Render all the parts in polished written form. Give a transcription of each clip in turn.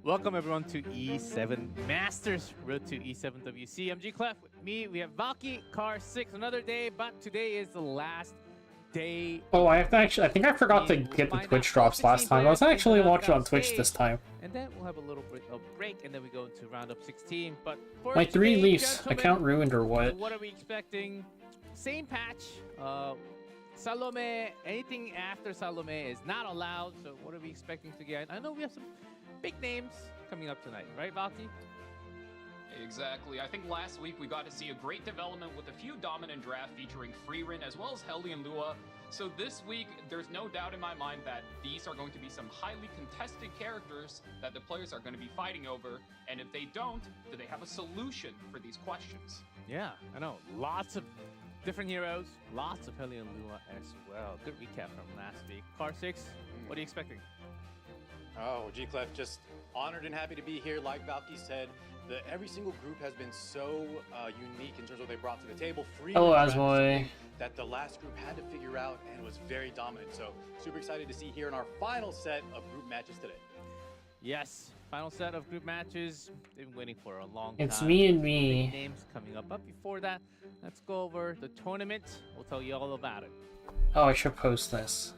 Welcome everyone to E7 Masters Road to E7 WC. I'm G Clef. With me, we have Valky, Car 6, another day, but today is the last day. Oh, I have to actually. I think I forgot to get the Twitch drops last time. I was actually watching on Twitch this time. And then we'll have a little bit of break, and then we go into round up 16. But for My 3 today, Leafs gentlemen, account ruined or what? What are we expecting? Same patch. Salome, anything after Salome is not allowed. So what are we expecting to get? I know we have some big names coming up tonight, right, Valky? Exactly. I think last week we got to see a great development with a few dominant draft featuring Freerin as well as Helly and Lua. So this week, there's no doubt in my mind that these are going to be some highly contested characters that the players are going to be fighting over. And if they don't, do they have a solution for these questions? Yeah, I know. Lots of different heroes, lots of Helly and Lua as well. Good recap from last week. Car 6, what are you expecting? Oh, G-Clef, just honored and happy to be here. Like Valky said, every single group has been so unique in terms of what they brought to the table. Hello, Asmoy. That the last group had to figure out and was very dominant. So super excited to see here in our final set of group matches today. Yes, final set of group matches. They've been waiting for a long time. It's me and me. Big names coming up. But before that, let's go over the tournament. We'll tell you all about it. Oh, I should post this.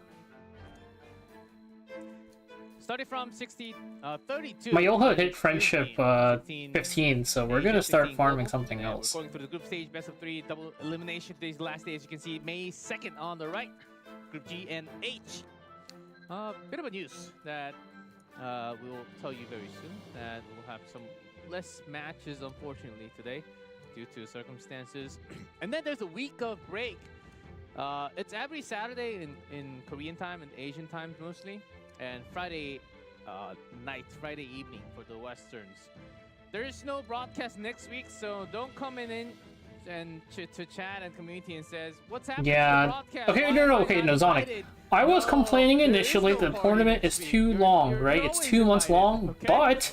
Starting from 32. My YOLO hit friendship 15, so we're gonna start farming something else. We're going through the group stage, best of 3, double elimination. Today's the last day, as you can see, May 2nd on the right. Group G and H. Bit of a news that we'll tell you very soon, that we'll have some less matches, unfortunately, today due to circumstances. And then there's a week of break. It's every Saturday in Korean time and Asian times mostly, and Friday night, Friday evening for the Westerns. There is no broadcast next week, so don't come in and to chat and community and says, what's happening to the broadcast? Okay, no, Zonic. I was complaining initially the tournament is too long, right? It's 2 months long, but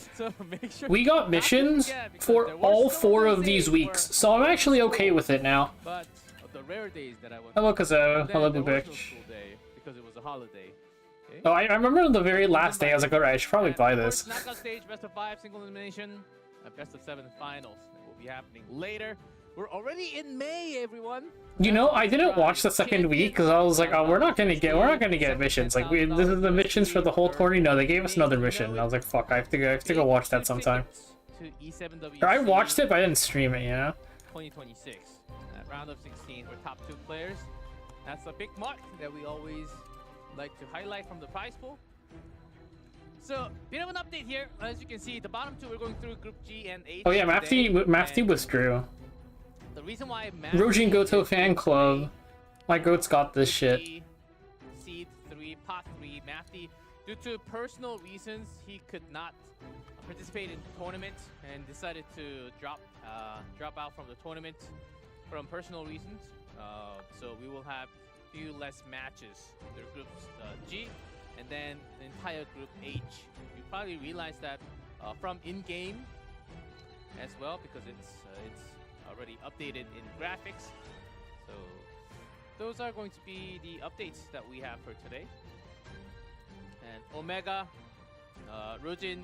we got missions for all 4 of these weeks, so I'm actually okay with it now. But the rare days that I went, hello, Kazo. Hello, Bubik. Because it was a holiday. Okay. Oh, I remember on the very last day, I was like, alright, I should probably buy this. Knockout stage, best of 5, single elimination, best of 7 finals. That will be happening later. We're already in May, everyone. You know, I didn't watch the second week because I was like, oh, we're not gonna get missions. Like, this is the missions for the whole tournament. No, they gave us another mission. And I was like, fuck, I have to go watch that sometime. Or I watched it, but I didn't stream it, you know. 2026, at round of 16, we're top 2 players. That's a big mark that we always like to highlight from the prize pool. So, bit of an update here. As you can see, the bottom 2 we're going through Group G and H. Oh yeah, Mafty withdrew. The reason why Rojin go to a fan club. My goat's got this shit. Seed 3, pot 3, Mafty, due to personal reasons, he could not participate in the tournament and decided to drop out from the tournament from personal reasons. So we will have few less matches. Their groups G, and then the entire group H. You probably realize that from in-game as well, because it's already updated in graphics. So those are going to be the updates that we have for today. And Omega, Rojin,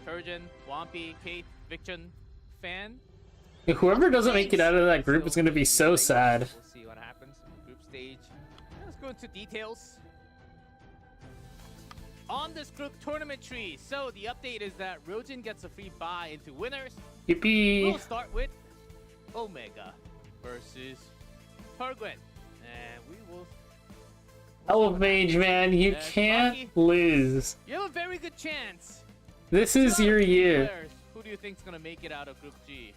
Turjan, Wampy, Kate, Victon, Fan. Whoever doesn't make it out of that group is gonna be so sad. We'll see what happens on the group stage. Let's go into details on this group tournament tree. So the update is that Rojin gets a free buy into winners. Yippee! We'll start with Omega versus Turjan, and we will. Mage, man, you can't lose. You have a very good chance. This is your year. Players. Who do you think is gonna make it out of Group G?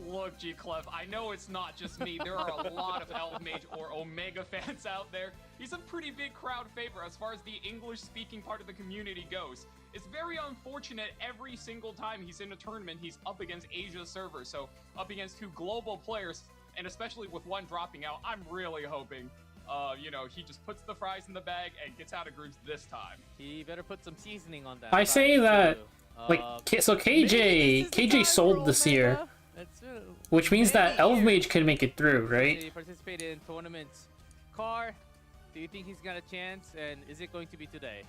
Look, G-Clef, I know it's not just me. There are a lot of Elfmage or Omega fans out there. He's a pretty big crowd favorite as far as the English-speaking part of the community goes. It's very unfortunate every single time he's in a tournament, he's up against Asia's server, so up against 2 global players, and especially with one dropping out, I'm really hoping, you know, he just puts the fries in the bag and gets out of groups this time. He better put some seasoning on that. I say that, like, so KJ sold this year. Which means that Elfmage can make it through, right? He participated in tournaments. Car, do you think he's got a chance, and is it going to be today?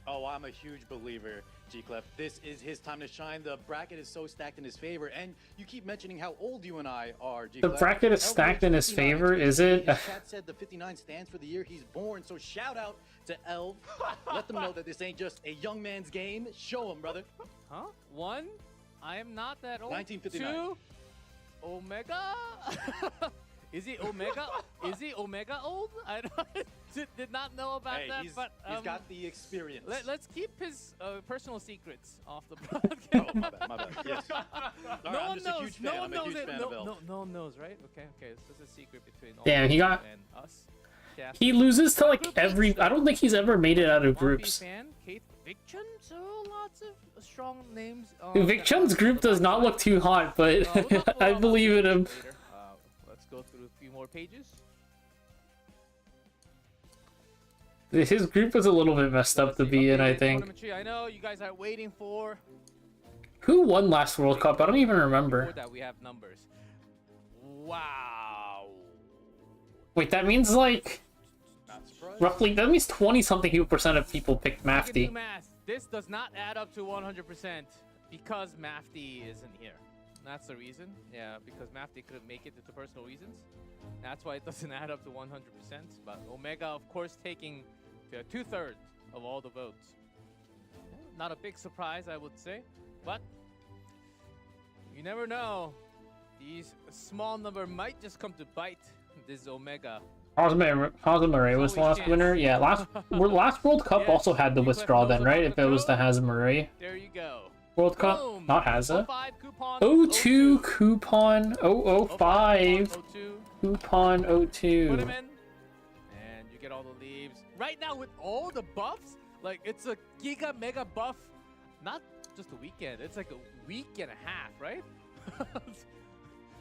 Oh, I'm a huge believer, G-Clef. This is his time to shine. The bracket is so stacked in his favor, and you keep mentioning how old you and I are, The G-Clef. bracket is stacked in his favor, is it? His chat said the 59 stands for the year he's born, so shout out to Elv. Let them know that this ain't just a young man's game. Show him, brother. Huh? 1, I am not that old. 1959. 2, Omega? Is he Omega? Is he Omega old? I did not know about Hey, that, he's but got the experience. let's keep his personal secrets off the broadcast. Oh, my bad. Yes. No I'm one just a knows. huge fan. No one I'm a knows huge it. fan No, of Elf. no one knows, right? Okay. It's just a secret between all Damn, he got- and us. Yeah. He loses to like every. I don't think he's ever made it out of groups. Fan, Kate Vicchun, so lots of strong names. Vic Chun's group does not look too hot, but I believe in him. Later. Let's go through a few more pages. His group was a little bit messed up to be in, I think. Tournament tree. I know you guys are waiting for. Who won last World Cup? I don't even remember. Before that, we have numbers. Wow. Wait, that means like Not surprised. roughly. That means 20-something percent of people picked I can do Mafty. math. This does not add up to 100% because Mafty isn't here. That's the reason. Yeah, because Mafty couldn't make it due to personal reasons. That's why it doesn't add up to 100%. But Omega, of course, taking 2/3 of all the votes. Not a big surprise, I would say, but you never know. These small number might just come to bite this Omega. Hazamare was the last winner. Yeah, last World Cup Yes, also had the you withdrawal knows then, right? about If the it was the throw. Hazamare There you go. World Cup, Boom. not Haza. 05 coupon. 02 coupon 005 02. coupon Put 02. him in, and you get all the leaves. Right now, with all the buffs, like it's a giga mega buff. Not just a weekend. It's like a week and a half, right?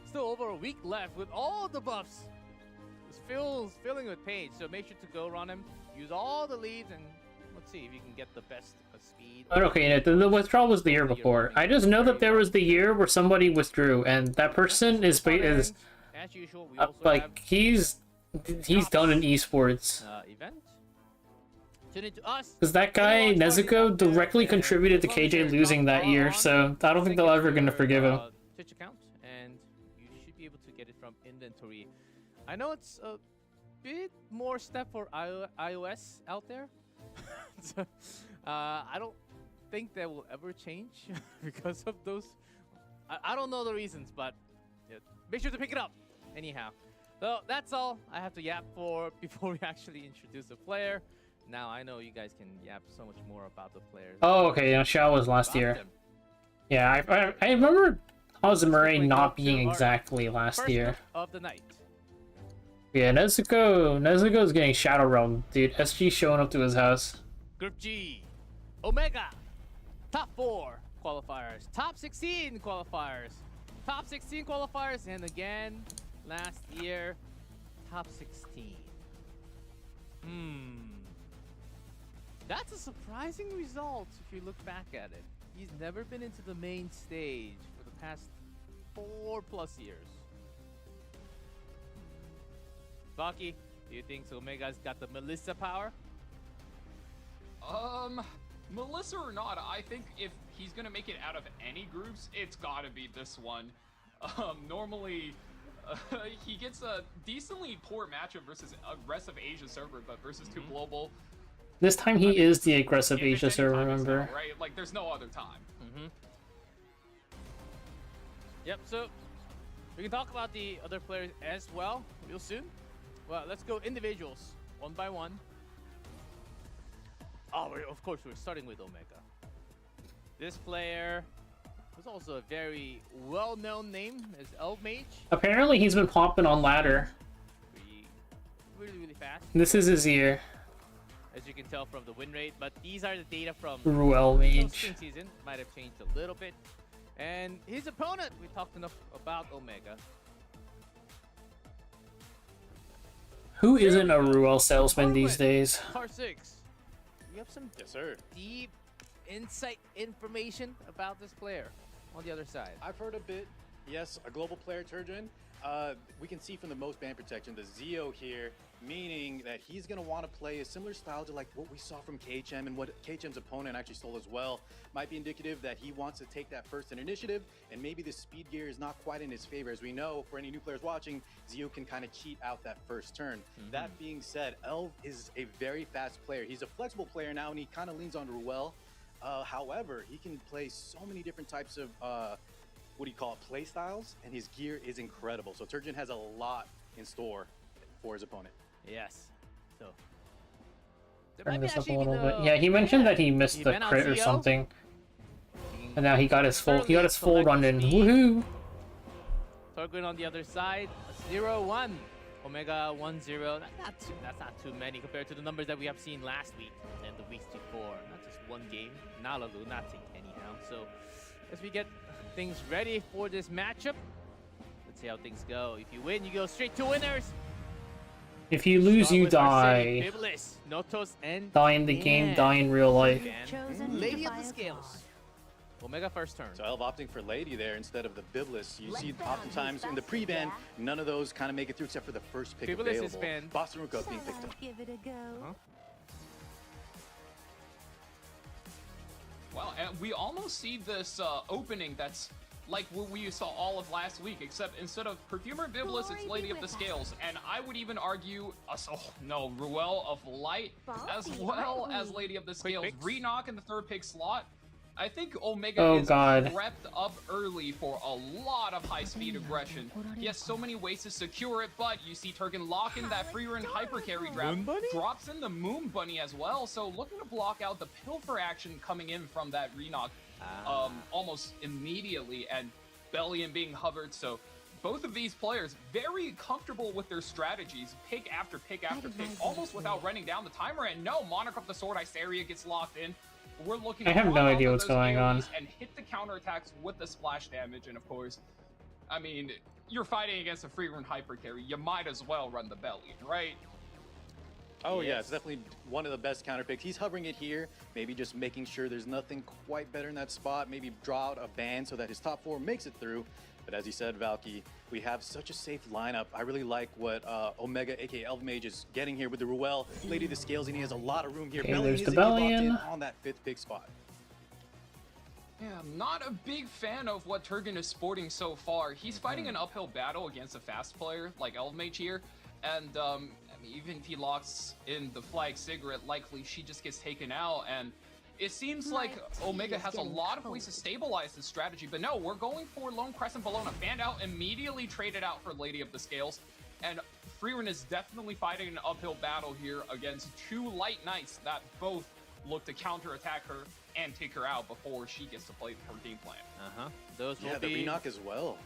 Still over a week left with all the buffs. It's filling with page. So make sure to go run him. Use all the leads, and let's see if you can get the best speed. But okay, the withdrawal was the year before. I just know that there was the year where somebody withdrew, and that person is As usual, we also like he's done in esports. have event. Tune into us. Because that guy, Nezuko, directly contributed to KJ losing that year, so I don't think they're ever going to forgive him. Twitch account, and you should be able to get it from inventory. I know it's a bit more step for iOS out there. So, I don't think that will ever change because of those. I don't know the reasons, but yeah, make sure to pick it up. Anyhow, so that's all I have to yap for before we actually introduce the player. Now I know you guys can yap so much more about the players. Oh, okay, yeah, Xiao was last year. Yeah, I remember Hazamare not being exactly last First year. of the night. Yeah, Nezuko's getting Shadow Realm, dude. SG showing up to his house. Group G, Omega, top 4 qualifiers, top 16 qualifiers, top 16 qualifiers, and again, last year, top 16. That's a surprising result if you look back at it. He's never been into the main stage for the past 4+ years. Baki, do you think Omega's got the Melissa power? Melissa or not, I think if he's gonna make it out of any groups, it's gotta be this one. Normally, he gets a decently poor matchup versus aggressive Asia server, but versus 2 global. This time he is the aggressive if it's Asia any server, time, it's remember? now, right? Like, there's no other time. Yep, so we can talk about the other players as well real soon. Well, let's go individuals, one by one. Oh, of course, we're starting with Omega. This player was also a very well-known name as Elf Mage. Apparently he's been popping on ladder. Really fast. This is his year. As you can tell from the win rate, but these are the data from Ruel Mage. spring season. Might have changed a little bit. And his opponent, we talked enough about Omega. Who isn't a Ruel salesman these days? Car 6. You have some Yes, sir. deep insight information about this player on the other side. I've heard a bit. Yes, a global player, Turjan. We can see from the most band protection, the Zeo here, meaning that he's going to want to play a similar style to like what we saw from KHM and what KHM's opponent actually stole as well. Might be indicative that he wants to take that first in initiative, and maybe the speed gear is not quite in his favor. As we know, for any new players watching, Zeo can kind of cheat out that first turn. That being said, Elv is a very fast player. He's a flexible player now, and he kind of leans on Ruel. However, he can play so many different types of what do you call it, play styles, and his gear is incredible. So Turjan has a lot in store for his opponent. Yes. So Turn this up a little bit. Yeah, he mentioned that he missed the crit or something, and now he got his full run in. Woohoo! Turjan on the other side, 0-1. Omega 1-0. That's not too many compared to the numbers that we have seen last week and the weeks before. Not just one game. Nalalu, not take anyhow. So as we get things ready for this matchup, let's see how things go. If you win, you go straight to winners. If you lose, you die. Biblis, Notos, and Die in the game, die in real life. Lady of the Scales. Omega first turn. So Elv opting for Lady there instead of the Biblis. You see oftentimes in the pre-ban, none of those kind of make it through except for the first pick Biblis available. is banned. Boston Ruka being picked up. Give it a go. Well, and we almost see this opening that's like what we saw all of last week, except instead of Perfumer Biblis, it's Lady of the Scales. And I would even argue, Ruel of Light, as well as Lady of the Scales. Reknock in the third pick slot. I think Omega is prepped up early for a lot of high-speed aggression. He has so many ways to secure it, but you see Turjan lock in that free run hyper carry draft. Drops in the Moon Bunny as well, so looking to block out the Pilfer action coming in from that Reknock almost immediately, and Bellion being hovered, so both of these players very comfortable with their strategies, pick after pick after pick, almost without running down the timer, and no, Monarch of the Sword Iceria gets locked in. We're looking I have no idea what's going on. And hit the counterattacks with the splash damage, and of course, I mean, you're fighting against a free run hyper carry. You might as well run the Bellion, right? Oh yeah, it's definitely one of the best counter picks. He's hovering it here, maybe just making sure there's nothing quite better in that spot. Maybe draw out a ban so that his top four makes it through. But as you said, Valky, we have such a safe lineup. I really like what Omega, aka Elf Mage, is getting here with the Ruel, Lady of the Scales, and he has a lot of room here. Okay, Bellion there's is the locked Bellion in on that fifth pick spot. Yeah, I'm not a big fan of what Turjan is sporting so far. He's fighting an uphill battle against a fast player like Elf Mage here, and I mean, even if he locks in the Flag Cigarette, likely she just gets taken out, and it seems like Omega has a lot of ways to stabilize this strategy, but no, we're going for Lone Crescent Bellona. Fanned out, immediately traded out for Lady of the Scales, and Freerun is definitely fighting an uphill battle here against two Light Knights that both look to counterattack her and take her out before she gets to play her game plan. Those will the be... Reknock as well.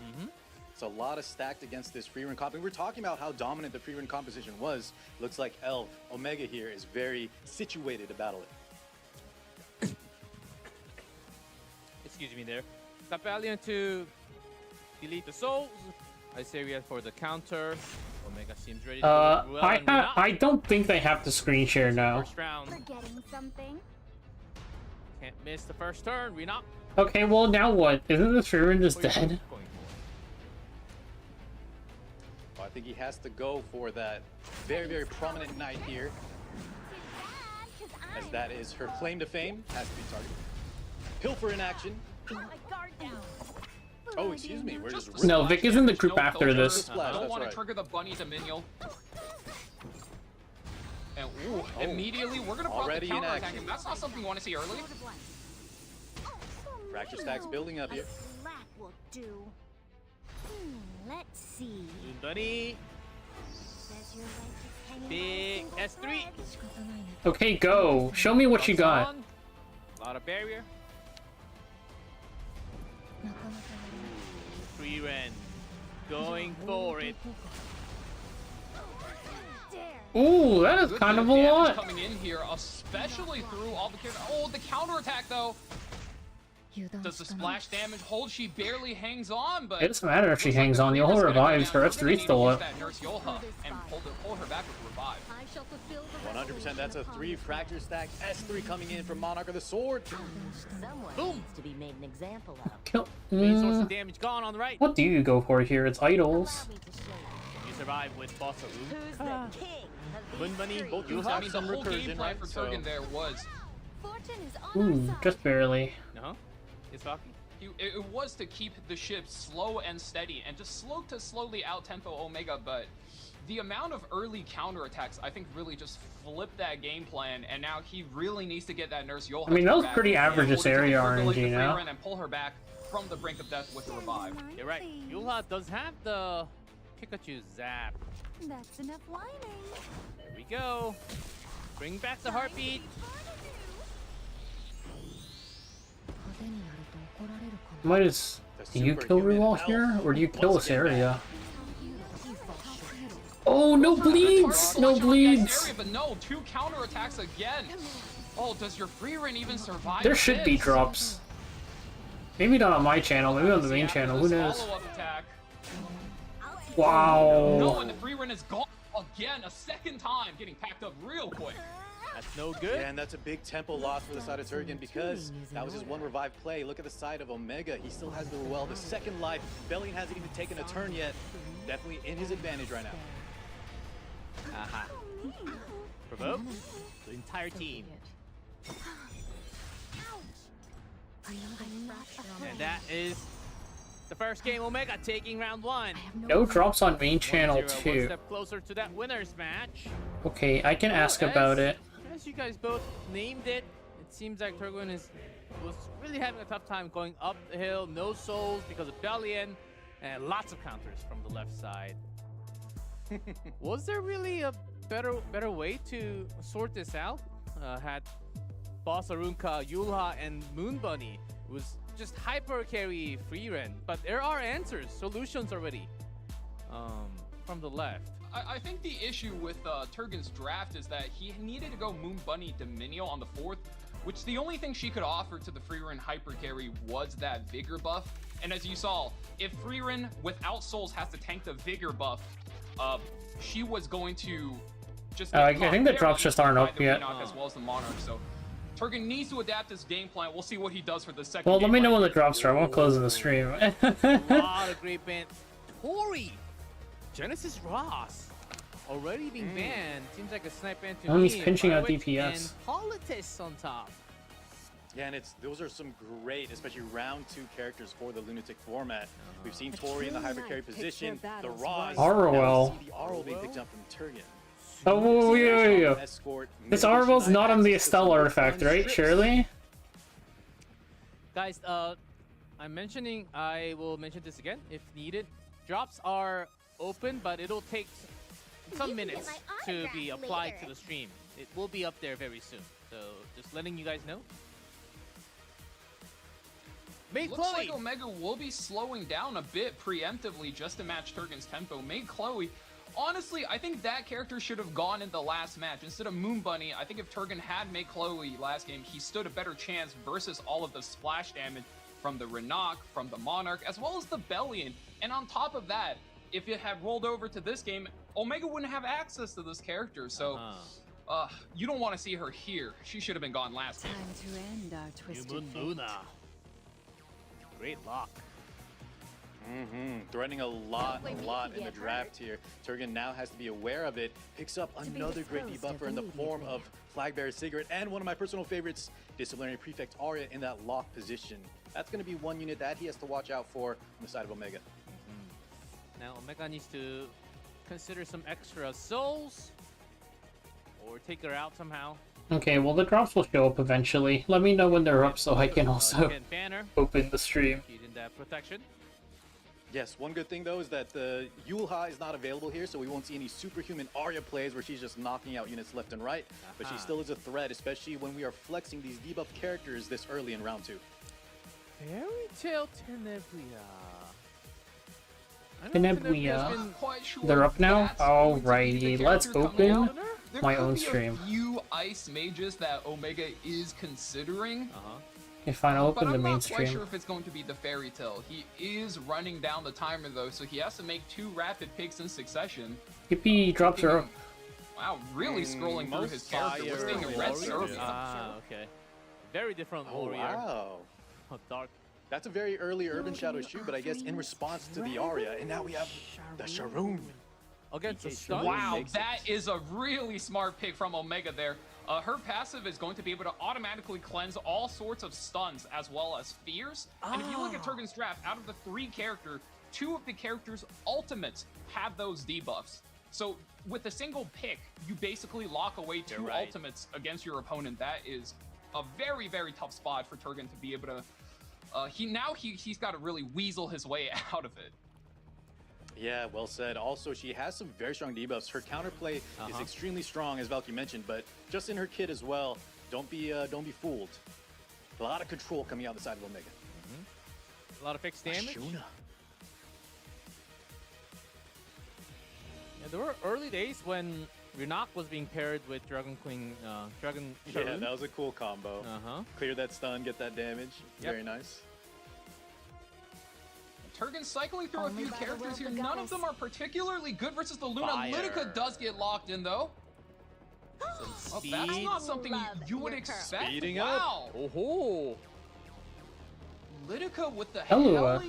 It's a lot of stacked against this free run comp. And we're talking about how dominant the free run composition was. Looks like Elf, Omega here is very situated to battle it. Excuse me there. Tapalion to delete the souls. Iceria for the counter. Omega seems ready to go well. I don't think they have to screen share now. First round. Forgetting something? Can't miss the first turn. Reknock. Okay, well now what? Isn't the Freerun just dead? Well, I think he has to go for that very, very prominent knight here, as that is her claim to fame. Has to be targeted. Pilfer in action. Oh, excuse me. We're just No, Vic is in the group after this. I don't want to trigger the bunny dominion. And immediately we're gonna pop the counter attack, and that's not something you want to see early. Fracture stacks building up here. Will do. Let's see. Bunny. Big S3. Okay, go. Show me what you got. A lot of barrier. Freerun going for it. Ooh, that is kind of a lot. Coming in here, especially through all the the counterattack though. Does the splash damage hold? She barely hangs on, but It doesn't matter if she looks like hangs the on. The Freerun's whole gonna go revives. down. Her We're gonna F3 need to still use up. that Nurse Yolha and pull her back with revive. I shall fulfill the 100%. That's a 3 fracture stack. S3 coming in from Monarch of the Sword. Someone Boom. needs to be made an example of. Kill. Main source of damage gone on the right. What do you go for here? It's idols. Allow me to show you. You survive with Bossa Room. Who's the king of Moon these Bunny, streets? both You you have I mean, the some whole game recursion, plan right? for So- Turgan there was fortune is on our Ooh, side. just barely. Uh-huh. Yes, Falcon? it was to keep the ship slow and steady and just slowly out-tempo Omega, but the amount of early counterattacks, I think, really just flipped that game plan, and now he really needs to get that Nurse Yolha. I mean, that was back pretty and average able to area percolate RNG the now. Freerun and pull her back from the brink of death with the revive. You're right. Yulha does have the Pikachu Zap. That's enough whining. There we go. Bring back the heartbeat. Might as do you kill Ruwal here, or do you kill this area? Oh, no bleeds! No Watch out, guys, bleeds! area, but no, 2 counterattacks again. Oh, does your Freerun even survive? There should be this? drops. Maybe not on my channel, maybe on the main After channel, who this knows? follow-up attack. No, Wow. and the Freerun is gone again, a second time, getting packed up real quick. That's no good. Yeah, and that's a big tempo loss for the side of Turgan because that was his one revive play. Look at the side of Omega. He still has the Ruel, the second life. Bellion hasn't even taken a turn yet. Definitely in his advantage right now. Aha. Provoke the entire team. And that is the first game. Omega taking round 1. No drops on main channel 1-0, one too. step closer to that winner's match. Okay, I can ask about it. As you guys both named it, it seems like Turgon was really having a tough time going up the hill. No souls because of Bellion, and lots of counters from the left side. Was there really a better way to sort this out? Had Boss Arunka, Yulha, and Moon Bunny. It was just hyper carry Freerun, but there are answers, solutions already from the left. I think the issue with Turgan's draft is that he needed to go Moon Bunny Dominio on the 4th, which the only thing she could offer to the Freerun hyper carry was that Vigor buff. And as you saw, if Freerun without souls has to tank the Vigor buff, she was going to just get I caught think the very drops just aren't by up the yet. Enoch as well as the Monarch. So Turgan needs to adapt his game plan. We'll see what he does for the second Well, let game me know plan. when the drops are. I won't close the stream. A lot of great bans. Tori! Genesis Ross already being banned. Seems like a snipe ban to Oh, he's me. pinching out Firewitch DPS. And Politis on top. Yeah, and those are some great, especially round 2 characters for the Lunatic format. We've seen Tori in the hyper carry position, the Roz. Arwell. Now we see the Arwell being picked up from Turgan. Oh, whoa, yeah. Escort. This Arwell's not on the Estelle artifact, right? Surely? Guys, I will mention this again if needed. Drops are open, but it'll take some You can minutes get my to be autograph applied later. to the stream. It will be up there very soon. So just letting you guys know. Made Looks Chloe! like Omega will be slowing down a bit preemptively just to match Turgan's tempo. Made Chloe. Honestly, I think that character should have gone in the last match. Instead of Moon Bunny, I think if Turgan had made Chloe last game, he stood a better chance versus all of the splash damage from the Renok, from the Monarch, as well as the Bellion. And on top of that, if it had rolled over to this game, Omega wouldn't have access to this character. So, you don't want to see her here. She should have been gone last game. Time to end our twisted Human fate. Luna. Great lock. Threatening a lot in the draft here. Turgan now has to be aware of it. Picks up be the another great first debuffer of in the the form media of Flagbearer Cigarette and one of my personal favorites, Disciplinary Prefect Arya in that lock position. That's going to be one unit that he has to watch out for on the side of Omega. Now Omega needs to consider some extra souls or take her out somehow. Okay, well, the drops will show up eventually. Let me know when they're up so I can also Again, banner. open the stream. She's in that protection. Yes, one good thing though is that the Yulha is not available here, so we won't see any superhuman Arya plays where she's just knocking out units left and right. But she still is a threat, especially when we are flexing these debuff characters this early in round 2. Fairy Tale Tenebria. I know Tenebria. Tenebria's been Quite sure They're up now? that's going to be Alrighty, the let's character coming open out. There my could own be stream. A few ice mages that Omega is considering. Okay, fine, I'll But open the I'm main not quite stream. sure if it's going to be the fairy tale. He is running down the timer though, so he has to make 2 rapid picks in succession. Yippee, drops Looking- her. Wow, really scrolling through his character. We're seeing a red warrior. service. Ah, okay. Very different Oh, warrior. wow. Oh, dark. That's a very early Urban Shadow shoot, but I guess in response to the Arya, and now we have the Sharoon. Against the DK stun. Sharoon Wow, makes it. that is a really smart pick from Omega there. Her passive is going to be able to automatically cleanse all sorts of stuns as well as fears. And if you look at Turgan's draft, out of the 3 characters, 2 of the characters' ultimates have those debuffs. So with a single pick, you basically lock away 2 You're right. ultimates against your opponent. That is a very, very tough spot for Turgan to be able to... He's got to really weasel his way out of it. Yeah, well said. Also, she has some very strong debuffs. Her counterplay is extremely strong, as Valky mentioned, but just in her kit as well. Don't be fooled. A lot of control coming out the side of Omega. A lot of fixed damage. Shuna. Yeah, there were early days when Renak was being paired with Dragon Queen, Dragon Yeah, Sharoon. that was a cool combo. Clear that stun, get that damage. Yep. Very nice. Turgan's cycling through Only a few by the will characters of here. the None of goddess. them are particularly good versus the Luna. Fire. Lidica does get locked in though. Some Well, speed. that's not something Love you would your curl. expect. Speeding up. Wow. Oh, Lidica with the Helua.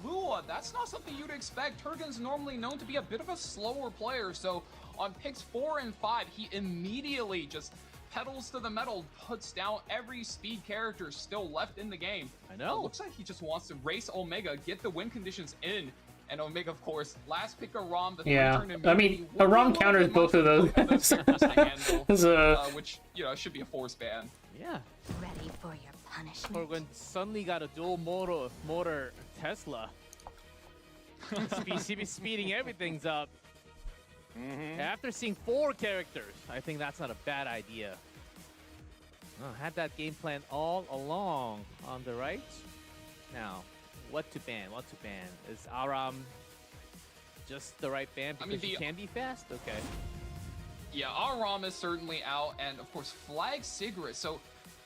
Helua. That's not something you'd expect. Turgan's normally known to be a bit of a slower player, so on picks 4 and 5, he immediately just pedals to the metal, puts down every speed character still left in the game. I know. Looks like he just wants to race Omega, get the win conditions in, and Omega, of course, last pick a ROM. The Yeah, third turn I mean, immunity a would be ROM little counters bit both of much for those. characters to handle, It's a- which, should be a force ban. yeah. Ready for your punishment. Torgun suddenly got a dual motor Tesla. Speeding everything's up. After seeing 4 characters, I think that's not a bad idea. Had that game plan all along on the right. Now, what to ban? What to ban? Is Aram just the right ban because mean, he can be fast? Okay. Yeah, our ROM is certainly out, and of course, Flag Sigrid. So,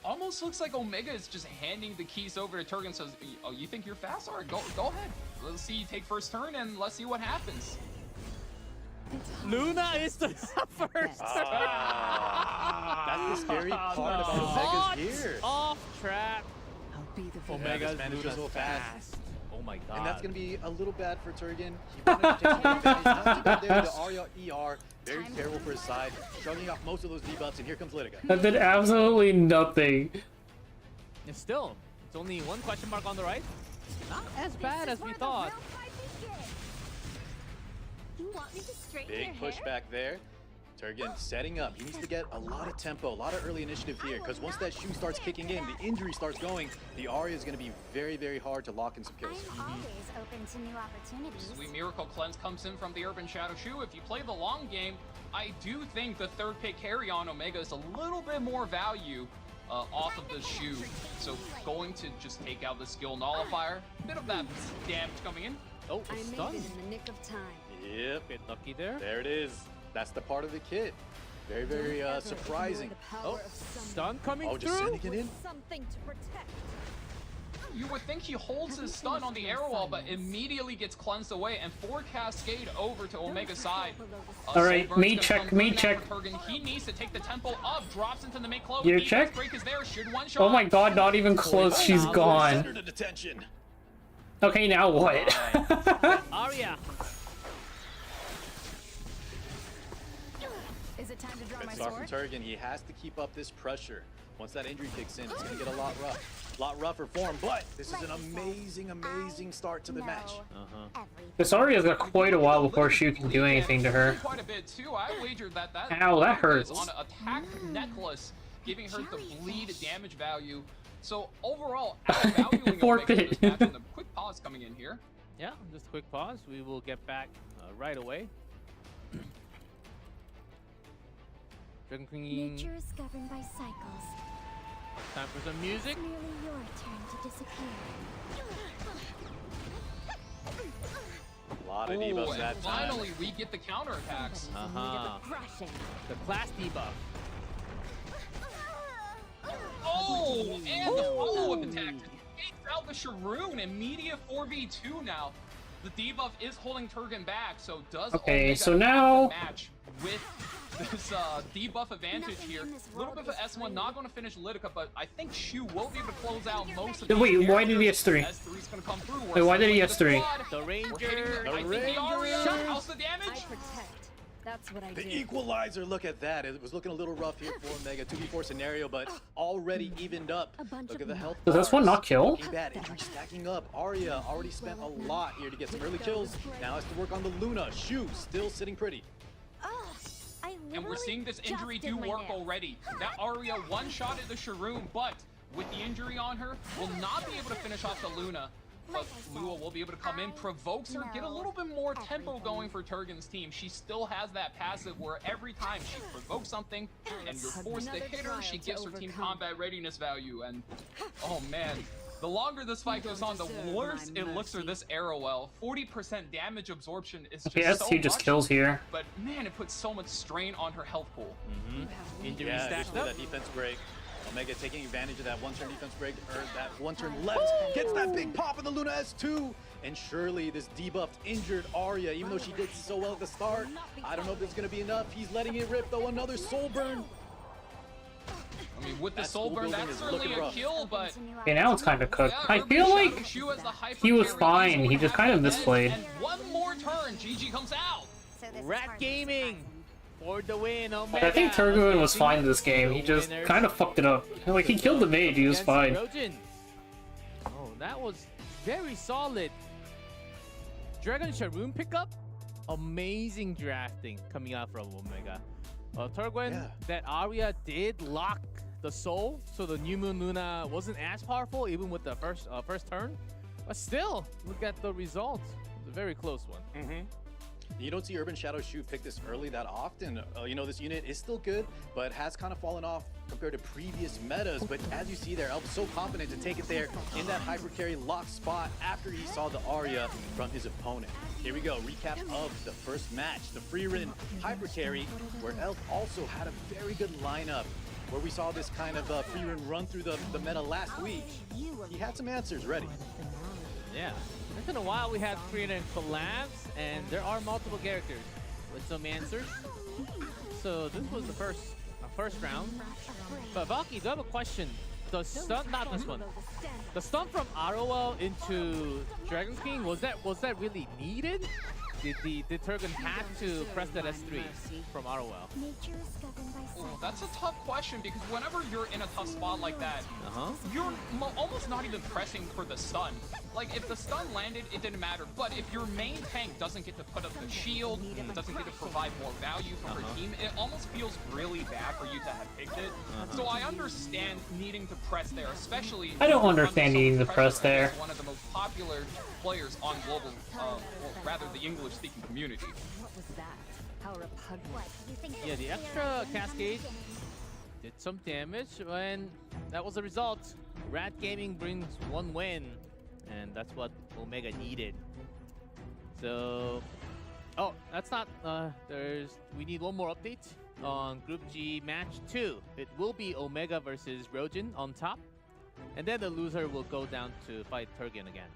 almost looks like Omega is just handing the keys over to Turgan. Says, "Oh, you think you're fast? All right, go ahead. Let's see you take first turn, and let's see what happens." Luna is the first. That's the scary part about Hot Omega's gear. off trap. I'll be the villain. Omega's this man is Luna's so fast. Oh my god. And that's going to be a little bad for Turgan. He wanted to take some advantage. Not too there. The Arya ER, very terrible for his side. Shrugging off most of those debuffs, and here comes Lidica. That did absolutely nothing. And still, it's only 1 question mark on the right. Not as bad as we thought. You want me to straighten Big your push hair? back there. Turgan setting up. He needs to get a lot of tempo, a lot of early initiative here, because once that shoe starts kicking in, the injury starts going, the Arya is going to be very, very hard to lock in some kills. I'm always open to new opportunities. Sweet Miracle Cleanse comes in from the Urban Shadow Shoe. If you play the long game, I do think the 3rd pick carry on Omega is a little bit more value off of the shoe. So going to just take out the skill nullifier. Bit of that damage coming in. Oh, I it's made stunned. it in the nick of time. Yep, Bit lucky there. there it is. That's the part of the kit. Very, very Don't ever surprising. ignore the Oh, power of someone stun coming Oh, just through. sending it in. with something to protect. You would think he holds his stun on the arrow wall, but immediately gets cleansed away and 4 cascade over to Omega's side. Alright, Soulbird's me gonna check, come me through now check. for Turgan. He needs to take the tempo up, drops into the mid close. You Defense check? break is there, should one shot. Oh my god, not even close, she's gone. Center to detention. Okay, now what? Arya. Is it time to draw Good my start from sword? Turgan. He has to keep up this pressure. Once that injury kicks in, it's going to get a lot rough. A lot rougher for him, but this is an amazing, amazing start to the match. This Arya's got quite a while before Shu can do anything to her. Quite a bit too. I wagered that Ow, that hurts. is on an attack necklace, giving her the bleed damage value. So overall, outvaluing Forfeit. Omega in this match, and a quick pause coming in here. Yeah, just a quick pause. We will get back right away. Dragon Queen. Nature is governed by cycles. Time for some music. It's merely your turn to disappear. A lot of Oh, debuffs and that time. finally we get the counterattacks. Uh-huh. Thrashing. The class debuff. Oh, Oh, and the follow-up attack takes out the Sharoon and Media 4v2 now. The debuff is holding Turgan back, so does Okay, Omega so have now- the match with this debuff advantage here. A little bit of S1, not going to finish Lidica, but I think Shu will be able to close out most of the Wait, why did he S3? S3? S3's going to come through. Wait, why did he S3? The We're hitting Ranger. I think the Aria. How's the damage? I protect. That's what I The do. equalizer, look at that. It was looking a little rough here for Omega. 2v4 scenario, but already evened up. A bunch Look of at the health Does this one bars. not kill? Looking bad, injury stacking up. Arya already spent a lot here to get some early kills. Now has to work on the Luna. Shu still sitting pretty. Ugh, I And we're literally seeing this just injury did do my work nails. already. That Aria one-shotted the Sharoon, but with the injury on her, will not be able to finish off the Luna. But Lua will be able to come in, provokes her, get a little bit more tempo going for Turgan's team. She still has that passive where every time she provokes something and you're forced to hit her, she gives her team combat readiness value. And oh man, the longer this fight goes on, the worse it looks for this Arrowell. 40% damage absorption is just Okay, so ST just much, kills here. but man, it puts so much strain on her health pool. Injury Yeah, stacked used to up. that defense break. Omega taking advantage of that one-turn defense break, or that one-turn left. Gets that big pop in the Luna S2. And surely this debuffed, injured Arya, even though she did so well at the start, I don't know if this is going to be enough. He's letting it rip, though. Another soul burn. I mean, with the That soul school burn, building that's is certainly looking a rough. kill, but Okay, now it's kind of cooked. yeah, I Urban feel Shadow like Shu as the hyper he was carry fine. easily He just have kind of it. misplayed. And one more turn, GG comes out. So this is Rat hardly Gaming surprising. for the win. Omega. I think Turgoon was fine in this game. He just Winners. kind of fucked it up. Like, he killed the mage, he was Against fine. Rojin. Oh, that was very solid. Dragon Sharoon pickup. Amazing drafting coming out from Omega. Turgwen, Yeah. that Aria did lock the soul, so the New Moon Luna wasn't as powerful even with the first turn. But still, look at the result. It's a very close one. You don't see Urban Shadow Shu pick this early that often. You know, this unit is still good, but has kind of fallen off compared to previous metas. But as you see there, Elf's so confident to take it there in that hyper carry lock spot after he saw the Aria from his opponent. Here we go, recap of the first match, the free run hyper carry, where Elf also had a very good lineup, where we saw this kind of free run through the meta last week. He had some answers ready. Yeah. It's been a while we had Korean collabs, and there are multiple characters with some answers. So this was the first round. But Valky, do I have a question? The stun, not this one. The stun from Arrowell into Dragon King, was that really needed? Did Turgan have to press that S3 from Arrowell? Nature is governed by Oh, cycles. that's a tough question because whenever you're in a tough spot like that, you're almost not even pressing for the stun. Like, if the stun landed, it didn't matter. But if your main tank doesn't get to put up the shield, doesn't get to provide more value for her team, it almost feels really bad for you to have picked it. So I understand needing to press there, especially... I don't under understand so needing to much press pressure there. against one of the most popular players on global, or rather the English-speaking community. What was that? How repugnant. What, you think Yeah, the they're extra clear? cascade did some damage, and that was the result. Rat Gaming brings one win, and that's what Omega needed. So, oh, that's not. We need one more update on Group G Match 2. It will be Omega versus Rojin on top, and then the loser will go down to fight Turgan again.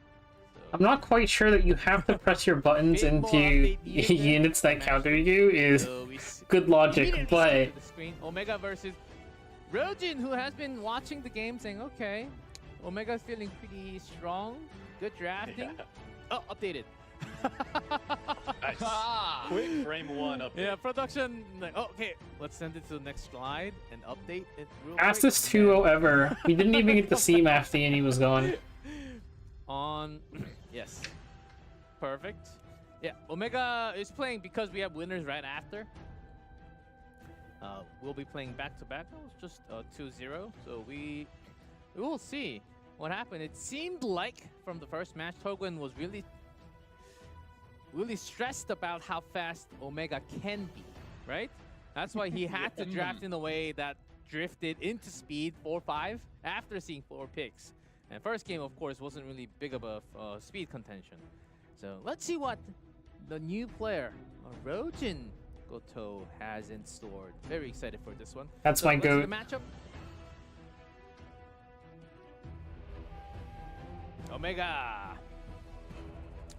I'm not quite sure that you have to press your buttons Bit more into update needed there. units that counter you is So good logic, immediately but skip to the screen. Omega versus Rojin, who has been watching the game, saying, "Okay, Omega's feeling pretty strong. Good drafting. Oh, updated." Nice. Ah! Quick frame one update. Yeah, production. Like, oh, okay, let's send it to the next slide and update it real fastest quick. 2-0 ever. We didn't even get to see him after and he was gone. On yes, perfect. Yeah, Omega is playing because we have winners right after. We'll be playing back to back. It was just 2-0, so we will see what happened. It seemed like from the first match, Turgan was really stressed about how fast Omega can be, right? That's why he had to draft in a way that drifted into speed 4-5 after seeing 4 picks. And first game, of course, wasn't really big of a speed contention. So let's see what the new player, Rojin Goto, has in store. Very excited for this one. That's my let's see goat. the matchup. Omega.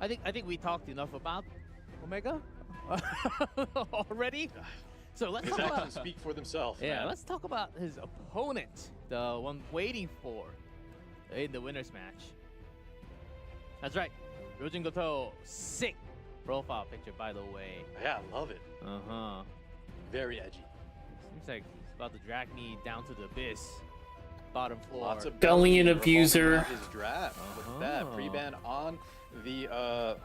I think we talked enough about Omega already. So let's His talk about actions speak for themselves. yeah. man. Let's talk about his opponent, the one waiting for in the winners match. That's right, Rojin Goto. Sick profile picture, by the way. Yeah, I love it. Very edgy. Seems like he's about to drag me down to the abyss. Bottom floor. Lots of Bellion revolving abuser. around His draft. Look at that. Pre-ban on the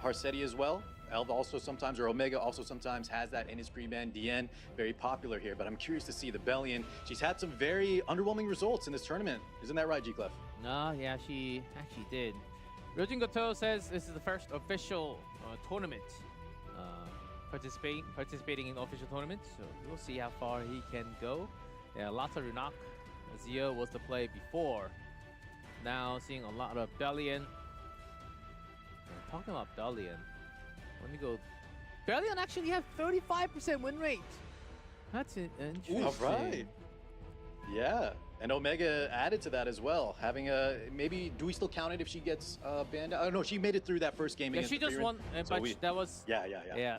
Harsetti as well. Elv also sometimes, or Omega also sometimes has that in his pre-ban. DN, very popular here, but I'm curious to see the Bellion. She's had some very underwhelming results in this tournament. Isn't that right, G-Clef? No, yeah, she actually did. Rojin Goto says this is the first official tournament participating in official tournaments, so we'll see how far he can go. Yeah, lots of Runak. Zio was the play before. Now seeing a lot of Bellion. Talking about Bellion, let me go. Bellion actually have 35% win rate. That's interesting. All right. Yeah, and Omega added to that as well. Having a maybe, do we still count it if she gets banned out? Oh no, she made it through that first game. Yeah, against she the just Freeran. won, So but that was yeah.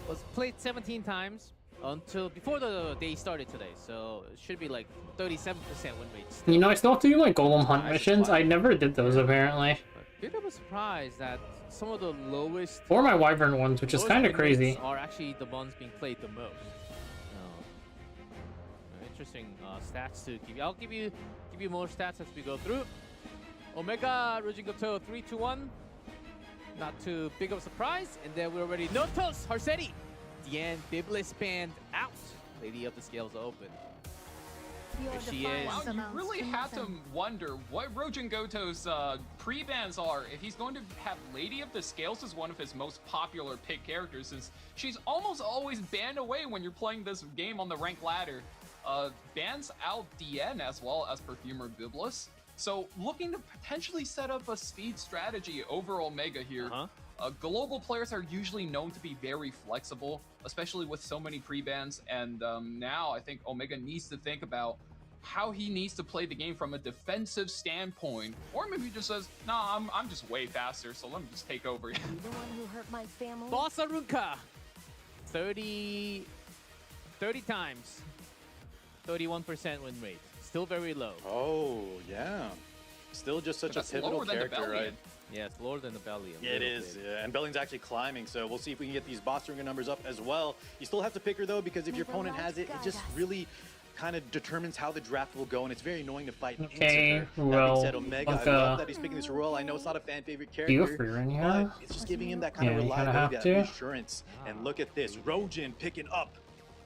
was played 17 times until before the day started today, so it should be like 37% win rate still. You know, I still have to do like Golem Hunt missions. I never did those apparently. Bit of a surprise that some of the lowest Or my Wyvern ones, which is lowest kind of win rates crazy. are actually the ones being played the most. Interesting stats to give you. I'll give you more stats as we go through. Omega Rojin Goto 3-2-1. Not too big of a surprise. And then we're already Notos Harsetti. Diane Biblis banned out. Lady of the Scales open. Your There she defiance is. Wow, you amounts really to have to nothing. wonder what Rojin Goto's pre-bans are if he's going to have Lady of the Scales as one of his most popular pick characters, since she's almost always banned away when you're playing this game on the rank ladder. Bans out DN as well as Perfumer Biblis. So looking to potentially set up a speed strategy over Omega here. Global players are usually known to be very flexible, especially with so many pre-bans, and now I think Omega needs to think about how he needs to play the game from a defensive standpoint, or maybe he just says, nah, I'm just way faster, so let me just take over. The one who hurt my family. Boss Arunka. 30 times. 31% win rate. Still very low. Oh yeah. Still just such a That's pivotal lower than the character, right? Bellion. Yeah, it's lower than the Bellion. Yeah, it is. Yeah. And Belling's actually climbing, so we'll see if we can get these boss ringer numbers up as well. You still have to pick her though, because if your opponent has it, it just really kind of determines how the draft will go, and it's very annoying to fight into Okay, her. That being well, said, Omega, like, I love that he's picking this role. I know it's not a fan favorite Do you character, have Freerun, but yeah? it's just giving him that kind Yeah, of you kinda reliability, have that to. reassurance. And look at this, Rojin picking up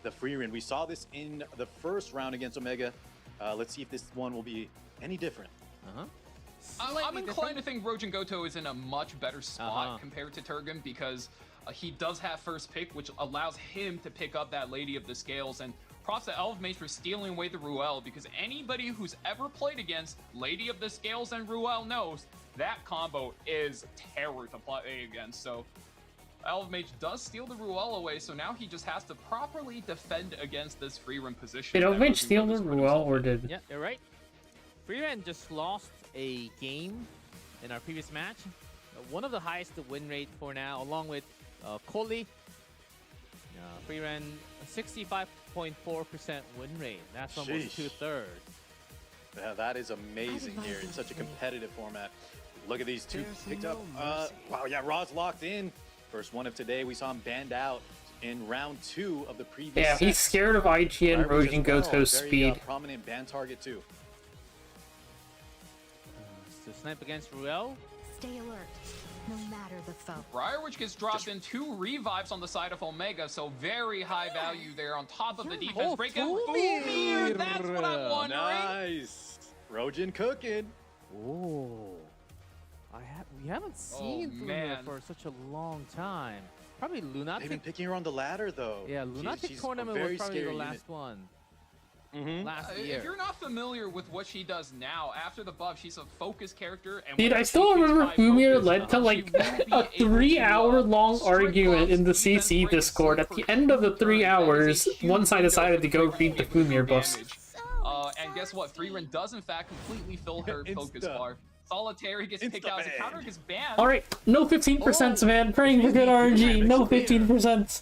the Freerun. We saw this in the first round against Omega. Let's see if this one will be any different. I'm inclined to think Rojin Goto is in a much better spot compared to Turjan, because he does have first pick, which allows him to pick up that Lady of the Scales. And props to Elfmage for stealing away the Ruel, because anybody who's ever played against Lady of the Scales and Ruel knows that combo is terror to play against. So Elfmage does steal the Ruel away, so now he just has to properly defend against this free run position. Did that Elfmage Rojin steal the Goto's put Ruel, himself or in. did... Yeah, you're right. Freeran just lost a game in our previous match. One of the highest win rate for now, along with Koli. Freeran 65.4% win rate. That's almost Sheesh. 2/3. Yeah, that is amazing here in such a competitive format. Look at these two There's picked no up. mercy. Wow, yeah, Raw's locked in. First one of today. We saw him banned out in round 2 of the previous Yeah, he's set. scared of IG and Irish as Rojin well, Goto's very, speed. prominent ban target too. To snipe against Ruel. Stay alert, no matter the foe. Briarwitch gets dropped in 2 revives on the side of Omega, so very high value there on top of the defense. Oh, Breakout Fumir! Fumir! That's what I'm wondering. Nice. Rojin cooking. Oh, we haven't seen Fumir man. for such a long time. Probably They've been Lunatic. picking her on the ladder though. Yeah, Lunatic she's a tournament very was probably the scary last one. unit. Last If year. you're not familiar with what she does now, after the buff, she's a focus character. And Dude, when I she still hits remember high Fumir focus, led to she like will be a able to, 3-hour long strip argument in the buffs, defense CC breaks, Discord. At the super end of the 3 turn. That is a hours, huge one side window decided to for go Freeran beat the to do Fumir buffs. damage. And guess what? Freeran does in fact completely fill her focus Insta. bar. Solitary gets picked out as a counter, gets banned. Alright, no 15%, man. Praying for good RNG. No 15%.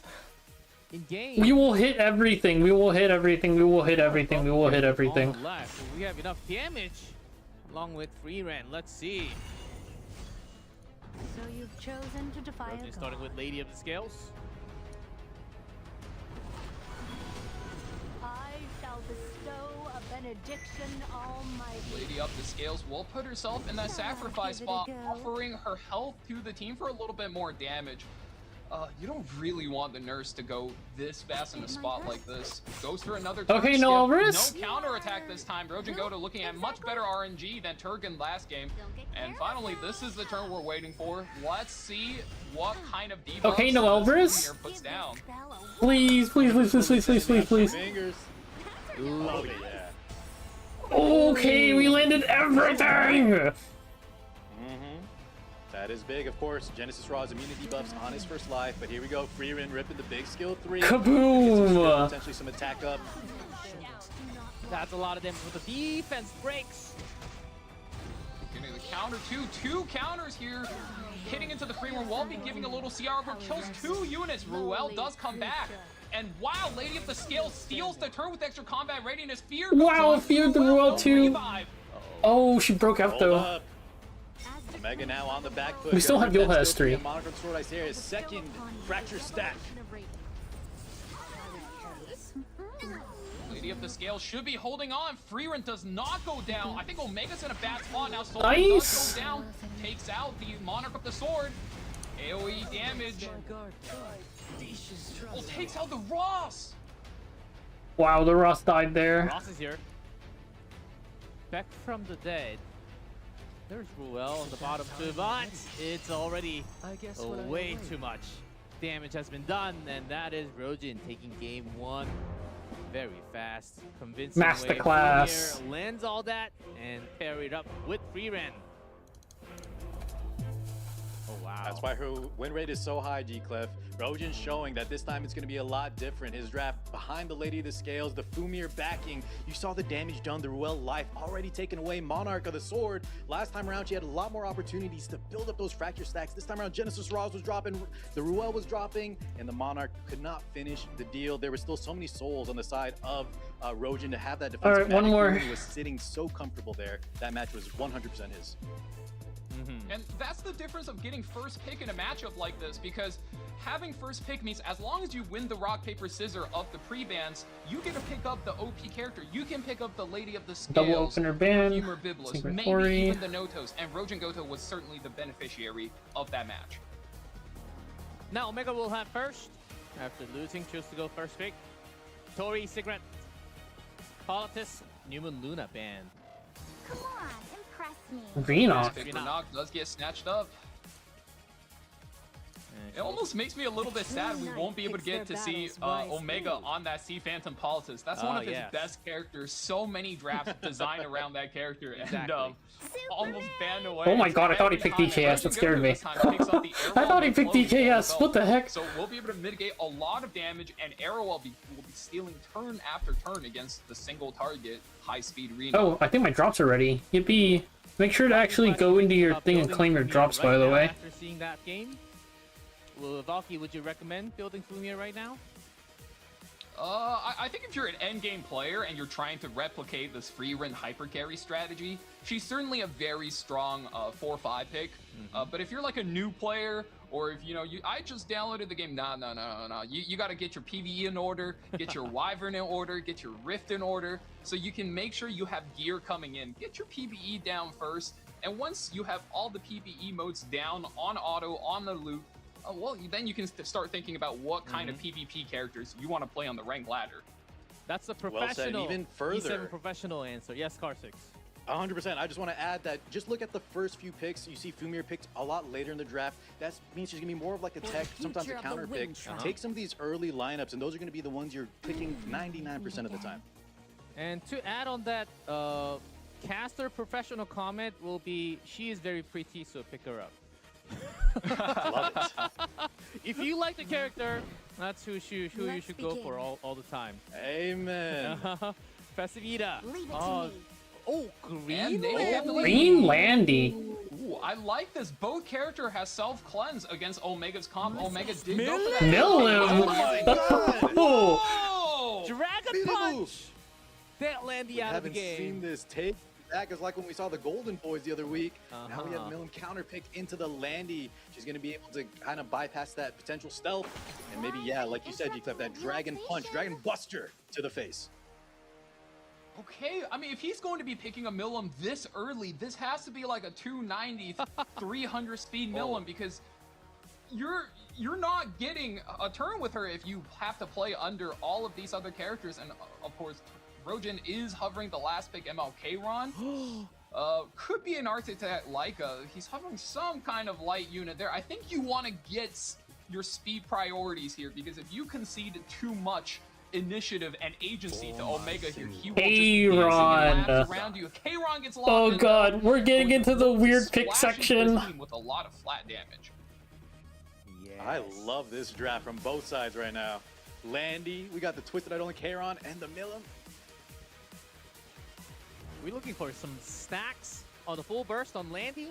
In game. We will hit everything. We will hit everything. We will hit everything. We will hit everything. On the left. We have enough damage along with free ran. Let's see. So you've chosen to defy a Rojin starting with god. Lady of the Scales. I shall bestow a benediction almighty. Lady up the scales will put herself in that sacrifice Give it a spot, go. offering her health to the team for a little bit more damage. You don't really want the nurse to go this fast in a spot like this. Goes for another turn Okay, skip. no Alvarez. No counter attack this time. Rojin Goto looking at much better RNG than Turjan last game. And finally, this is the turn we're waiting for. Let's see what kind of debuffs Okay, no this Alvarez. player puts down. Please, please, please, please, please, please, please, please. Fingers. Love it. Yeah. Okay, we landed everything. That is big, of course. Genesis Raw's immunity buffs on his first life, but here we go. Freerin ripping the big skill 3. Kaboom! Potentially some attack up. That's a lot of damage with the defense breaks. Getting the counter two counters here. Hitting into the Freerin wall, be giving a little CR over, kills 2 units. Ruel does come back. And wow, Lady of the Scale steals the turn with extra combat readiness. Fear goes Wow, on. feared the Ruel, Ruel no too. revive. Oh, she broke out Hold though. up. Omega now on the back foot. We still have Gonna rip Yulha that as skill 3 3. and Monarch of Sword Ice here is second fracture stack. Lady of the Scale should be holding on. Freerin does not go down. I think Omega's in a bad spot now. Soul Nice. does go down. Takes out the Monarch of the Sword. AoE damage. Oh, takes out the Ross. Wow, the Ross died there. Ross is here. Back from the dead. There's Ruel on the bottom too, but it's already way too much damage has been done, and that is Rojin taking game 1 very fast. Convincing Masterclass. way. Here lands all that and parried up with free ran. Oh wow. That's why her win rate is so high, G-Clef. Rojin showing that this time it's going to be a lot different. His draft behind the Lady of the Scales, the Fumir backing. You saw the damage done, the Ruel life already taken away. Monarch of the Sword. Last time around, she had a lot more opportunities to build up those fracture stacks. This time around, Genesis Raws was dropping, the Ruel was dropping, and the Monarch could not finish the deal. There were still so many souls on the side of Rojin to have that defensive. All right, one magic. more. He was sitting so comfortable there. That match was 100% his. And that's the difference of getting first pick in a matchup like this, because having first pick means as long as you win the rock, paper, scissor of the pre-bans, you get to pick up the OP character. You can pick up the Lady of the Scales, Double opener ban, Humor Biblis, Secret maybe Quarry. even the Notos, and Rojin Goto was certainly the beneficiary of that match. Now Omega will have first. After losing, choose to go first pick. Tori, Sigret, Politis, Newman Luna banned. Come on, impress me. Greenock. Pick for knock does get snatched up. And It almost makes me a little bit sad we won't be able to get to see Omega on that Sea Phantom Politis. That's one of his best characters. So many drafts designed around that character, and almost banned away. Oh my god, I thought he picked DKS. That scared me. I thought he picked DKS. What the heck? So we'll be able to mitigate a lot of damage, and Arrow will be stealing turn after turn against the single target high-speed Reno. Oh, I think my drops are ready. Yippee. Make sure to actually go into your thing and claim your drops, by the way. After seeing that game, well, Valky, would you recommend building Fumir right now? I think if you're an endgame player and you're trying to replicate this free run hyper carry strategy, she's certainly a very strong 4-5 pick. But if you're like a new player, or if I just downloaded the game, no. You got to get your PvE in order, get your Wyvern in order, get your Rift in order, so you can make sure you have gear coming in. Get your PvE down first, and once you have all the PvE modes down on auto on the loop, well, then you can start thinking about what kind of PvP characters you want to play on the rank ladder. That's the Well said. professional, Even further. E7 professional answer. Yes, Car6. 100%. I just want to add that just look at the first few picks. You see Fumir picked a lot later in the draft. That means she's going to be more of like a tech, sometimes a counter pick. Take some of these early lineups, and those are going to be the ones you're picking 99% of the time. And to add on that, caster professional comment will be, she is very pretty, so pick her up. Love it. If you like the character, that's who you should go for all the time. Amen. Festivita. Leave it to me. Oh, green. And they heavily- Green Landy. Ooh, I like this. Both character has self-cleanse against Omega's comp. Omega did go for that. Milim. Oh my God. Oh. Oh! Dragon Beautiful. Punch. That Landy We out of the haven't game. seen this take back as like when we saw the Golden Boys the other week. Now we have Uh-huh. Milim counter pick into the Landy. She's going to be able to kind of bypass that potential stealth. And maybe, yeah, like you said, G-Clip, that Dragon Punch, Dragon Buster to the face. Okay, I mean, if he's going to be picking a Milim this early, this has to be like a 290, 300 speed Milim because you're not getting a turn with her if you have to play under all of these other characters. And of course, Rojin is hovering the last pick MLK Ron. Could be an Architect Leica. He's hovering some kind of light unit there. I think you want to get your speed priorities here because if you concede too much initiative and agency to Omega here, he will just be dancing K-Ron. laps around you. If K-Ron gets locked Oh in, god, we're getting going into the to weird pick splash into this section. team with a lot of flat damage. I love this draft from both sides right now. Landy, we got the Twisted Idol and Kairon, and the Milim. We're looking for some stacks on the full burst on Landy,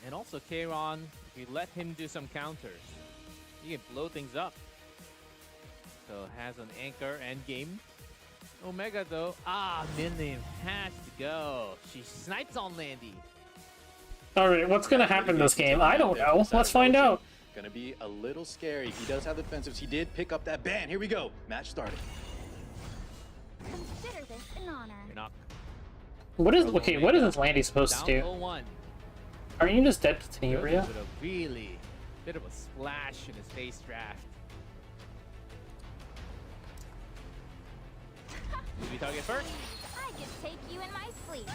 and also Kairon. We let him do some counters. He can blow things up. So has an anchor end game. Omega though, Milim has to go. She snipes on Landy. Alright, what's gonna happen this game? I don't know. Let's find out. Gonna be a little scary. He does have the defensives. He did pick up that ban. Here we go. Match started. Consider this an honor. You're not What is this Landy supposed to down do? 0-1. Are you just dead to Rojin Tenebria? with a really bit of a splash in his face draft. Did we target first? I just take you in my sleep.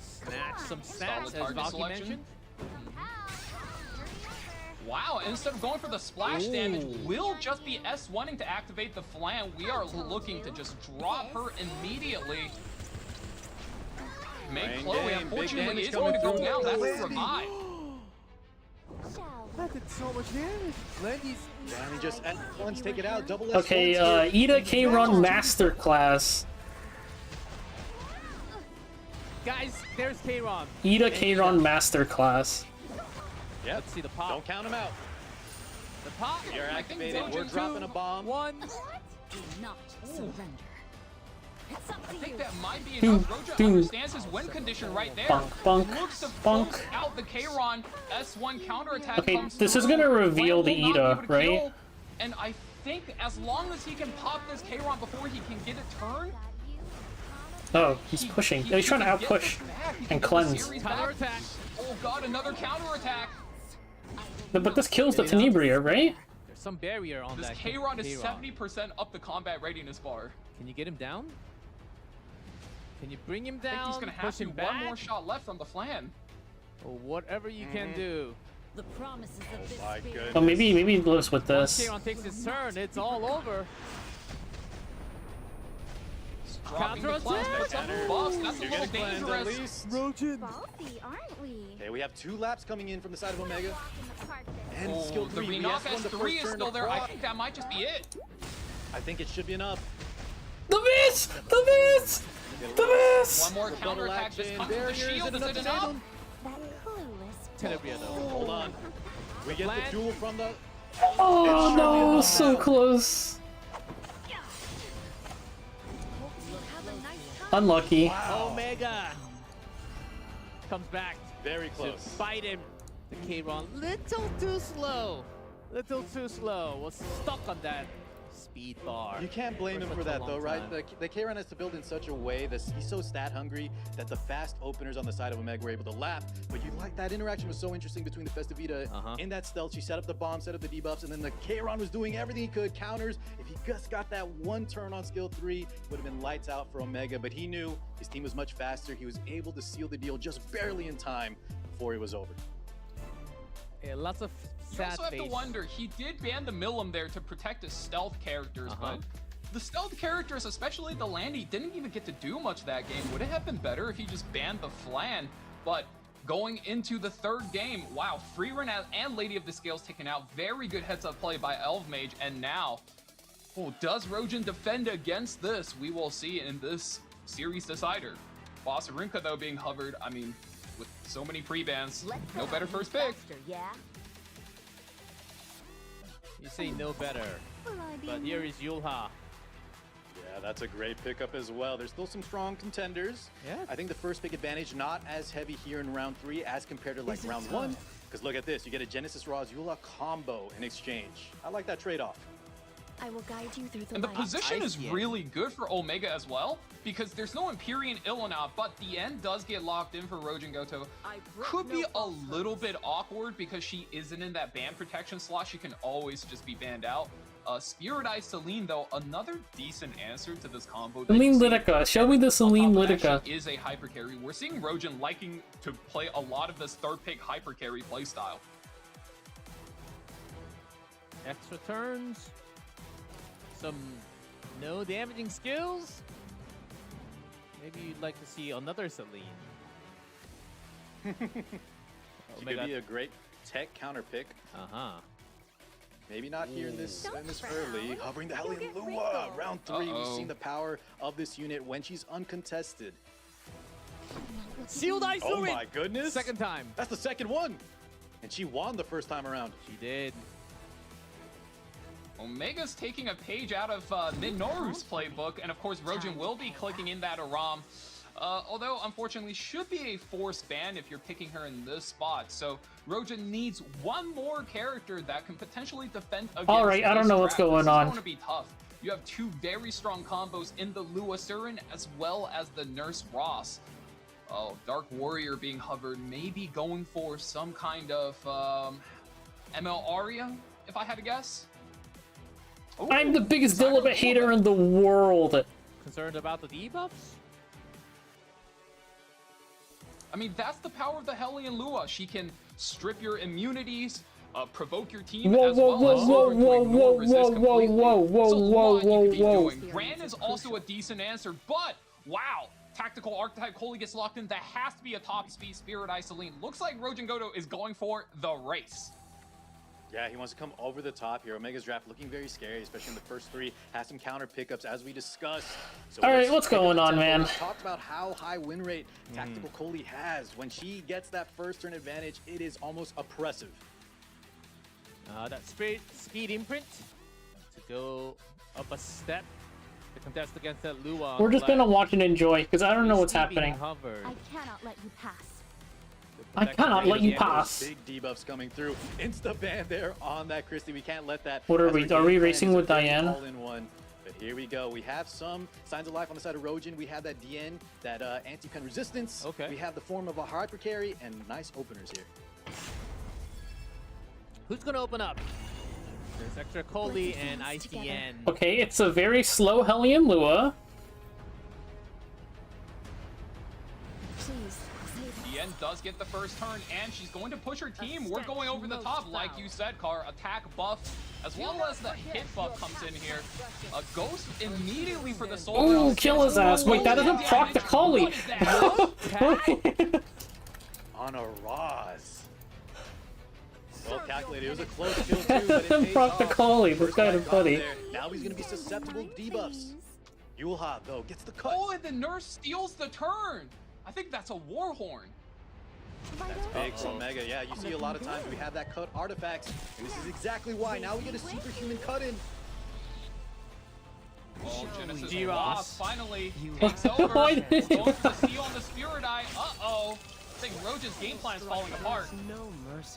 Snatch some stacks, Solid as target Valky selection. mentioned. Wow, instead of going for the splash damage, we'll just be S1ing to activate the flan. We are looking to just drop her immediately. Make Rain Chloe, game, big unfortunately, damage is going to go coming down. through. That's a Landy. revive. Shall That did so much damage. Landy's And he just at once take it out. Double S1 Okay, here. Ida K-Run Masterclass. guys. There's Kairon. Ida K-Run Masterclass. Yep. Let's see the pop. Don't count him out. The pop. You're I think activated. We're Rojin dropping a bomb. 1. Do not surrender. It's up to I think you. that might be Doom, enough. Rojin doom. understands his win condition right there. Bunk, bunk, Looks to bunk. force out the Kairon. S1 counterattack Okay, comes this is through. gonna reveal the Flan will not be Ida, able to right? kill, and I think as long as he can pop this Kairon before he can get a turn, Oh, he's pushing. He's trying to can get outpush this back. He can and get the cleanse. series back. Counterattack. Oh god, another counterattack. But this kills the Tenebria, right? There's some barrier on This that. Kairon is Kairon. 70% up the combat readiness bar. Can you get him down? Can you bring him I think down? he's gonna have push to. him One back? more shot left from the flan. Or whatever you can do. The promises of this my spirit. goodness. Oh, maybe he lives with Once this. Kairon takes his turn, it's all over. Dropping the Counterattack! cleanse, but some buffs. That's a You're little gonna cleanse at dangerous. least. Rojin. ballsy, aren't we? Okay, we have 2 laps coming in from the side of Omega. Walk in the park there. And Oh, skill the 3. We Renock S1 the S3 first is turn still to there. I proc. think that might just be it. I think it should be enough. The miss! The miss! The miss! One more The double counterattack just action, comes with the barriers, shield. and Is enough it to enough? save him. That clueless. Tenebria though. Hold on. We get Flan. the duel from the... Oh It no, should be so enough. close. Have a nice time. Unlucky. Omega comes back Very to close. fight him. The Kairon, little too slow. Little too slow. Was stuck on that speed bar. You can't blame him such for a that long though, right? time. The Kairon has to build in such a way that he's so stat hungry that the fast openers on the side of Omega were able to lap. But you like that interaction was so interesting between the Festivita in that stealth. She set up the bomb, set up the debuffs, and then the Kairon was doing everything he could, counters. If he just got that one turn on skill 3, would have been lights out for Omega. But he knew his team was much faster. He was able to seal the deal just barely in time before it was over. Yeah, lots of You sad also have to face. wonder, he did ban the Milim there to protect his stealth characters, but the stealth characters, especially the Landy, didn't even get to do much that game. Would it have been better if he just banned the Flan? But going into the third game, wow, Freerun and Lady of the Scales taken out. Very good heads-up play by Elvmage, and now, does Rojin defend against this? We will see in this series decider. Boss Rinka, though, being hovered, I mean, with so many pre-bans, Let's no go better first pick. faster, yeah? You say no better, Will I be but here is Yulha. Yeah, that's a great pickup as well. There's still some strong contenders. Yeah. I think the first pick advantage not as heavy here in round 3 as compared to like round 1. Because look at this, you get a Genesis Raw's Eula combo in exchange. I like that trade-off. I will guide you through the And the light. position I is see it. really good for Omega as well, because there's no Empyrean Illana, but the end does get locked in for Rojin Goto. Could be a little bit awkward because she isn't in that ban protection slot. She can always just be banned out. Spirit Eye Celine, though, another decent answer to this combo. that Celine you see. Lidica. Show me the Celine On top of that, Lidica. she is a hyper carry. We're seeing Rojin liking to play a lot of this third pick hyper carry playstyle. Extra turns. Some no damaging skills. Maybe you'd like to see another Celine. She could be a great tech counter pick. Uh-huh. Maybe not here in this Don't frown. early. Hovering the Hellion get Lua. wrinkled. Round 3, we've Uh-oh. seen the power of this unit when she's uncontested. Sealed Ice Oh Fluid! my goodness. Second time. That's the second one. And she won the first time around. She did. Omega's taking a page out of Minoru's playbook, and of course Rojin will be clicking in that Aram. Although, unfortunately, should be a forced ban if you're picking her in this spot. So Rojin needs one more character that can potentially defend against Alright, I don't this know what's draft. going This on. is going to be tough. You have two very strong combos in the Lua Surin as well as the Nurse Ross. Oh, Dark Warrior being hovered, maybe going for some kind of ML Aria, if I had to guess. Ooh, I'm the biggest Cyber Dilibet hater Lua. in the world. Concerned about the debuffs? I mean, that's the power of the Hellion Lua. She can strip your immunities, provoke your team, Whoa, as whoa, well as whoa, over to whoa, ignore whoa, resist whoa, completely. whoa, whoa, There's a whoa, lot you could be whoa, doing. Gran is also a decent answer, but wow, Tactical Archetype Coley gets locked in. That has to be a top speed Spirit Eye Celine. Looks like Rojin Goto is going for the race. Yeah, he wants to come over the top here. Omega's draft looking very scary, especially in the first 3. Has some counter pickups as we discussed. So All right, let's what's pick up going the on, tempo. man? We talked about how high win rate Tactical Coley has. When she gets that first turn advantage, it is almost oppressive. That speed imprint to go up a step to contest against that Lua. on We're the just gonna left. watch and enjoy, because I don't know what's He's being happening. hovered. I cannot let you pass. I cannot let you pass. Big debuffs coming through. Insta ban there on that Christie. We can't let that. What are as we- our are we game plan racing is with very Diane? All in one. But here we go. We have some signs of life on the side of Rojin. We have that DN, that anti-pen resistance. Okay. We have the form of a hyper carry and nice openers here. Who's gonna open up? There's extra Coley Let's and dance together. ICN. Okay, it's a very slow Hellion Lua. Please, save The end does get the first turn, and she's going to push her team. We're going over the top, like you said, Car. Attack buff, as well as the hit buff comes in here. A Ghost immediately for the soldier. Ooh, kill his ass. Wait, that doesn't proc the Coley. What is that? On a Roz. Well calculated. It was a close kill too, but it paid Proc the off. Coley. That's First kind guy of got funny. there. Now he's going to be susceptible to debuffs. Yulha, though, gets the cut. Oh, and the nurse steals the turn. I think that's a war horn. That's big for Omega. Yeah, you see a lot of times we have that cut artifacts, and this is exactly why. Now we get a superhuman cut in. Oh, Genesis G-Ross. Ross finally takes over. Why Going did for the steal on the Spirit Eye. Uh-oh. I think Rojin's game plan is falling apart.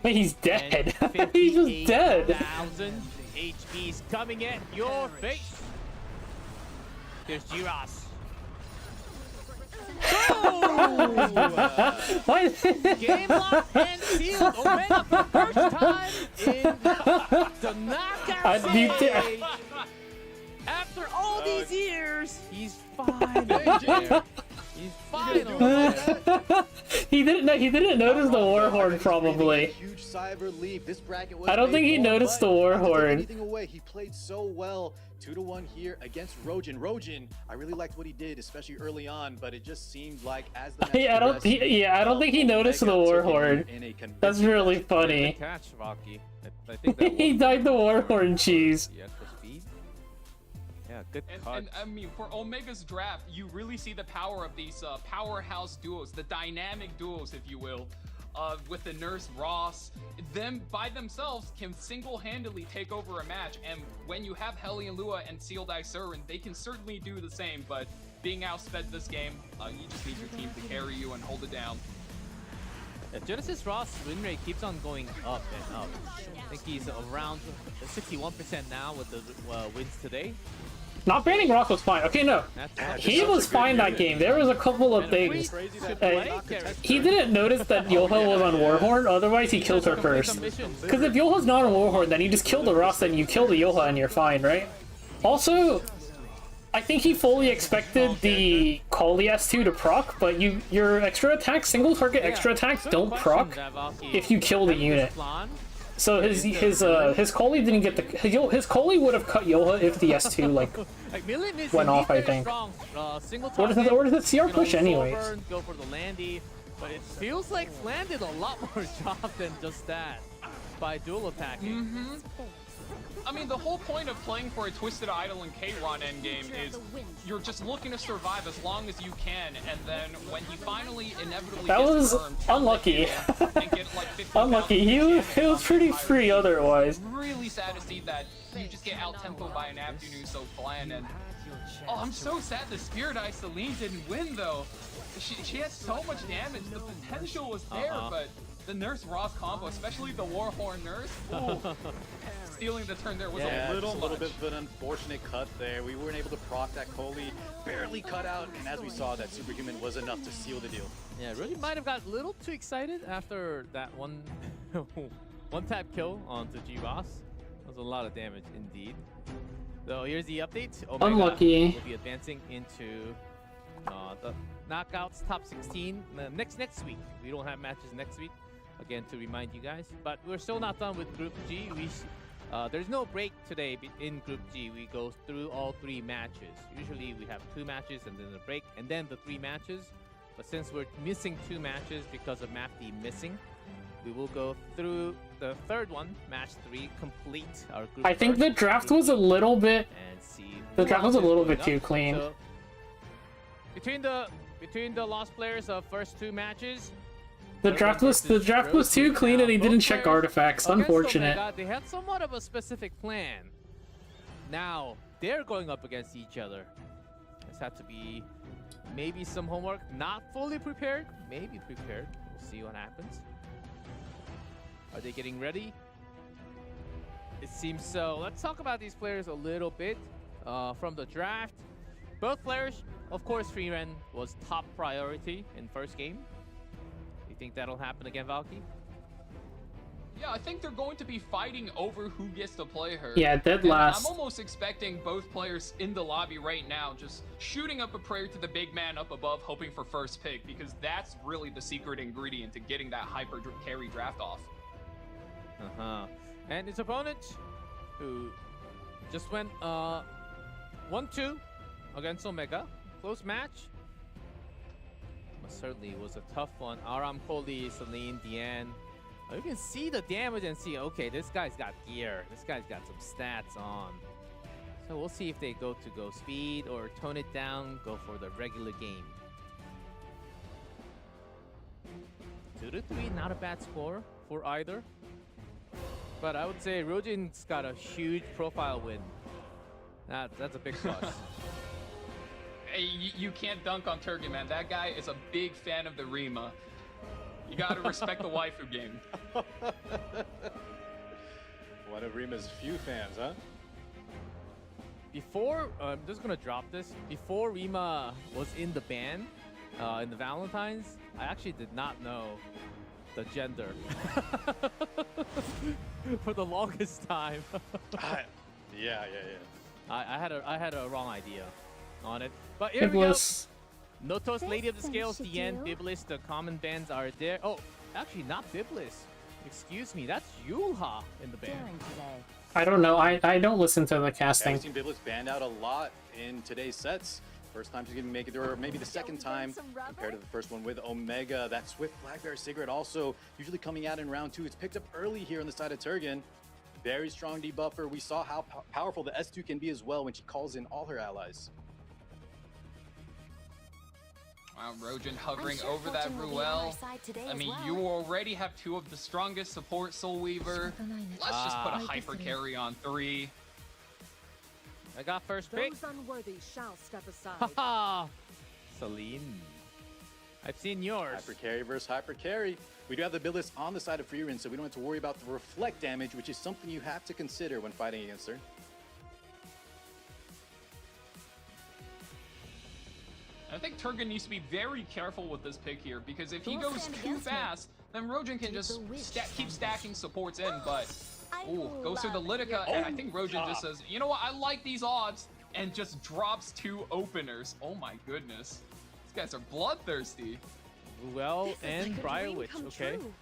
Wait, he's dead. He's just dead. 58,000 HP's coming at your face. Here's G-Ross. Why? Game locked and sealed. Omega for the first time in the knockout stage. After all these years, he's fine. He's fine. He didn't notice the Warhorn probably. Huge cyber leap. This bracket was I don't think he made for, noticed but the not to take Warhorn. anything away. He played so well. 2-1 here against Rojin. Rojin, I really liked what he did, especially early on, but it just seemed like as the match I don't think he noticed the Warhorn. That's really funny. Catch, Rocky. I think that He died the Warhorn cheese. The extra speed. Yeah, good And, cut. and I mean, for Omega's draft, you really see the power of these powerhouse duos, the dynamic duos, if you will, with the Nurse Ross. Them by themselves can single-handedly take over a match, and when you have Hellion Lua and Sealed Eye Surin, they can certainly do the same, but being outsped this game, you just need your team to carry you and hold it down. Genesis Ross' win rate keeps on going up and up. I think he's around 61% now with the wins today. Not banning Ross was fine. Okay, no. He was fine that game. There was a couple of things. He didn't notice that Yoha was on Warhorn, otherwise he killed her first. Because if Yoha's not on Warhorn, then you just kill the Ross, then you kill the Yoha and you're fine, right? Also, I think he fully expected the Kali S2 to proc, but your extra attacks, single target extra attacks don't proc if you kill the unit. So his Kali didn't get the his Kali would have cut Yoha if the S2 like went off, I think. Or does it CR push anyways? Go for the landy, but it feels like landed a lot more job than just that by dual attacking. I mean, the whole point of playing for a Twisted Idol and K-Ron endgame is you're just looking to survive as long as you can, and then when he finally inevitably That was confirmed, unlucky. and get like 50,000 Unlucky. He was pretty free otherwise. Really sad to see that you just get out-tempoed by an Abdunu so flan, and oh, I'm so sad the Spirit Eye Celine didn't win though. She had so much damage, the potential was there, but the Nurse Ross combo, especially the Warhorn Nurse, ooh, stealing the turn there was a little bit of an unfortunate cut there. We weren't able to proc that Koli, barely cut out, and as we saw, that Superhuman was enough to seal the deal. Yeah, really might have got a little too excited after that one tap kill onto G Ross. That was a lot of damage indeed. So here's the update. Omega Unlucky. will be advancing into the knockouts top 16 next week. We don't have matches next week, again, to remind you guys. But we're still not done with Group G. There's no break today in Group G. We go through all 3 matches. Usually we have 2 matches and then a break and then the 3 matches. But since we're missing 2 matches because of Mafty missing, we will go through the 3rd one, match 3, complete our group. I think the draft was a little bit. And see The draft was a little bit up. too clean. So, between the lost players of first 2 matches, The draft was too clean and he didn't check artifacts. Unfortunate. Omega, they had somewhat of a specific plan. Now they're going up against each other. This had to be maybe some homework. Not fully prepared, maybe prepared. We'll see what happens. Are they getting ready? It seems so. Let's talk about these players a little bit from the draft. Both players, of course, Freeman was top priority in first game. You think that'll happen again, Valky? Yeah, I think they're going to be fighting over who gets to play her. Yeah, dead And last. I'm almost expecting both players in the lobby right now just shooting up a prayer to the big man up above, hoping for first pick, because that's really the secret ingredient to getting that hyper carry draft off. And his opponent, who just went 1-2 against Omega. Close match. But certainly was a tough one. Aram, Koli, Celine, Diane. You can see the damage and see, okay, this guy's got gear. This guy's got some stats on. So we'll see if they go speed or tone it down, go for the regular game. 2-3, not a bad score for either. But I would say Rojin's got a huge profile win. That's a big plus. Hey, you can't dunk on Turjan, man. That guy is a big fan of the Rima. You gotta respect the waifu game. One of Rima's few fans, huh? Before, I'm just gonna drop this. Before Rima was in the band, in the Valentine's, I actually did not know the gender for the longest time. Yeah. I had a wrong idea on it. But here It we go. was. Notos, Lady of the This Scales, thing should Diane, do. Biblis, the common bands are there. Oh, actually not Biblis. Excuse me, that's Yulha in the band. Daring today. I don't know. I don't listen to the Yeah, casting. we've seen Biblis banned out a lot in today's sets. First time she's gonna make it, or maybe the second time compared to the first one with Omega. That Swift Black Bear cigarette also usually coming out in round 2. It's picked up early here on the side of Turgan. Very strong debuffer. We saw how powerful the S2 can be as well when she calls in all her allies. Wow, Rojin I'm hovering sure over that fortune will be on our Ruel. side today I as mean, well. you already have two of the strongest support Soul Weaver. Let's just put a hyper carry on 3. I got first pick. Those unworthy shall step aside. Haha. Celine. I've seen yours. Hyper carry versus hyper carry. We do have the build list on the side of Freerin, so we don't have to worry about the reflect damage, which is something you have to consider when fighting against her. I think Turjan needs to be very careful with this pick here, because if he Don't goes stand too against me. fast, then Rojin can just keep stacking supports in, but I ooh, goes through the love Litica, your and I think Rojin just says, you know what, I like these odds, and just drops 2 openers. Oh my goodness. These guys are bloodthirsty. Ruel This is and like a dream Briarwitch, come okay? true.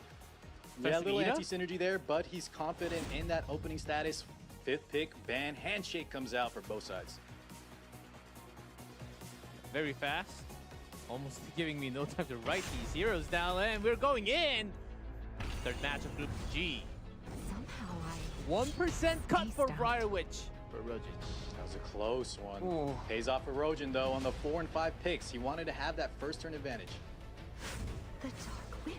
Yeah, a little Festina? anti-synergy there, but he's confident in that opening status. 5th pick, ban handshake comes out for both sides. Very fast. Almost giving me no time to write these heroes down, and we're going in! Third match of Group G. Somehow 1% cut Spaced for out. Briarwitch for Rojin. That was a close one. Ooh. Pays off for Rojin, though, on the 4 and 5 picks. He wanted to have that first turn advantage. the Dark Witch.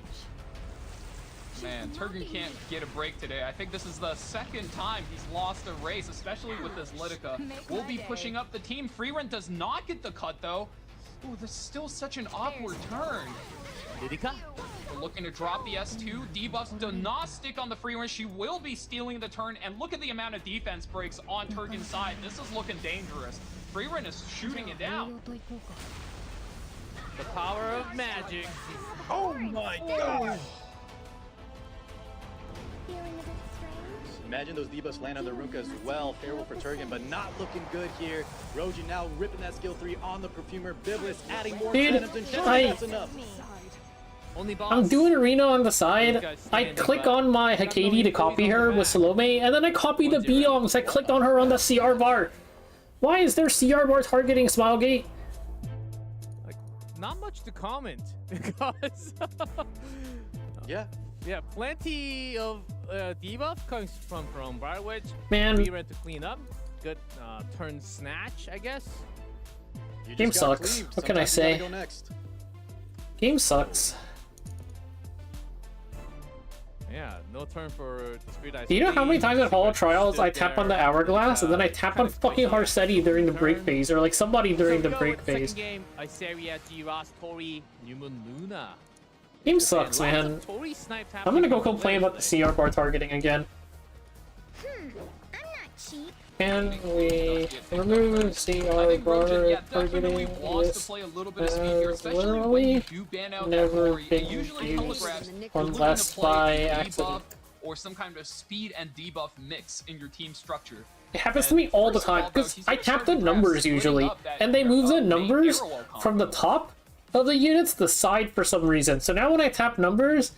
Man, Turjan can't get a break today. I think this is the second time he's lost a race, especially with this Litica. Make We'll my be day. pushing up the team. Freerun does not get the cut, though. Ooh, this is still such an awkward turn. Lidica? We're looking to drop the S2. Debuffs do not stick on the Freerun. She will be stealing the turn, and look at the amount of defense breaks on Turgan's side. This is looking dangerous. Freerun is shooting it down. The power of magic. Oh my god! Feeling a bit strange? Imagine those debuffs land on the Ruka as well. Favorable for Turgan, but not looking good here. Rojin now ripping that skill 3 on the Perfumer. Biblis adding more Dude, items and surely I- that's enough. Only boss. I'm doing arena on the These side. guys I standing click by. on my Got no Hakati to employees copy on the her with back. Salome, and then I copy the 1-0. Bioms. I clicked on her on the CR bar. Why is there CR bar targeting Smilegate? Like, not much to comment because Yeah. yeah, plenty of debuff comes from Briarwitch. Man. Freerun to clean up. Good turn snatch, I guess. You Game just got sucks. cleaved. What can I Sometimes you gotta say? Go next. Game sucks. Yeah, no turn for Spirit Eyes. Do you know how many times at Hall of Trials I tap on the hourglass and then I tap on fucking Harsetti during the break phase, or like somebody during the break phase? Second game, Iseria, G-Ross, Tori, Newman, Luna. Game sucks, Lots man. of Tori snipes I'm gonna go happening complain about the today. CR bar targeting again. I'm not cheap. Can we remove I CR think bar Rojin, yeah, definitely targeting? wants to Yes. play a little bit of speed here, especially when you do ban out that Never Tori. It been usually used telegraphs or you're looking less to play by a accident. debuff or some kind of speed and debuff mix in your team structure. It happens to me all the First of time all, though, because he's I gonna tap start the to numbers splitting usually, up that and they move the main numbers parallel from the combo. top of the units to the side for some reason. So now when I tap numbers,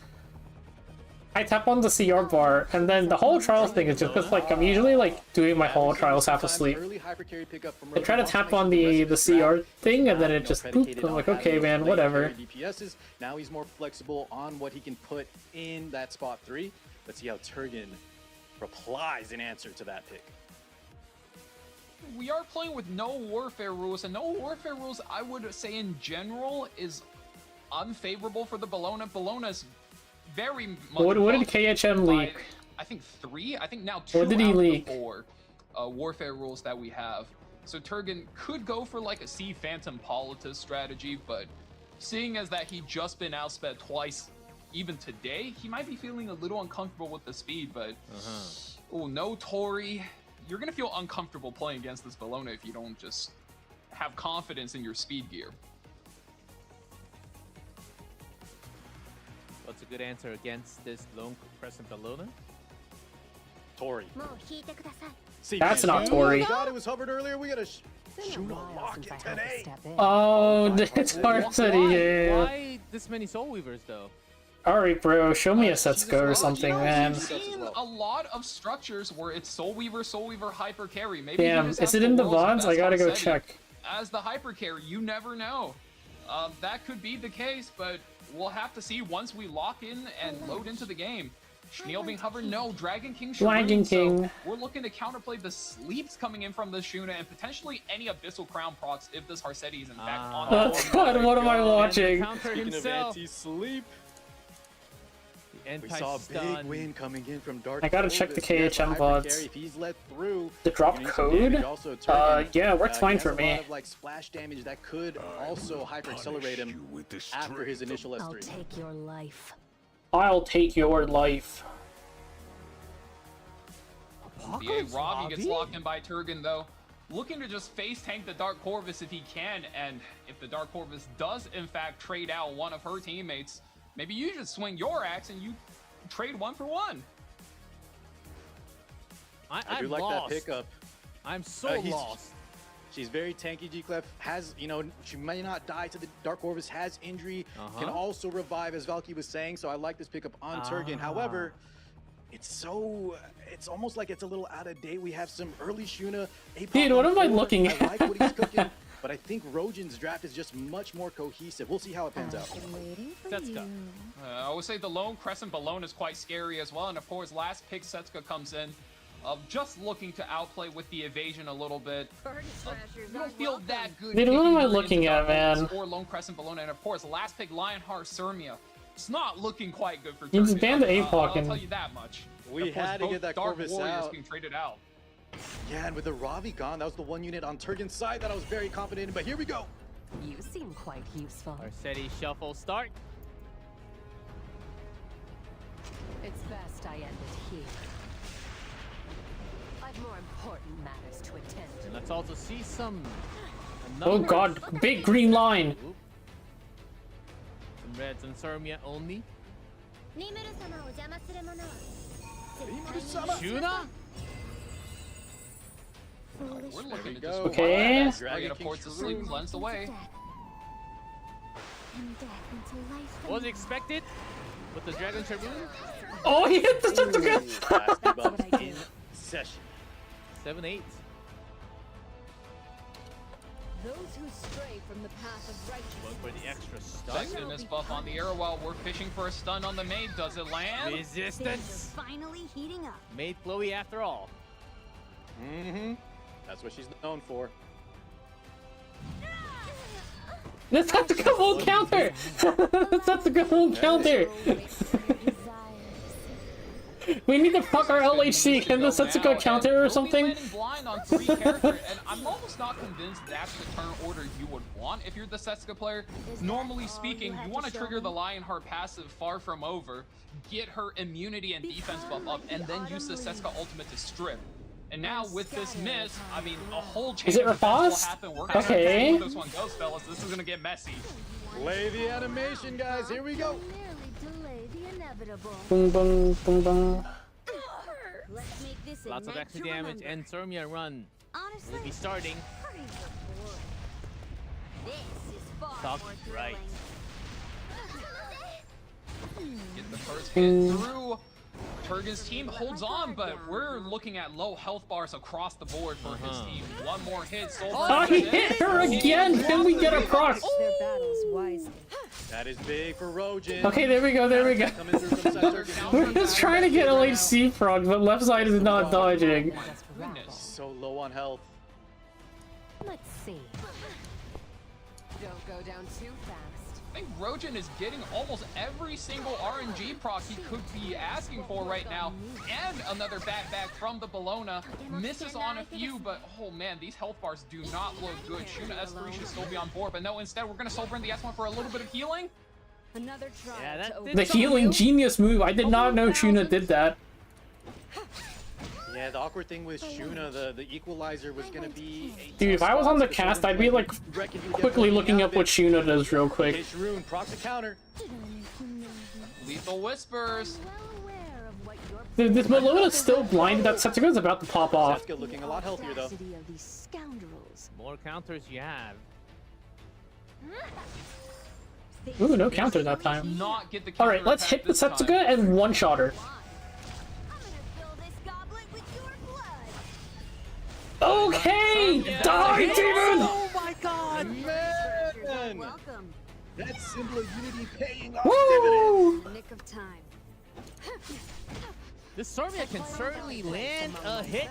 I tap on the CR bar, and then the Hall of Trials thing is just like I'm usually like doing my Hall of Trials half asleep. Early hyper carry pickup from I try to Rojin tap also on makes the rest of CR draft thing, and then not, it just predicated boop. I'm on like, having okay, those man, late whatever. carry DPSs. Now he's more flexible on what he can put in that spot 3. Let's see how Turgan replies in answer to that pick. We are playing with no warfare rules, and no warfare rules, I would say in general, is unfavorable for the Bellona. Bellona's very much What did buffed KHM by, leak? I think 3. I think now 2 What did he out leak? of the 4 warfare rules that we have. So Turgan could go for like a C Phantom Politis strategy, but seeing as that he just been outsped twice, even today, he might be feeling a little uncomfortable with the speed. But oh, no Tori. You're gonna feel uncomfortable playing against this Bellona if you don't just have confidence in your speed gear. What's a good answer against this lone Crescent Bellona? Tori. もう引いてください。 See, That's man, not Tori. God, it was hovered earlier. We gotta Been a shoot a while rocket since I had to today. step in. Oh, it's Harsetti. Yeah. Why this many Soul Weavers though? Alright, bro, show me a Setsuko or Well, something, you know, man. We've seen a lot of structures where it's Soul Weaver, Hyper Carry. Maybe he Damn, just is has it in the world's VODs? I best gotta go Harsetti check. As the Hyper Carry, you never know. That could be the case, but we'll have to see once we lock in and load into the game. Schneel being hovered, no. Dragon King Dragon Shireen, King. So we're looking to counterplay the sleeps coming in from the Shuna and potentially any Abyssal Crown procs if this Harsetti is in fact on the That's board. God, what am I watching? Counter Speaking himself. of anti-sleep, we Anti saw a big stun. win coming in from Dark. I gotta check the Corvus. KHM Yes, VODs. Hypercarry, if he's let through, The drop you need some damage. code? Also, Turjan, Yeah, works fine he has for a me. lot of, like, splash damage that could also hyper accelerate him after his initial I'll S3. take your life. I'll take your life. Yeah, Ravi gets locked in by Turgan though. Looking to just face tank the Dark Corvus if he can, and if the Dark Corvus does in fact trade out one of her teammates, maybe you just swing your axe and you trade 1 for 1. I do I'm like lost. that pickup. I'm so He's- lost. She's very tanky. G-Clef has, you know, she may not die to the Dark Corvus, has injury, can also revive, as Valky was saying. So I like this pickup on Turgan. However, it's almost like it's a little out of date. We have some early Shuna. Dude, what am I looking I at? like what he's cooking, but I think Rojin's draft is just much more cohesive. We'll see how it pans out. I've been waiting for Setsuka. you. I would say the lone Crescent Balloon is quite scary as well, and of course last pick Setsuka comes in. Just looking to outplay with the evasion a little bit. You don't feel that good. Dude, what kicking am I her looking into at, Dark man? Force Or Lone Crescent Balloon, and of course, last pick Lionheart Sirmia. It's not looking quite good for You just Turgan. banned the I'll APOC tell and- you that much. We Of course, had to both get that Dark Corvus Warriors out. being traded out. Yeah, and with the Ravi gone, that was the one unit on Turgan's side that I was very confident in. But here we go. You seem quite useful. Arcetti shuffle start. It's best I end it here. I've more important matters to attend to. And let's also see some. Oh god, big green line. Oop. Some reds and Sirmia only. リムル様を邪魔する者は Shuna? We're looking to go. just Okay. Dragon, of course, the sleep cleansed away. And death into life. Was expected with the Dragon Tribune. Oh, he hit the Setsuka! Last debuff in session. 7-8. Those who stray from the path of Going for the extra stun. Second this buff on the arrow while we're fishing for a stun on the maid. Does it land? Resistance. Finally heating up. Made Chloe after all. That's what she's known for. The Setsuka won't counter! The Setsuka won't counter! We need to fuck our LHC. Can the Setsuka counter or something? We'll be landing blind on 3 characters, and I'm almost not convinced that's the turn order you would want if you're the Setsuka player. Normally speaking, you want to trigger the Lionheart passive far from over, get her immunity and defense buff up, and then use the Setsuka ultimate to strip. And now with this miss, I mean, a whole change Is it of events will Rapaz? happen. We're gonna have to Okay. see where this one goes, fellas. This is gonna get messy. Play the animation, guys. Here we go. Nearly delay the inevitable. Boom, boom, boom, boom. Let's make this a Lots of night extra to damage remember. and Sirmia run Honestly, will be starting. pretty boring. This is far Talk more right. thrilling. Get the first hit through. Turgan's team holds on, but we're looking at low health bars across the board for his team. One more hit, Soul Oh, he hit her again! Can we get a proc? their battles wisely. That is big for Rojin. Okay, there we go, there we go. Coming through from side Turgan. We're just trying to get LHC frog, but left side is not dodging. Goodness. So low on health. Let's see. Don't go down too fast. I think Rojin is getting almost every single RNG proc he could be asking for right now. And another back from the Bologna. Misses on a few, but oh man, these health bars do not look good. Shuna S3 should still be on board, but no, instead we're going to soul burn the S1 for a little bit of healing. Another try. Yeah, that to did The some healing you. genius move. I did not know Shuna did that. Yeah, the awkward thing with Shuna, the equalizer was gonna be. a Dude, if tough I was on the spot, so cast, Shuna I'd be like reckon he would get quickly one looking out up of what it. Shuna does real Okay, quick. Sharoon, procs a counter. Lethal Whispers. Well aware of what your Dude, this Melona's still blinded. That Setsuka's about to pop off. Setsuka looking a lot healthier though. audacity of these scoundrels. More counters you have. Ooh, no counter that time. Not get the Alright, let's hit the Setsuka and one-shot her. I'm gonna fill this goblet with your blood. Okay! Die, demon! Oh my god! Man, Welcome. that symbol of unity paying off Woo! Nick of time. This Sormia can certainly land a hit.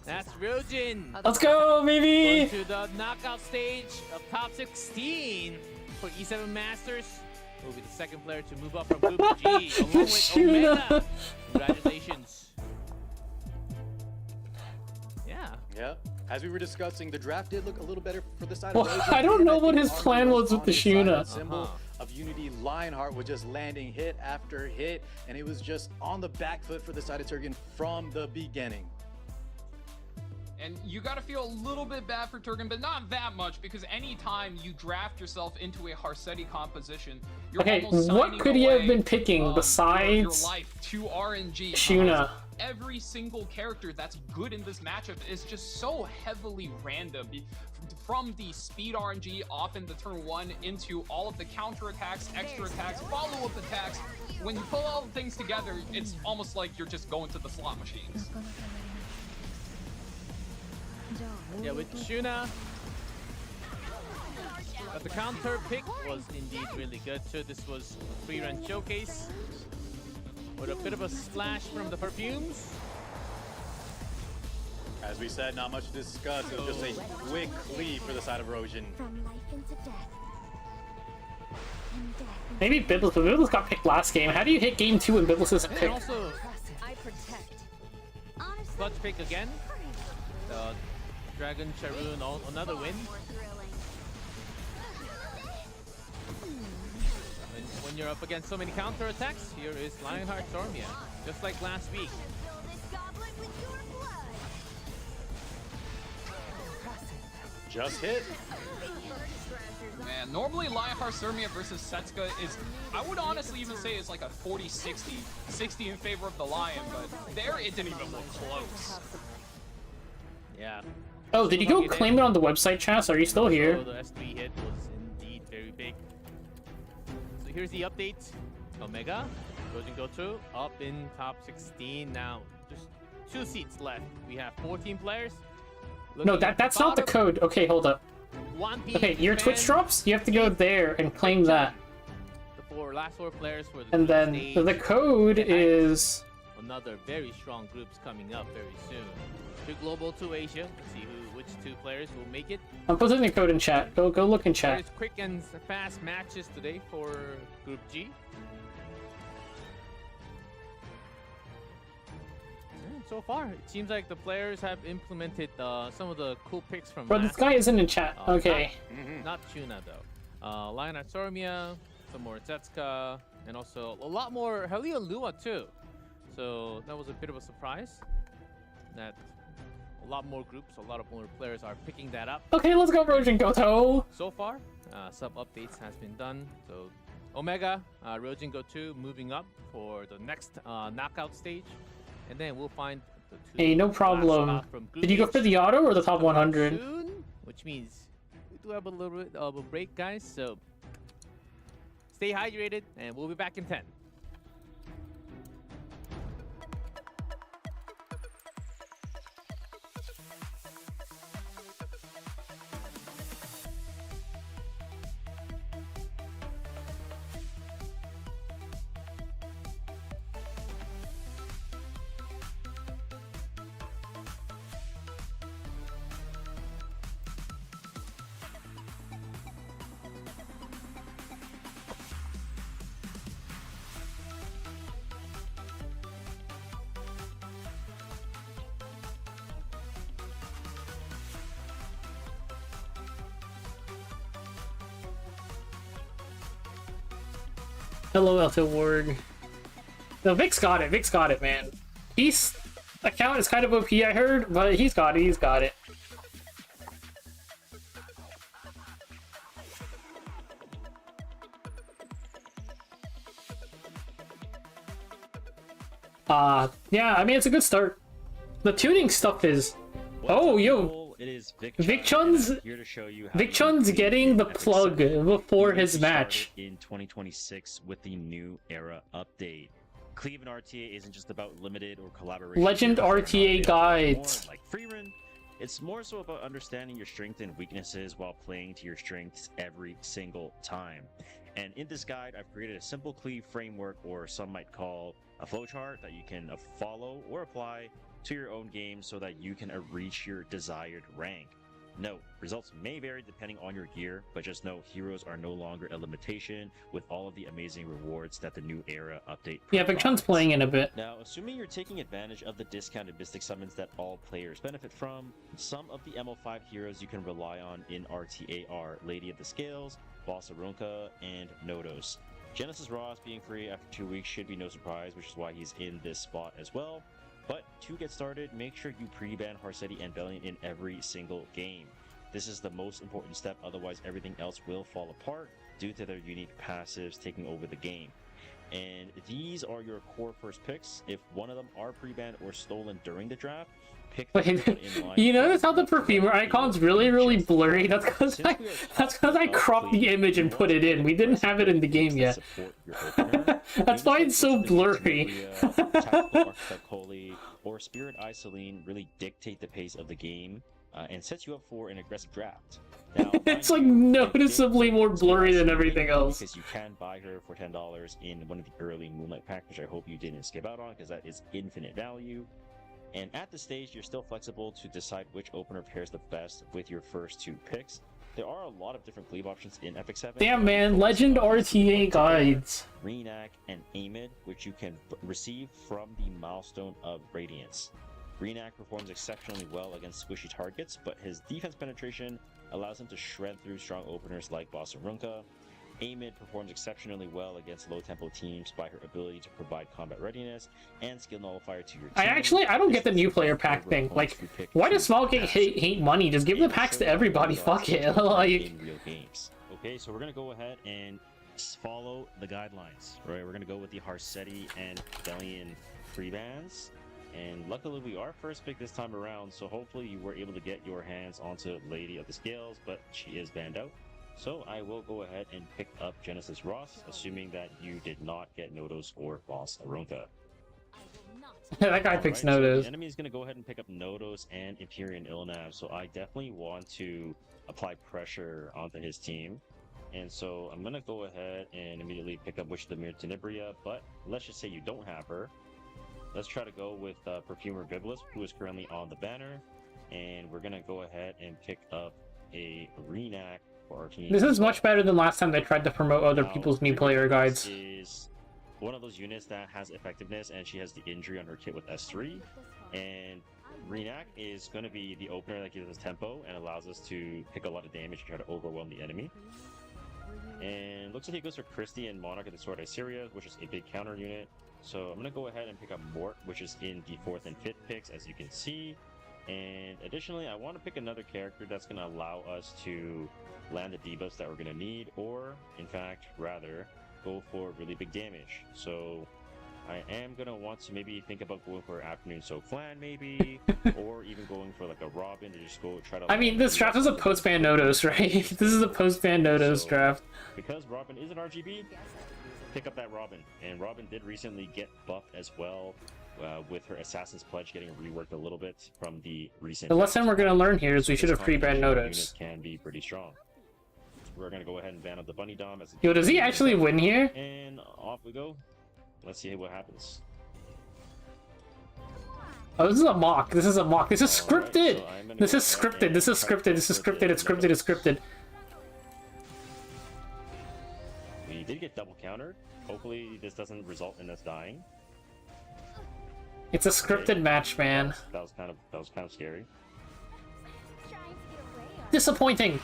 That's Rojin. Let's go, Going baby! to the knockout stage of top 16 for E7 Masters. Will be the second player to move up from Group G, along with Shuna. Omega. Congratulations. Yeah. Yeah. As we were discussing, the draft did look a little better for the side Well, of Rojin. I don't know And what think his Army plan was with on the his side. That Shuna. symbol of Unity, Lionheart was just landing hit after hit, and it was just on the back foot for the side of Turjan from the beginning. And you gotta feel a little bit bad for Turjan, but not that much, because anytime you draft yourself into a Harsetti composition, you're Okay, almost what signing could he have away, been picking your besides life to RNG. Shuna? Every single character that's good in this matchup is just so heavily random. From the speed RNG off in the turn 1 into all of the counter attacks, extra attacks, follow-up attacks. When you pull all the things together, it's almost like you're just going to the slot machines. Yeah, with Shuna. But the counter pick was indeed really good too. This was a free-run showcase with a bit of a splash from the perfumes. As we said, not much to discuss. It was just a quick cleave for the side of Rojin. From life into death. And death into Maybe Biblis, but Biblis got picked last game. How do you hit game 2 when Biblis isn't And picked? also, I protect. Honestly, clutch pick again. The Dragon Charoon, another win. more thrilling. When you're up against so many counter attacks, here is Lionheart Sormia, just like last week. Fill this goblet with your blood. Just hit. Man, normally Lionheart Surmia versus Setsuka is, I would honestly even say it's like a 40-60. 60 in favor of the Lion, but there it didn't even look close. Yeah. Oh, did you go claim it on the website, Chas? Are you still here? So the S3 hit was indeed very big. So here's the update. Omega, Rojin Goto, up in top 16 now. Just 2 seats left. We have 14 players. No, Looking at that's not the bottom, code. Okay, hold up. 1 P Okay, your Twitch fan, drops, you have to go there and claim that. The last four players for the And group then stage. the code is... Another very strong groups coming up very soon. To Global to Asia. Let's see which 2 players will make it. I'm putting the code in chat. Go look in chat. There's quick and fast matches today for Group G. And so far, it seems like the players have implemented some of the cool picks from Bro, last this guy isn't in chat. Okay. Not Shuna though. Lionheart Sormia, some more Zetsuka, and also a lot more Helia Lua too. So that was a bit of a surprise that a lot more groups, a lot of more players are picking that up. Okay, let's go, Rojin Goto. So far, sub updates has been done. So Omega, Rojin Goto moving up for the next knockout stage, and then we'll find the 2 Hey, no last problem. spot from Group Did you go H for the auto or the top coming 100? soon, which means we do have a little bit of a break, guys. So stay hydrated, and we'll be back in 10. Hello, Elto Ward. No, Vic's got it. Vic's got it, man. He's account is kind of OP, I heard, but he's got it. He's got it. Yeah, I mean, it's a good start. The tuning stuff is... Oh, yo! It is Vic Chun's here to show you how Vic Chun's getting the plug before He his started match. in 2026 with the new era update. Cleve and RTA isn't just about limited or collaboration. Legend RTA guides. Like Freerun, it's more so about understanding your strengths and weaknesses while playing to your strengths every single time. And in this guide, I've created a simple Cleve framework, or some might call a flowchart that you can follow or apply to your own game so that you can reach your desired rank. Note, results may vary depending on your gear, but just know heroes are no longer a limitation with all of the amazing rewards that the new era update Yeah, Big Chun's provides. playing in a bit. Now, assuming you're taking advantage of the discounted Mystic summons that all players benefit from, some of the MO5 heroes you can rely on in RTA are Lady of the Scales, Boss Arunca, and Nodos. Genesis Ross being free after 2 weeks should be no surprise, which is why he's in this spot as well. But to get started, make sure you pre-ban Harsetti and Bellion in every single game. This is the most important step, otherwise everything else will fall apart due to their unique passives taking over the game. And these are your core first picks. If one of them are pre-banned or stolen during the draft, pick them Wait, in line. you notice how the perfumer icon's really blurry? That's because I cropped the image and put it in. We didn't have it in the game yet. That's why it's so blurry. Or Spirit Eye Celine really dictate the pace of the game and sets you up for an aggressive draft. Now, It's like noticeably more blurry than everything else. Because you can buy her for $10 in one of the early Moonlight packs, which I hope you didn't skip out on, because that is infinite value. And at this stage, you're still flexible to decide which opener pairs the best with your first 2 picks. There are a lot of different cleave options in Epic 7. Damn man, Legend RTA guides. Renak and Amid, which you can receive from the Milestone of Radiance. Renak performs exceptionally well against squishy targets, but his defense penetration allows him to shred through strong openers like Boss Arunca. Amid performs exceptionally well against low-tempo teams by her ability to provide combat readiness and skill nullifier to your team. I don't get the new player pack thing. Like, why does Small Gang hate money? Just give the packs to everybody. Fuck it. Like, in real games. Okay, so we're gonna go ahead and follow the guidelines. Right, we're gonna go with the Harsetti and Bellion free bans. And luckily we are first pick this time around, so hopefully you were able to get your hands onto Lady of the Scales, but she is banned out. So I will go ahead and pick up Genesis Ross, assuming that you did not get Nodos or Boss Arunca. that guy picks Alright, so Nodos. the enemy is going to go ahead and pick up Nodos and Empyrean Ilnav, so I definitely want to apply pressure onto his team. And so I'm going to go ahead and immediately pick up Wish of the Mirror Tenebria, but let's just say you don't have her. Let's try to go with Perfumer Biblis, who is currently on the banner. And we're going to go ahead and pick up a Renak for our team. This is much better than last time they tried to promote other people's new player guides. Is one of those units that has effectiveness, and she has the injury on her kit with S3. And Renak is going to be the opener that gives us tempo and allows us to pick a lot of damage and try to overwhelm the enemy. And looks like he goes for Christie and Monarch of the Sword Issyria, which is a big counter unit. So I'm going to go ahead and pick up Mort, which is in the 4th and 5th picks, as you can see. And additionally, I want to pick another character that's going to allow us to land the debuffs that we're going to need, or, in fact, rather, go for really big damage. So I am going to want to maybe think about going for Afternoon Soak Flan, maybe, or even going for like a Robin to just go try to... I mean, this draft is a post-ban Nodos, right? This is a post-ban Nodos draft. Because Robin is an RGB, pick up that Robin. And Robin did recently get buffed as well, with her Assassin's Pledge getting reworked a little bit from the recent... The lesson we're going to learn here is we should have pre-banned Nodos. Can be pretty strong. We're going to go ahead and ban up the Bunny Dom. As Yo, does he actually win here? And off we go. Let's see what happens. Oh, this is a mock. This is a mock. This is scripted. So This is scripted. This is scripted. This is scripted. It's scripted. It's scripted. We did get double countered. Hopefully this doesn't result in us dying. It's a scripted match, man. That was kind of scary. Disappointing.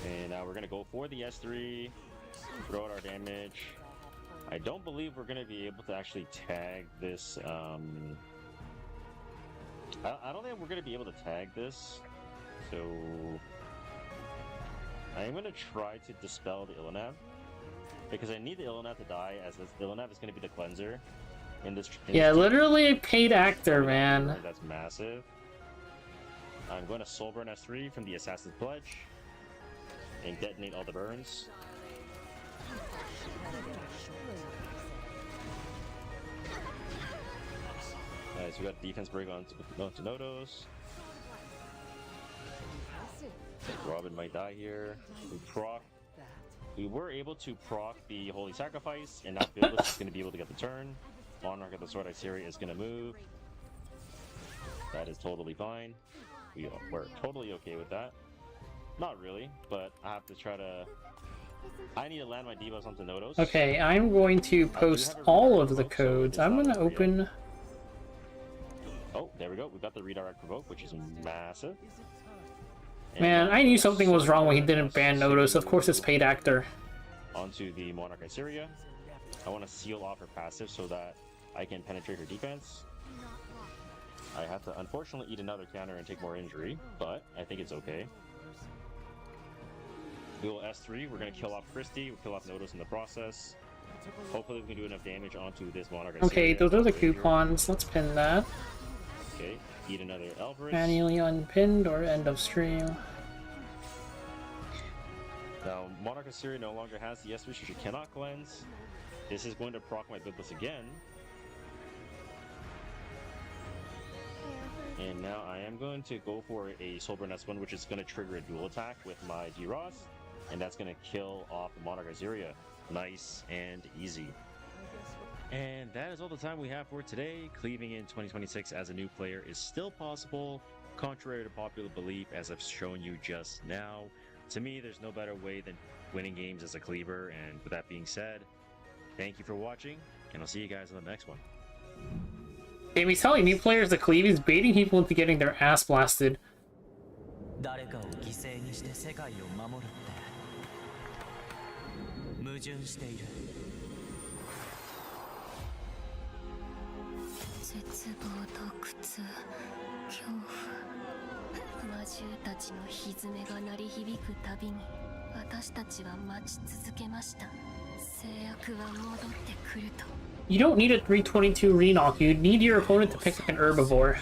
And now we're gonna go for the S3, throw out our damage. I don't believe we're gonna be able to actually tag this. I don't think we're gonna be able to tag this. So I'm gonna try to dispel the Ilnav, because I need the Ilnav to die, as this Ilnav is gonna be the cleanser. Yeah, literally a paid actor, man. That's massive. I'm going to Soulburn S3 from the Assassin's Pledge and detonate all the burns. Alright, so we got defense break on to Nodos. Robin might die here. We proc. We were able to proc the Holy Sacrifice, and now Buildless is going to be able to get the turn. Monarch of the Sword Iceria is going to move. That is totally fine. We're totally okay with that. Not really, but I have to try to... I need to land my debuffs onto Nodos. Okay, I'm going to post all of the codes. I'm going to open... Oh, there we go. We got the redirect provoke, which is massive. Man, I knew something was wrong when he didn't ban Nodos. Of course it's paid actor. Onto the Monarch Iceria. I want to seal off her passive so that I can penetrate her defense. I have to unfortunately eat another counter and take more injury, but I think it's okay. We will S3, we're going to kill off Christie, we'll kill off Nodos in the process. Hopefully we can do enough damage onto this Monarch Iceria. Okay, those are the coupons. Let's pin that. Okay, eat another Alvarez. Manually unpinned or end of stream. Now, Monarch Iceria no longer has the S3, so she cannot cleanse. This is going to proc my Buildless again. And now I am going to go for a Soulburn S1, which is going to trigger a dual attack with my D-Ross, and that's going to kill off the Monarch Iceria. Nice and easy. And that is all the time we have for today. Cleaving in 2026 as a new player is still possible, contrary to popular belief, as I've shown you just now. To me, there's no better way than winning games as a cleaver, and with that being said, thank you for watching, and I'll see you guys on the next one. If he's telling new players to cleave, he's baiting people into getting their ass blasted. 誰かを犠牲にして世界を守るって矛盾している。絶望と苦痛、恐怖、魔獣たちの歪めが鳴り響くたびに私たちは待ち続けました。制約は戻ってくると。 You don't need a 322 Renock, you need your opponent to pick up an herbivore.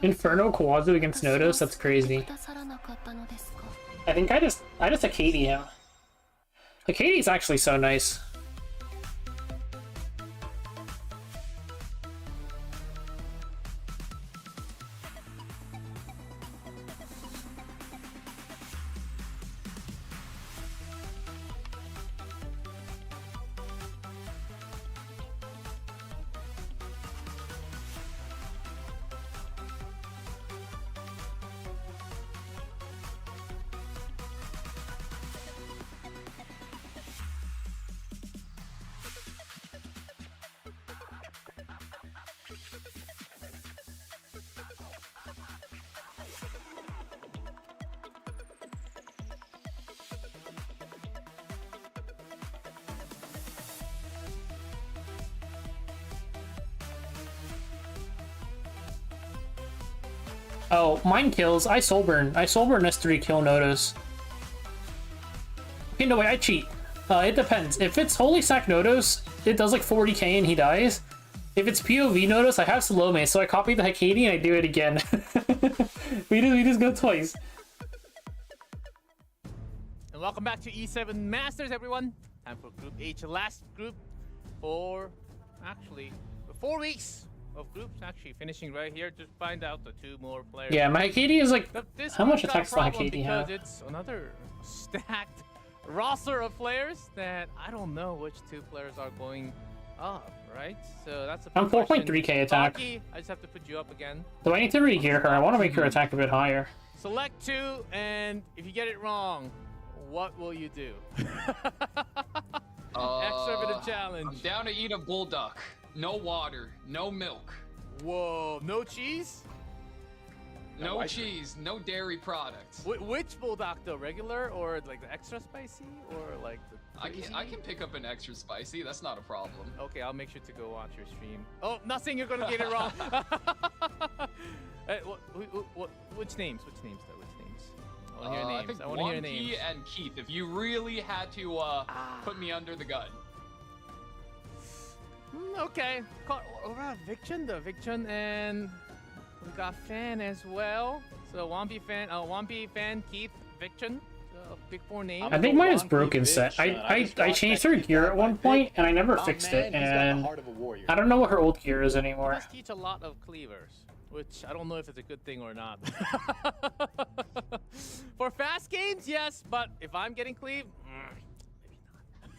Inferno Kawazu against Nodos, that's crazy. I think I just Akadi him. Akadi's actually so nice. Oh, mine kills. I Soulburn S3 kill Nodos. Okay, no way, I cheat. It depends. If it's Holy Sack Nodos, it does like 40k and he dies. If it's POV Nodos, I have Salome, so I copy the Hakadi and I do it again. we just go twice. And welcome back to E7 Masters, everyone. Time for Group H, last group for actually 4 weeks of groups, actually finishing right here to find out the 2 more players. Yeah, my Hakadi is like, how much attacks does Hakadi have? It's another stacked roster of players that I don't know which 2 players are going up, right? So that's a I'm 4.3k attack. Baki, I just have to put you up again. Do I need to regear her? I want to make her attack a bit higher. Select 2, and if you get it wrong, what will you do? Extra bit of challenge. I'm down to eat a bull duck. No water, no milk. Whoa, no cheese? No cheese, no dairy products. Which bulldog though? Regular or like the extra spicy or like the I can pick up an extra spicy, that's not a problem. Okay, I'll make sure to go watch your stream. Oh, not saying you're gonna get it wrong. Which names? Which names though? Which names? I wanna hear names. I think I wanna hear names. and Keith, if you really had to put me under the gun. Okay, Victon and we got Fan as well. So Wampi fan, Keith, Victon. big four name. I think mine is broken set. I changed her gear at one point and I never fixed it, and I don't know what her old gear is He anymore. does teach a lot of cleavers, which I don't know if it's a good thing or not. For fast games, yes, but if I'm getting cleave, maybe not.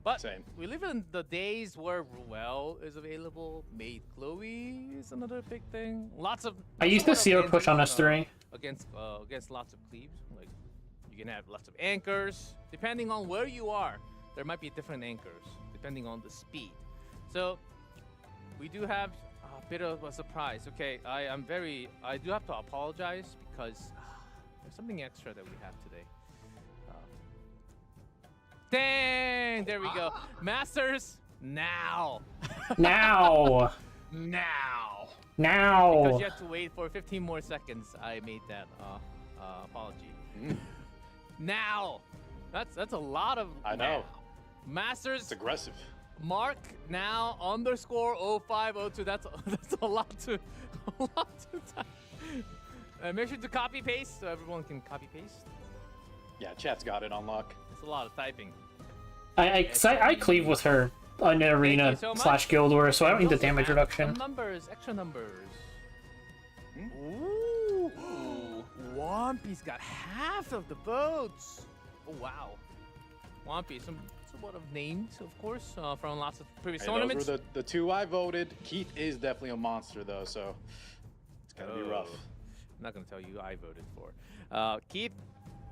But Same. we live in the days where Ruel is available. Maid Chloe is another big thing. Lots of. I used to see her push on S3. Against lots of cleaves. Like you can have lots of anchors. Depending on where you are, there might be different anchors depending on the speed. So we do have a bit of a surprise. Okay, I do have to apologize because there's something extra that we have today. Dang! There we go. Masters now. Now. Now. Now. Because you have to wait for 15 more seconds. I made that apology. Now. That's a lot of. I know. Masters. It's aggressive. Mark now _ 0502. That's a lot to type. Make sure to copy paste so everyone can copy paste. Yeah, chat's got it on lock. It's a lot of typing. I cleave with her on arena so / guild war, so I don't need the Also damage add reduction. some numbers, extra numbers. Ooh. Wampy's got half of the votes. Oh wow. Wampy, somewhat of named, of course, from lots of previous tournaments. Those were the two I voted. Keith is definitely a monster though, so it's gonna be rough. I'm not gonna tell you who I voted for. Keith,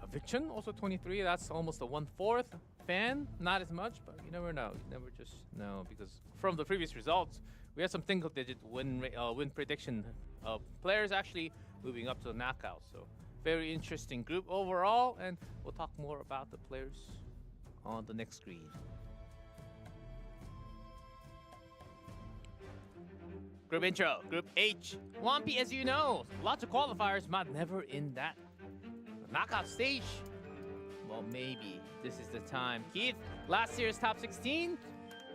Eviction, also 23. That's almost a 1/4. Fan, not as much, but you never know. You never just know, because from the previous results, we had some single-digit win prediction of players actually moving up to the knockout. So very interesting group overall, and we'll talk more about the players on the next screen. Group intro, Group H. Wampy, as you know, lots of qualifiers, but never in that knockout stage. Well, maybe this is the time. Keith, last year's top 16,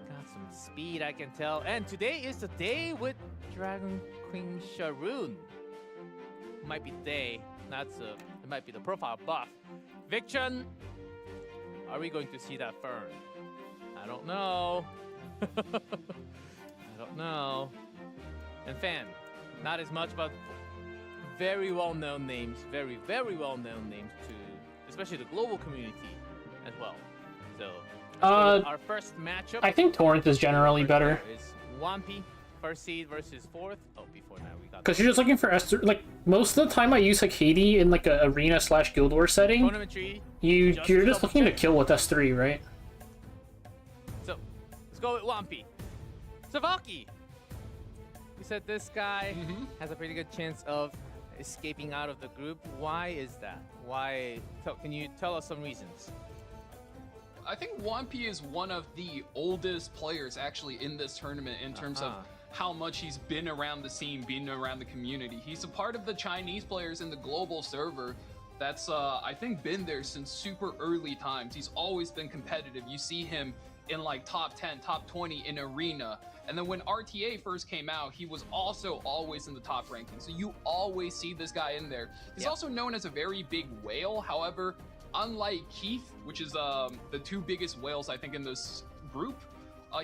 got some speed, I can tell. And today is the day with Dragon Queen Sharoon. Might be the day. It might be the profile buff. Victon, are we going to see that Fern? I don't know. I don't know. And Fan, not as much, but very well-known names. Very, very well-known names to, especially the global community as well. So, our first matchup. I think Torrent is generally better. Is Wampy, first seed versus fourth. Oh, before now we got. Because you're just looking for Esther. Like most of the time, I use like Haiti in like a arena / guild war setting. Tournament tree. You're just looking to kill with S3, right? So, let's go with Wampy. Savaki. We said this guy has a pretty good chance of escaping out of the group. Why is that? Why? Can you tell us some reasons? I think Wampy is one of the oldest players actually in this tournament in terms of how much he's been around the scene, been around the community. He's a part of the Chinese players in the global server that's, I think, been there since super early times. He's always been competitive. You see him in like top 10, top 20 in arena. And then when RTA first came out, he was also always in the top ranking. So you always see this guy in there. He's also known as a very big whale. However, unlike Keith, which is the two biggest whales I think in this group,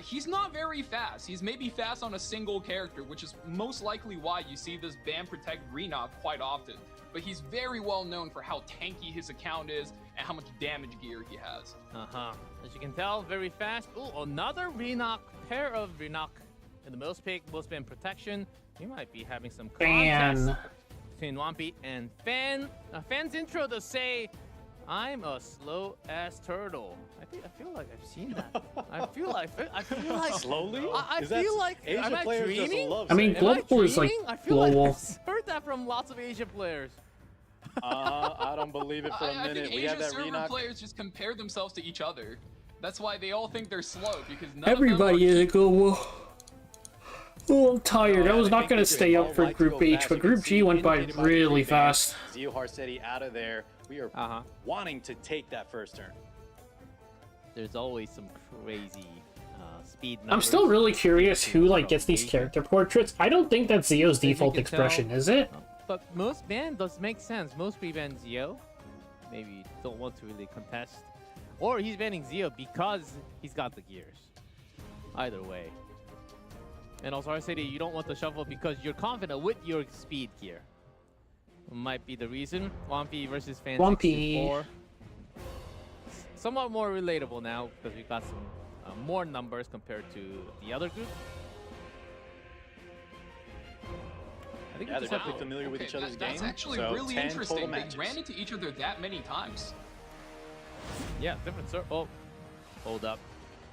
he's not very fast. He's maybe fast on a single character, which is most likely why you see this ban protect Renok quite often. But he's very well known for how tanky his account is and how much damage gear he has. As you can tell, very fast. Ooh, another Renok, pair of Renok in the most pick, most ban protection. You might be having some contest between Wampy and Fan. Now, Fan's intro to say, "I'm a slow-ass turtle." I feel like I've seen that. I feel like slowly. I feel like Asia am I players just dreaming? love I mean, saying it. global is like I feel global. like I've heard that from lots of Asian players. I don't believe it for a I minute. think We Asia have that server Renok. players just compare themselves to each other. That's why they all think they're slow, because Everybody is a global. Oh, I'm tired. I was not going to stay up for Group H, but Group G went by really fast. Zio Harsetti out of there. We are wanting to take that first turn. There's always some crazy speed numbers. I'm still really curious who like gets these character portraits. I don't think that's Zio's default expression, is it? But most ban does make sense. Most pre-ban Zio. maybe don't want to really contest. Or he's banning Zio because he's got the gears. Either way. And also Arcady, you don't want the shuffle because you're confident with your speed gear. Might be the reason. Wampy versus Fan 64. Somewhat more relatable now because we've got some more numbers compared to the other group. I think Yeah, they're definitely familiar with each other's That's game. actually so really 10 interesting. total They matches. ran into each other that many times. Yeah, different sir. Oh, hold up.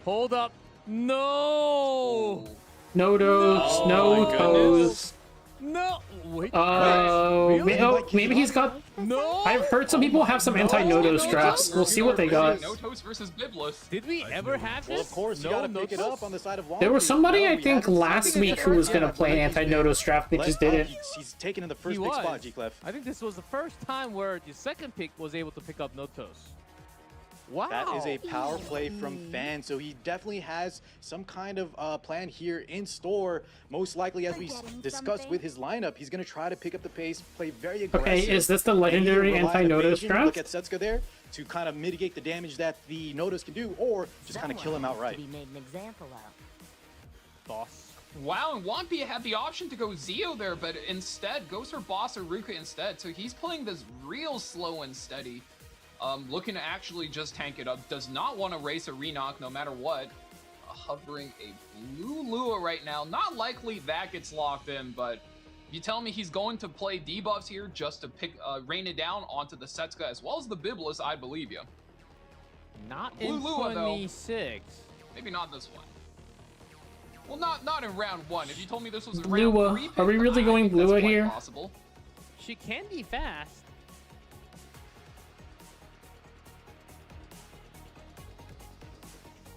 Hold up. No! No toes, Oh no my toes. No! Wait. Really? Oh, maybe he's got. No! I've heard some people have some anti-no-dos straps. We'll see what they got. Notos versus Biblis. Did we ever have this? Well, of course, you gotta pick it up on the side of Wampy. There was somebody, No, I we think, haven't last seen week it who was yet, gonna play an but anti-no-dos strap. They just didn't. He's taken in the first He big was. spot, G-Clef. I think this was the first time where the second pick was able to pick up Notos. Wow. That is a power play from Fan, so he definitely has some kind of plan here in store. Most likely, as we discussed with his lineup, he's going to try to pick up the pace, play very aggressive. Okay, is this the legendary Maybe rely on anti-no-dos evasion, draft? Look at Setsuka there to kind of mitigate the damage that the Notos can do, or just kind of kill him outright. To be made an example of. Boss. Wow, and Wampy had the option to go Zio there, but instead goes for Boss Aruka instead. So he's playing this real slow and steady. Looking to actually just tank it up. Does not want to race a Renok no matter what. Hovering a blue Lua right now. Not likely that gets locked in, but you tell me he's going to play debuffs here just to rain it down onto the Setsuka as well as the Biblis, I believe you. Not Blue in Lua, though. 26. Maybe not this one. Well, not in round 1. If you told me this was a Lua. round 3 pick, Are we really I going think that's Lua quite here? Possible. She can be fast.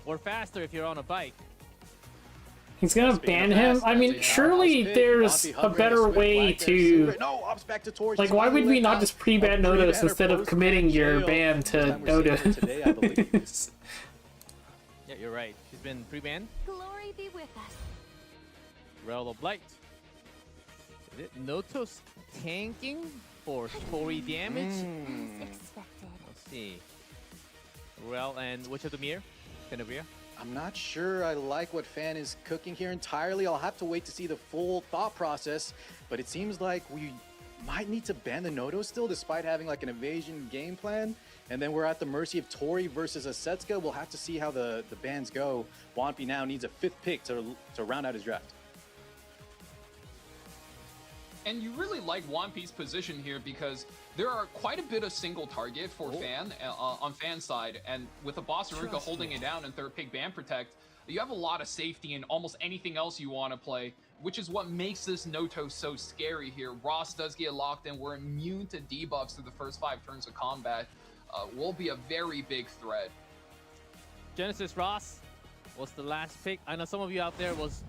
Or faster if you're on a bike. He's gonna ban him? I mean, surely there's a better way to... Like, why would we not just pre-ban Nodos instead of committing your ban to Nodos? Yeah, you're right. She's been pre-banned. Glory be with us. Rel of Blight. Is it Notos tanking for Tori damage? As expected. Let's see. Rel and which of the mirror? Tenebria? I'm not sure I like what Fan is cooking here entirely. I'll have to wait to see the full thought process, but it seems like we might need to ban the Nodo still despite having like an evasion game plan. And then we're at the mercy of Tori versus a Setsuka. We'll have to see how the bans go. Wampy now needs a 5th pick to round out his draft. And you really like Wampy's position here because there are quite a bit of single target for Fan on Fan side, and with a Boss Aruka holding it down and 3rd pick ban protect, you have a lot of safety in almost anything else you want to play, which is what makes this Noto so scary here. Ross does get locked in. We're immune to debuffs through the first 5 turns of combat. Will be a very big threat. Genesis Ross was the last pick. I know some of you out there was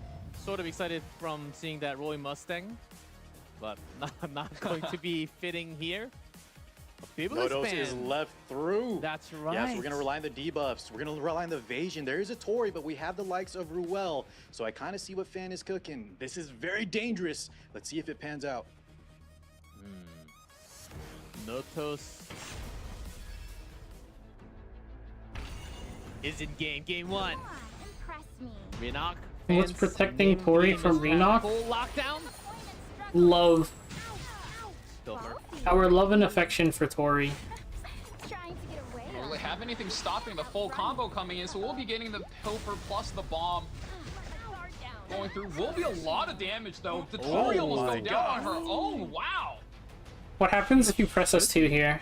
sort of excited from seeing that Roy Mustang, but not going to be fitting here. Nodos is left through. That's right. Yes, we're going to rely on the debuffs. We're going to rely on the evasion. There is a Tori, but we have the likes of Ruel. So I kind of see what Fan is cooking. This is very dangerous. Let's see if it pans out. Notos is in game. Game 1. Impress me. Renok. What's protecting Tori from Renok? Full lockdown. Love. Silver. Our love and affection for Tori. Trying to get away. Don't really have anything stopping the full combo coming in, so we'll be getting the Pilfer plus the bomb going through. Will be a lot of damage though. The Tori almost my go down on her own. Wow. What happens if you press S2 here?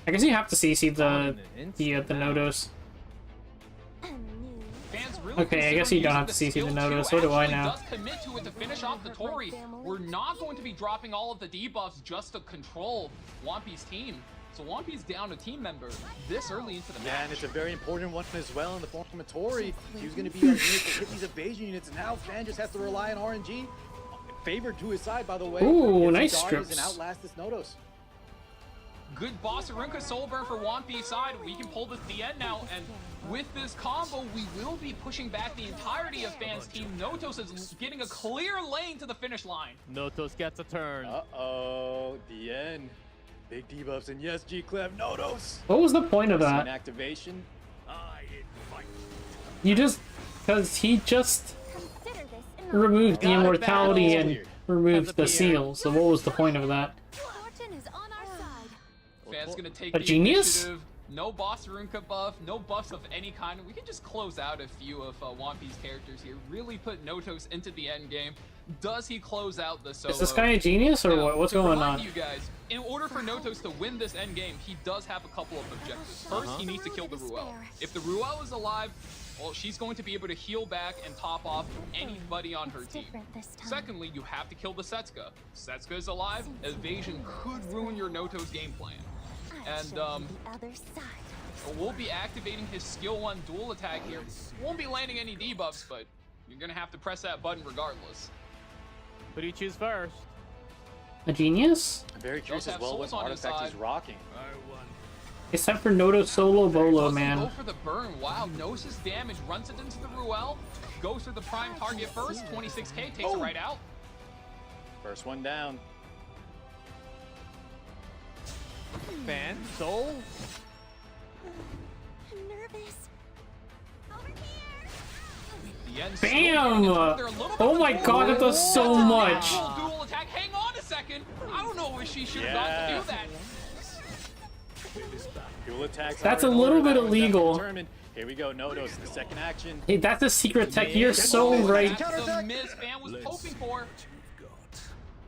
I guess you have to CC the Nodos. Fans really Okay, I guess you don't have to CC the Nodos. What do I know? Does commit to it to finish off the Tori. We're not going to be dropping all of the debuffs just to control Wampy's team. So Wampy's down a team member this early into the match. Yeah, and it's a very important one as well in the form of Tori. He was going to be our unit to hit these evasion units, and now Fan just has to rely on RNG. Favored to his side, by the way. Ooh, Gets nice some dodges strips. And outlast this Nodos. Good Boss Arunka soul burn for Wampy's side. We can pull this to the end now, and with this combo, we will be pushing back the entirety of Fan's team. Notos is getting a clear lane to the finish line. Notos gets a turn. Uh-oh, the end. Big debuffs, and yes, G-Clef, Nodos. What was the point of Scene that? activation. You just... Because he just Consider this in the removed the Got it immortality back. and removed the seal, so what was the point of that? fortune is on our side. Fan's gonna take A the genius? initiative. No boss Runka buff, no buffs of any kind. We can just close out a few of Wampi's characters here. Really put Notos into the end game. Does he close out the solo? Is this guy a genius or Now, what? What's to going remind on? you guys, in order for Notos to win this end game, he does have a couple of objectives. First, he needs to kill the Ruel. If the Ruel is alive, well, she's going to be able to heal back and top off anybody on her team. Secondly, you have to kill the Setsuka. Setsuka is alive. Evasion could ruin your Notos game plan. And The other side. we'll be activating his skill 1 dual attack here. Won't be landing any debuffs, but you're gonna have to press that button regardless. Who do you choose first? A genius? I'm very curious Does as have well what souls on his artifact he's side. rocking. It's time for Noto Solo Bolo, Doesn't man. go for the burn. Wow, knows his damage, runs it into the Ruel, goes for the prime target first. 26k, takes it right out. First one down. Fan, Soul. Nervous. Over here. The end Bam! still they're a little bit Oh of my a- god, it does so That's a much! full dual attack. Hang on a second. I don't know if she should have gone to do that. Dual attacks. That's are a in little order. bit That one's definitely illegal. determined. Here we go, Nodos, the second action. Hey, that's a secret tech. You're so right. That's the miss Fan was hoping for.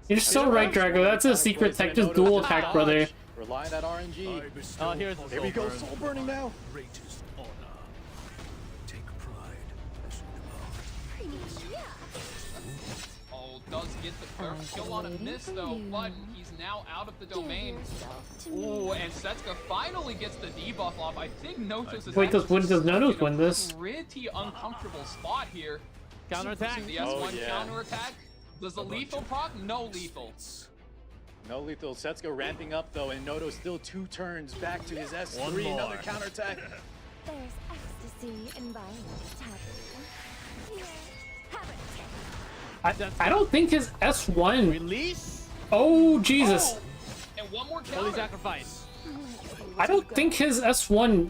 You're so right, Drago. That's a secret tech. Just dual attack, brother. Rely on that RNG. Oh, here's the Here we Soul go, burn. soul burning now. Oh, does get the first kill on a miss though, but he's now out of the domain. Ooh, and Setsuka finally gets the debuff off. I think Notos is Wait, does Notos in a win this? pretty uncomfortable spot here. Counterattack. The S1 Oh, yeah. counterattack. Does the lethal proc? No lethal. No lethal. Setsuko ramping up though, and Nodos still 2 turns back to his S3. One more. Another counterattack. There's ecstasy in buying taboo. Here, have it. I don't think his S1. Release. Oh, Jesus. Oh, and one more Holy counter. sacrifice. I don't think his S1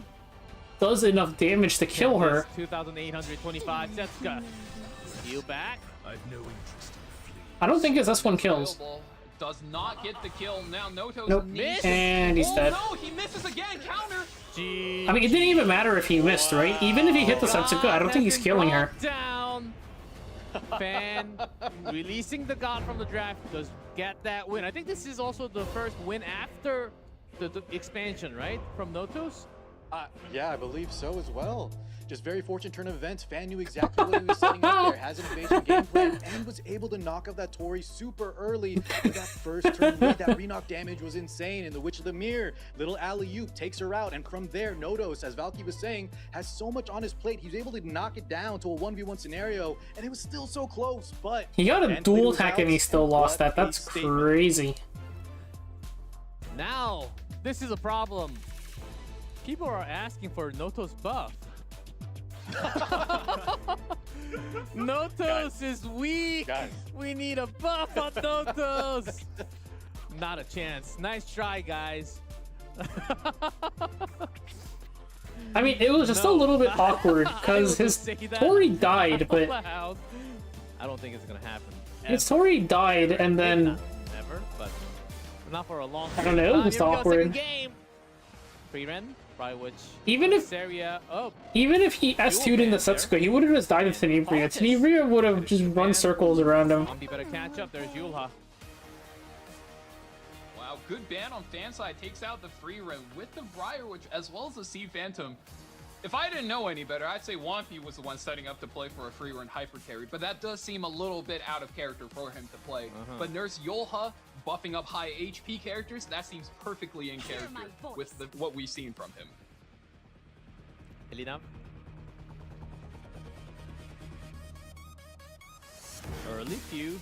does enough damage to kill her. 2,825. Setsuka. Heal back. I don't think his S1 kills. Does not get the kill. Now Notos Nope. needs And he's oh, dead. no, he misses again. Counter. G. I mean, it didn't even matter if he missed, right? Even if he hit the Setsuka, I don't think he's killing her. Down. Fan releasing the god from the draft does get that win. I think this is also the first win after the expansion, right? From Notos. Yeah, I believe so as well. Just very fortunate turn of events. Fan knew exactly what he was setting up there, has an invasion game plan, and was able to knock off that Tori super early with that first turn lead. That re-knock damage was insane. And the Witch of the Mirror, little alley-oop, takes her out. And from there, Notos, as Valky was saying, has so much on his plate. He was able to knock it down to a 1v1 scenario, and it was still so close, but... He got a Fan dual played his attack and he outs, still and lost what that. a That's statement. crazy. Now, this is a problem. People are asking for Notos buff. Notos is weak. Guys. We need a buff on Notos. Not a chance. Nice try, guys. I mean, it was just a little bit awkward because his Tori died, but I don't think it's gonna happen. his Tori died and then Never, but not for a long I time. don't know, it was Here we go, awkward. second game. Pre-ren, probably which even if Seria. Oh, even if he S2'd in the Setsuka, he would have just died to Tenebria. Tenebria would have just run circles around him. Zombie better catch up. There's Yulha. Wow, good ban on fan side. Takes out the free run with the Briar Witch as well as the Sea Phantom. If I didn't know any better, I'd say Wampy was the one setting up to play for a free run hyper carry, but that does seem a little bit out of character for him to play. But Nurse Yulha buffing up high HP characters, that seems perfectly in character with what we've seen from him. Elina. Early few,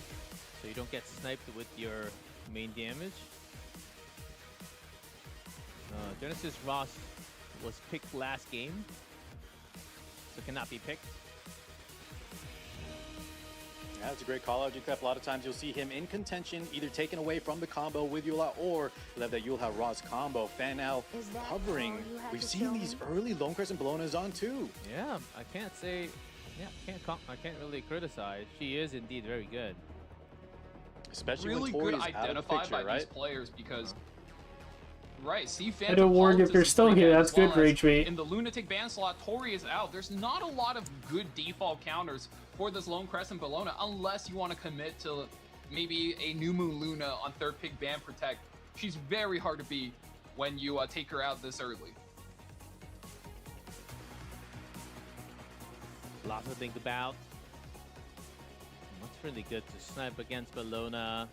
so you don't get sniped with your main damage. Genesis Ross was picked last game, so cannot be picked. Yeah, that's a great call out, G-Clef. A lot of times you'll see him in contention, either taken away from the combo with Yula, or you'll have that Yula Ross combo. Fan now hovering. We've seen these early Lone Crescent Bellonas on too. Yeah, I can't say. Yeah, I can't really criticize. She is indeed very good. Especially Really when Tori good is out of the identified picture, by right? these players because. Right, see, Hello, Ward, if you're still here, that's good, Rage Bait. In the Lunatic ban slot, Tori is out. There's not a lot of good default counters for this Lone Crescent Bellona unless you want to commit to maybe a New Moon Luna on third pick ban protect. She's very hard to beat when you take her out this early. Lots to think about. What's really good to snipe against Bellona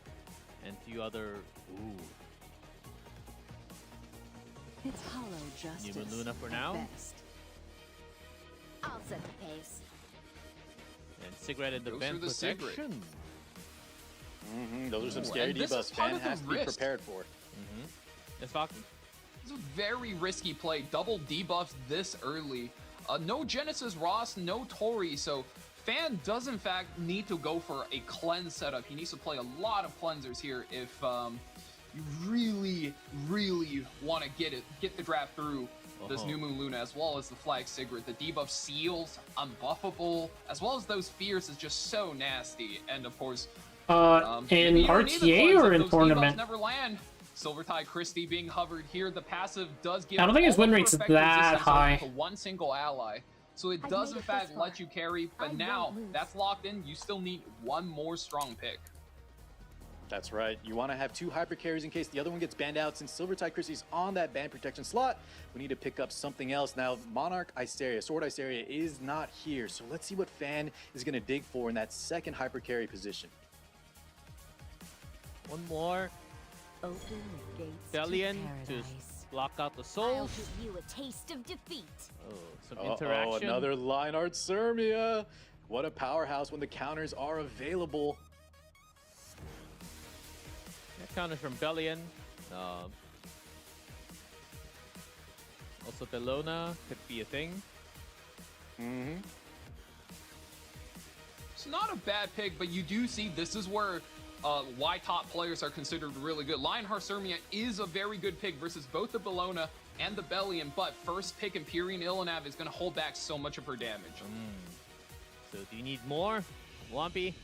and a few other. Ooh. It's hollow justice. New Moon Luna for now. Best. I'll set the pace. And Cigarette in the Goes vent for the Cigarette. protection. Those are some Ooh, scary and this debuffs is part Fan of the has to be risk. prepared for. It's Falcon. It's a very risky play. Double debuffs this early. No Genesis Ross, no Tori, so Fan does in fact need to go for a cleanse setup. He needs to play a lot of cleansers here if you really want to get the draft through this New Moon Luna, as well as the Flag Cigarette. The debuff seals, unbuffable, as well as those fears is just so nasty. And of course, in you don't need the RTA cleanse or if in those tournament? debuffs never land. Silvertide Christie being hovered here. The passive does give I don't think his all win of rate's her effect that resistance high. to one single ally. So it I've does made in it fact this far. let you carry, but I now won't lose. that's locked in. You still need one more strong pick. That's right. You want to have 2 hyper carries in case the other one gets banned out. Since Silvertide Christie's on that ban protection slot, we need to pick up something else. Now, Monarch Isteria, Sword Isteria is not here. So let's see what Fan is going to dig for in that second hyper carry position. One more. Open the gates Bellion to to paradise. block out the I'll souls. give you a taste of defeat. Oh, some Uh-oh, interaction. another Lionheart Sermia. What a powerhouse when the counters are available. That counters from Bellion. Also Bellona could be a thing. It's not a bad pick, but you do see this is where why top players are considered really good. Lionheart Sermia is a very good pick versus both the Bellona and the Bellion, but first pick Empyrean Illinav is going to hold back so much of her damage. So do you need more, Wampy?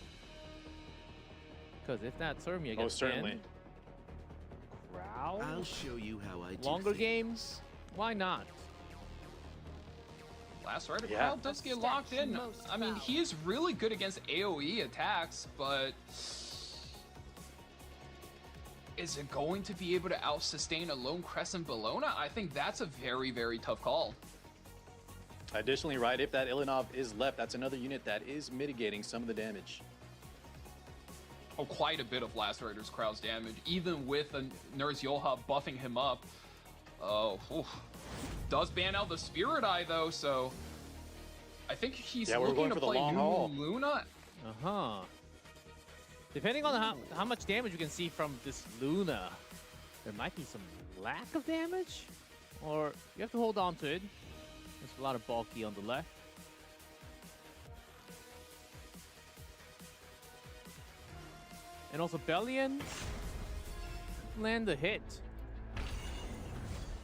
Because if not, Sermia gets Oh, certainly. banned. Growl? I'll show you how I do Longer things. games? Why not? Last Rider Yeah. Crowd does get locked in. Most I mean, he is really good against AoE attacks, but is it going to be able to out-sustain a Lone Crescent Bellona? I think that's a very, very tough call. Additionally, right, if that Ilinov is left, that's another unit that is mitigating some of the damage. Oh, quite a bit of Last Rider's Crowd's damage, even with a Nurse Yoha buffing him up. Oh, oof. Does ban out the Spirit Eye though, so I think he's Yeah, we're looking going to for the play long New haul. Moon Luna. Depending on how much damage you can see from this Luna, there might be some lack of damage, or you have to hold on to it. There's a lot of bulky on the left. And also Bellion land the hit.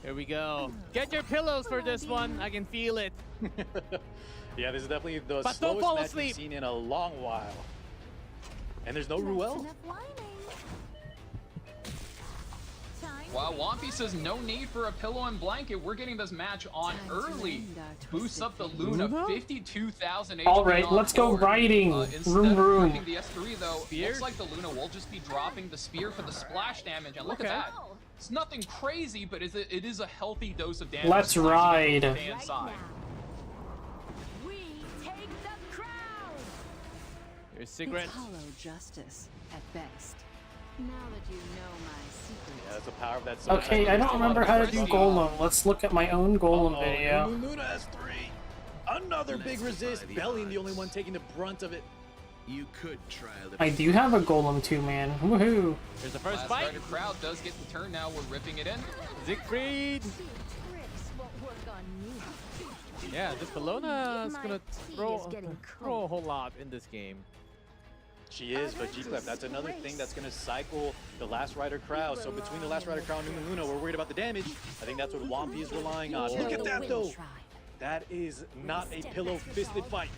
Here we go. Get your pillows for this one. I can feel it. Yeah, this is definitely the But don't slowest fall match asleep. we've seen in a long while. And there's no Ruel. Enough whining. Time Wow, Wampy says no need for a pillow and blanket. We're getting this match on Time to early. end our Boosts twisted up the fate. Luna, Luna? 52,000 HP. All right, on let's go board. riding. Instead Vroom, of vroom. dropping the S3 though, Spear? looks like the Luna will just be dropping the spear for the splash damage. And look Okay. at that. It's nothing crazy, but it is a healthy dose of damage. Let's ride. Fan right side. now. We take the crown. Here's Cigarette. It's hollow justice at best. Now that you know my secret. Yeah, that's the power of that. Okay, I don't remember how to do Golem. Let's look at my own Golem video. New Moon Luna has 3. Another big resist. Bellion the only one taking the brunt of it. You could try the I do have a Golem too, man. Woohoo! Here's the first Last fight. Rider Crowd does get the turn now. We're ripping it in. Siegfried. These tricks won't work on me. Yeah, this Bellona is My gonna tea throw is getting a whole lot in this game. She is, but G-Clef, that's another thing that's going to cycle the Last Rider crowd. So between the Last Rider crowd and Luna, we're worried about the damage. I think that's what Wampy is relying on. Look at that, though. That is not a pillow-fisted fight.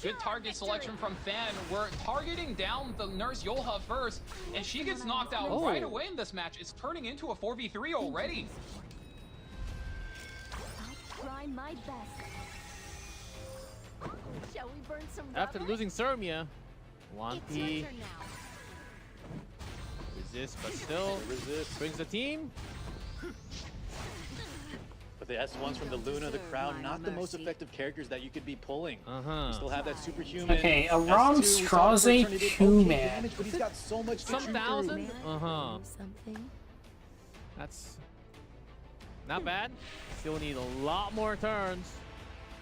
Good target selection from Fan. We're targeting down the Nurse Yolha first, and she gets knocked out right away in this match. It's turning into a 4v3 already. I'll try my best. Shall we burn some After rubber? losing Sermia, Wampy It's your turn now. resists, but still brings the team. But the S1s from the Luna, the crowd, not the most effective characters that you could be pulling. You still have that superhuman. Okay, a Ron Straze 2-man. But he's got so much to Some chew thousand. through. Something. That's not bad. Still need a lot more turns.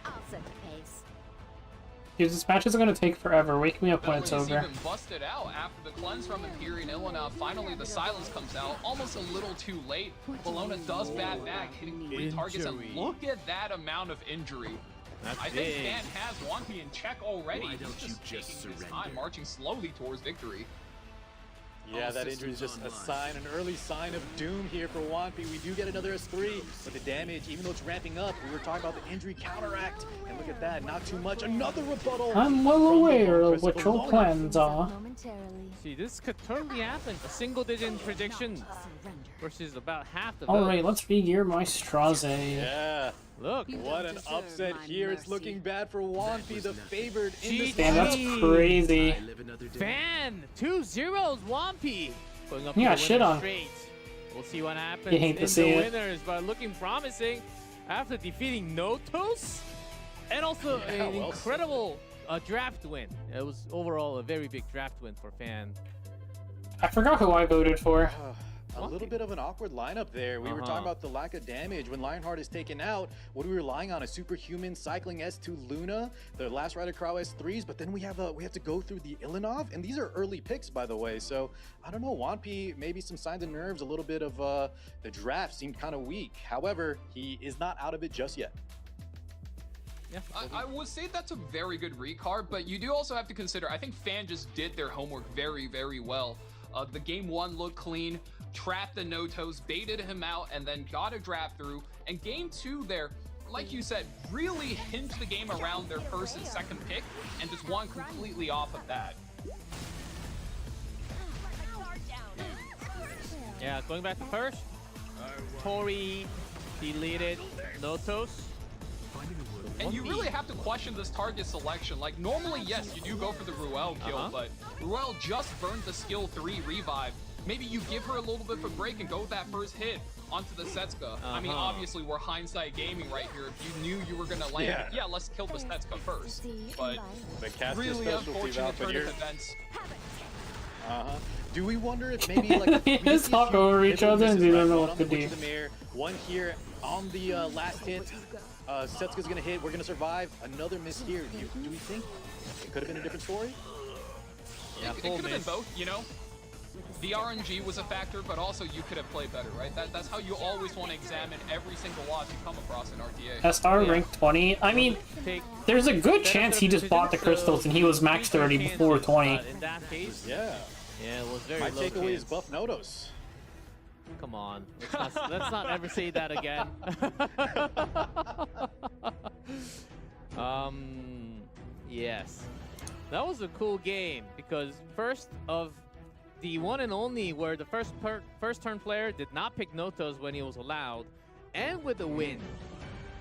I'll set the pace. Dude, this match is gonna take forever. Wake me up when it's He's over. even busted out after the cleanse from Imperial Ilona. Finally, the silence comes out. Almost a little too late. Bologna does bat back, hitting 3 targets, and look at that amount of injury. I think Fan has Wampy in check already. Why don't He's you just just taking his surrender? time, marching slowly towards victory. Yeah, that injury is just a sign, an early sign of doom here for Wampy. We do get another S3, but the damage, even though it's ramping up, we were talking about the injury counteract. And look at that, not too much. Another rebuttal. I'm well aware of what your plans are. Momentarily. See, this could totally happen. A single-digit prediction versus about half the vote. Alright, let's re-gear my Straze. Yeah. Look. What an upset here. It's looking bad for Wampy, the favored in this Damn, that's GG. crazy. Fan 2-0 Wampy going up Yeah, to the shit winner on. straight. We'll see what happens You hate to in see the it. winners, but looking promising after defeating Notos and also an well incredible draft win. It was overall a very big draft win for Fan. I forgot who I voted for. A little bit of an awkward lineup there. We were talking about the lack of damage. When Lionheart is taken out, what are we relying on? A superhuman cycling S2 Luna, the Last Rider Crow S3s, but then we have to go through the Ilinov, and these are early picks, by the way. So I don't know, Wampy, maybe some signs of nerves, a little bit of the draft seemed kind of weak. However, he is not out of it just yet. Yeah, I would say that's a very good recard, but you do also have to consider, I think Fan just did their homework very, very well. The game 1 looked clean, trapped the Notos, baited him out, and then got a draft through. And game 2 there, like you said, really hinged the game around their first and second pick, and just won completely off of that. Yeah, going back to first, Tori deleted Notos. And you really have to question this target selection. Like, normally, yes, you do go for the Ruel kill, but Ruel just burned the skill 3 revive. Maybe you give her a little bit of a break and go with that first hit onto the Setsuka. I mean, obviously, we're hindsight gaming right here. If you knew you were going to land it, yeah, let's kill the Setsuka first. But really unfortunate turn of events. Do we wonder if maybe like They just talk over each other and they don't know what to do. One here on the last hit. Setsuka's gonna hit. We're gonna survive. Another miss here. Do we think it could have been a different story? Yeah, It could have been both, you know? The RNG was a factor, but also you could have played better, right? That's how you always want to examine every single loss you come across in RTA. SR rank 20. I mean, there's a good chance he just bought the crystals and he was max 30 before 20. In that case, Yeah. yeah, it was very My low takeaway is chance. buff Notos. Come on, let's not ever say that again. Yes, that was a cool game because first of the one and only where the first turn player did not pick Notos when he was allowed, and with a win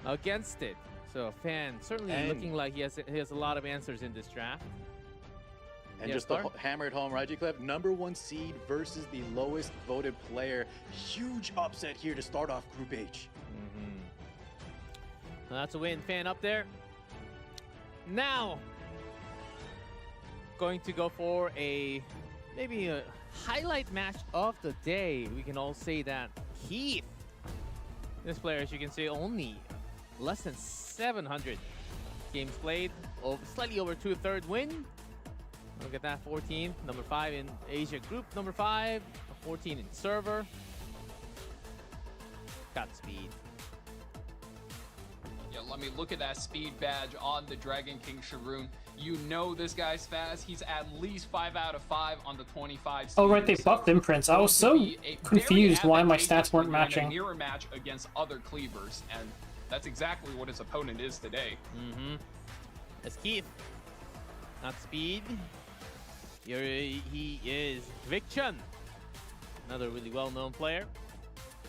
against it. So Fan certainly looking like he has a lot of answers in this draft. And Yeah, just to Clark? hammer it home, right, G-Clef? #1 seed versus the lowest voted player. Huge upset here to start off Group H. Well, that's a win. Fan up there. Now, going to go for maybe a highlight match of the day. We can all say that Heath, this player, as you can see, only less than 700 games played, slightly over 2/3 win. Look at that, 14, number 5 in Asia Group, number 5, 14 in server. Got speed. Yeah, I mean, look at that speed badge on the Dragon King Sharoon. You know this guy's fast. He's at least 5 out of 5 on the 25 speed. Oh right, they buffed imprints. I was so confused why my stats weren't matching. A mirror match against other cleavers, and that's exactly what his opponent is today. That's Keith. Not speed. Here he is, Vicchun. Another really well-known player.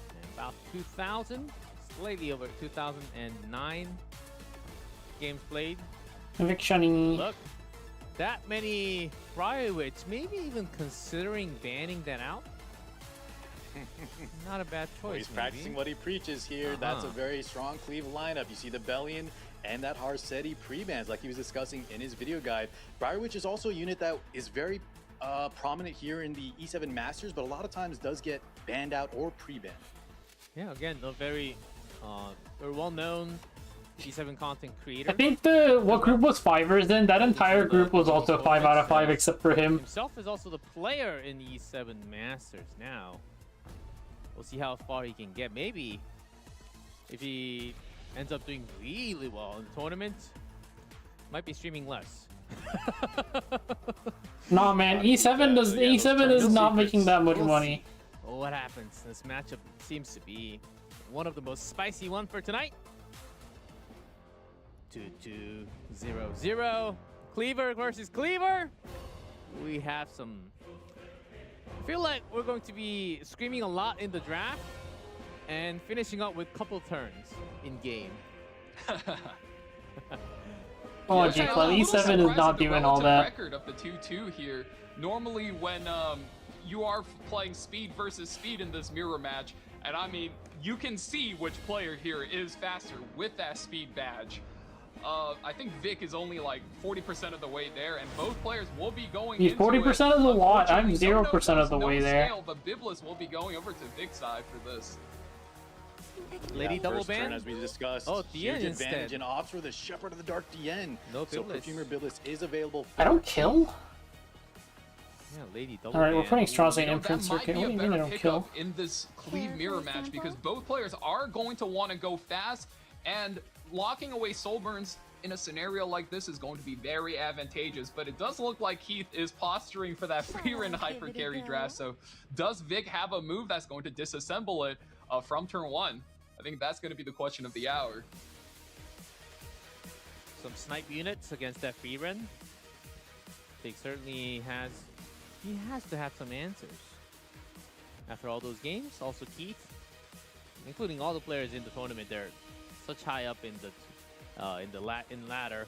And about 2,000, slightly over 2,009 games played. Vicchun. Look, that many Briarwitch, maybe even considering banning that out. Not a bad choice. Well, he's practicing what he preaches here. That's a very strong cleave lineup. You see the Bellion and that Harseti pre-bans like he was discussing in his video guide. Briarwitch is also a unit that is very prominent here in the E7 Masters, but a lot of times does get banned out or pre-banned. Yeah, again, a very well-known E7 content creator. I think what group was Fivers in? That entire group was also 5 out of 5 except for him. Himself is also the player in the E7 Masters now. We'll see how far he can get. Maybe if he ends up doing really well in the tournament, might be streaming less. Nah, man, E7 is not making that much money. Well, what happens? This matchup seems to be one of the most spicy ones for tonight. 2-2-0-0. Cleaver versus Cleaver. We have some. I feel like we're going to be screaming a lot in the draft and finishing up with couple turns in game. Oh, G-Club, E7 is not doing all that. Record of the 2-2 here. Normally, when you are playing speed versus speed in this mirror match, and I mean, you can see which player here is faster with that speed badge. I think Vic is only like 40% of the way there, and both players will be going. He's 40% is a lot. I'm 0% of the way there. But Biblis will be going over to Vic's side for this. Lady double first turn, ban, as we discussed. Oh, huge Dien advantage instead. and opts for the Shepherd of the Dark Dien. No So Biblis. Perfumer Biblis is available. I don't kill? Yeah, Lady double Alright, ban. we're putting Straws in That imprint might circuit. be What a do you mean I better don't kill? pickup in this Cleave mirror match because both players are going to want to go fast, and locking away soul burns in a scenario like this is going to be very advantageous. But it does look like Keith is posturing for that free run hyper carry draft. So does Vic have a move that's going to disassemble it from turn 1? I think that's going to be the question of the hour. Some snipe units against that free run. Vic certainly has. He has to have some answers after all those games. Also Keith, including all the players in the tournament, they're such high up in the ladder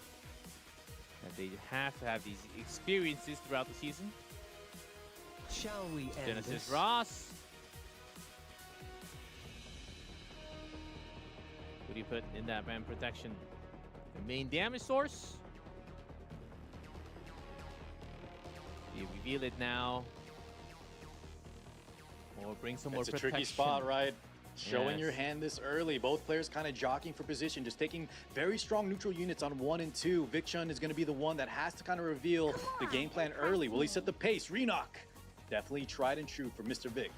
that they have to have these experiences throughout the season. Shall we end Genesis this? Ross. What do you put in that man protection? The main damage source. You reveal it now, or bring some more It's a protection. tricky spot, right? Showing your Yes. hand this early. Both players kind of jockeying for position, just taking very strong neutral units on 1 and 2. Vicchun is going to be the one that has to kind of reveal the game plan early. Will he set the pace? Renock, definitely tried and true for Mr. Vic.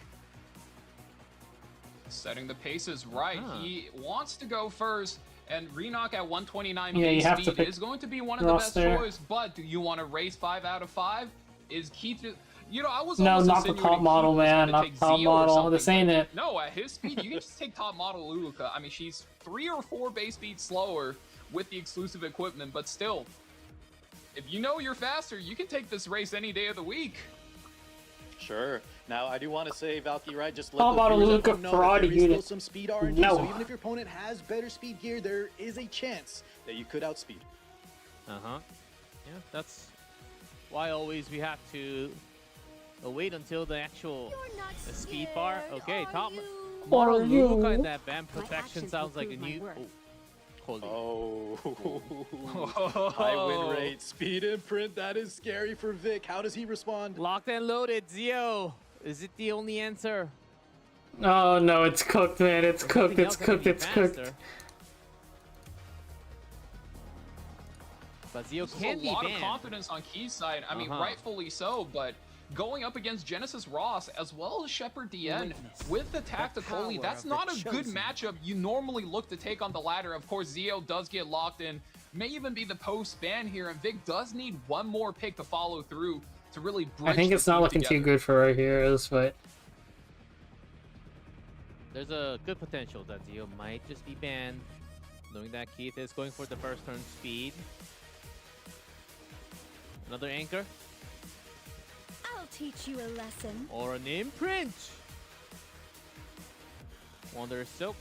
Setting the paces right. He wants to go first, and Renock at 129 Yeah, you base have to speed pick is going to be one of the Ross best there. choice. But do you want to race 5 out of 5? Is Keith? You know, I was No, almost not the insinuating top model, Keith was man. gonna Not take top Zio or model. something, They're saying but it. No, at his speed, you can just take top model Luluka. I mean, she's 3 or 4 base speed slower with the exclusive equipment, but still, if you know you're faster, you can take this race any day of the week. Sure. Now, I do want to say, Valky, right, just let How the about a viewers at Luca home know that Ferrari there is still unit? some speed RNG, No. so even if your opponent has better speed gear, there is a chance that you could outspeed. Yeah, that's why always we have to wait until the actual speed bar. Okay, top model Luca and that band protection sounds like a new. Holy. High win rate, speed imprint, that is scary for Vic. How does he respond? Locked and loaded, Zio. Is it the only answer? Oh no, it's cooked, man. It's cooked. Nothing It's else that cooked. can be It's cooked. faster. But Zio This is can a be lot of banned. confidence on Key's side. I mean, rightfully so, but going up against Genesis Ross as well as Shepard DN with the Tactically. That's not a good matchup you normally look to take on the ladder. Of course, Zio does get locked in, may even be the post ban here, and Vic does need one more pick to follow through to really bridge. I think it's not looking too good for our heroes, but there's a good potential that Zio might just be banned, knowing that Keith is going for the first turn speed. Another anchor. I'll teach you a lesson. Or an imprint. Wanderer Silk.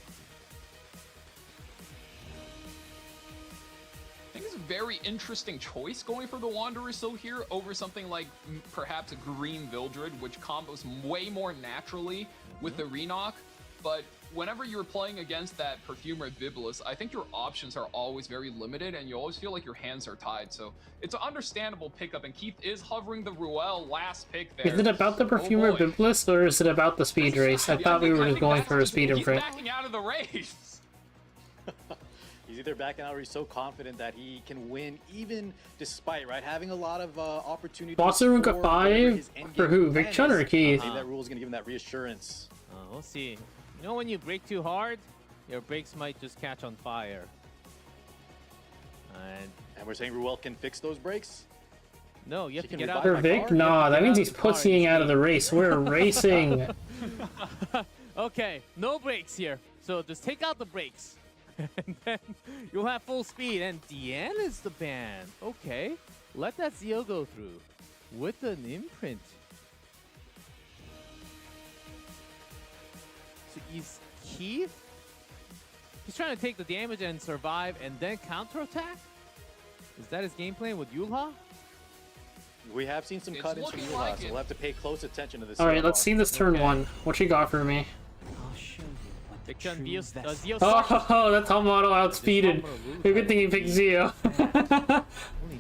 I think it's a very interesting choice going for the Wanderer Silk here over something like perhaps a Green Vildred, which combos way more naturally with the Renock. But whenever you're playing against that Perfumer Biblis, I think your options are always very limited and you always feel like your hands are tied. So it's an understandable pickup, and Keith is hovering the Ruel last pick there. is it about the Perfumer Biblis or is it about the speed race? I thought we were just going for a speed imprint. He's backing out of the race. He's either backing out or he's so confident that he can win even despite, right, having a lot of opportunities. Bossarunka 5 for who? Vicchun or Keith? Maybe that rule is going to give him that reassurance. We'll see. You know, when you brake too hard, your brakes might just catch on fire. And we're saying Ruel can fix those brakes? No, you have to get out For of Vic? Nah, that means he's pussying out of the race. We're racing. Okay, no brakes here. So just take out the brakes. And then you'll have full speed. And Deanne is the ban. Okay, let that Zio go through with an imprint. So he's Keith? He's trying to take the damage and survive and then counterattack? Is that his game plan with Yulha? We have seen some cut-ins from Yulha, like so we'll have to pay close attention to this. Alright, let's see this turn 1. What you got for me? Oh, that top model outspeeded. Good thing you picked Zio. Only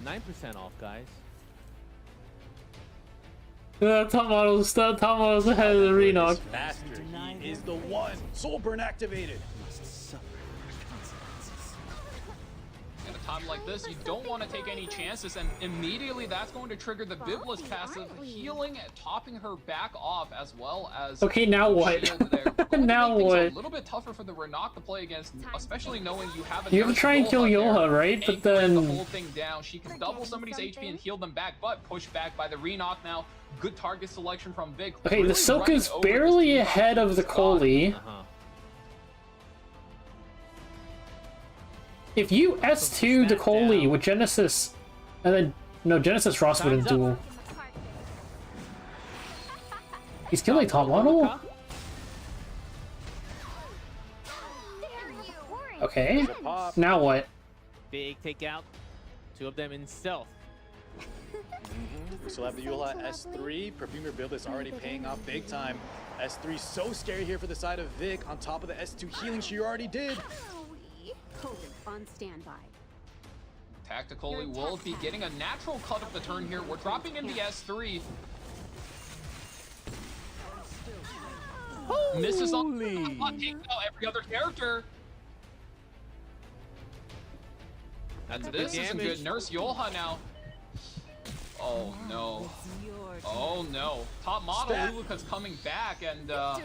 9% off, guys. Top model's ahead of the Renock. Master, he is the one. Soul burn activated. In a time like this, you don't want to take any chances, and immediately that's going to trigger the Biblis passive, healing, topping her back off, as well as okay, now what? Now what? A little bit tougher for the Renock to play against, especially knowing you have a you have to try and kill Yulha, right? But then the whole thing down. She can double somebody's HP and heal them back, but pushed back by the Renock now. Good target selection from Vic. okay, really the Silk is barely ahead of the Coley. If you S2 the Coley with Genesis, and then no, Genesis Ross wouldn't duel. He's killing top model. Okay, now what? Big takeout. Two of them in stealth. We still have the Yulha S3. Perfumer build is already paying off big time. S3 so scary here for the side of Vic. On top of the S2 healing she already did. On standby. Tactically will be getting a natural cut of the turn here. We're dropping in the S3. Misses on takes out every other character. This is some good Nurse Yulha now. Oh no. Oh no. Top model Luluka's coming back, and I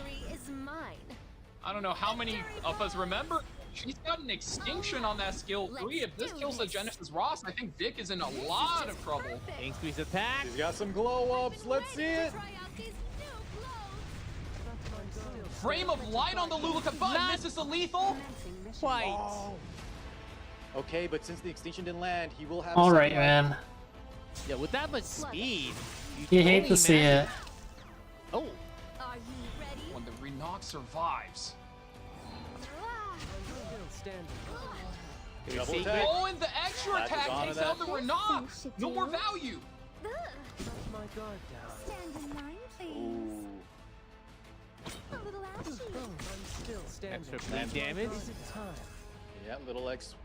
don't know how many of us remember. She's got an extinction on that skill 3. If this kills the Genesis Ross, I think Vic is in a lot of trouble. Ink squeeze attack. He's got some glow ups. Let's see it. Frame of light on the Luluka, but misses the lethal. Quite. Oh. Okay, but since the extinction didn't land, he will have. All right, man. Yeah, with that much speed, you hate to see it. Oh. Are you ready? When the Renock survives. Double attack. Oh, and the extra attack takes out the Renock. No more value. Stand in line, please. Ooh. A little ashy. Extra bleed damage. Yeah, little extra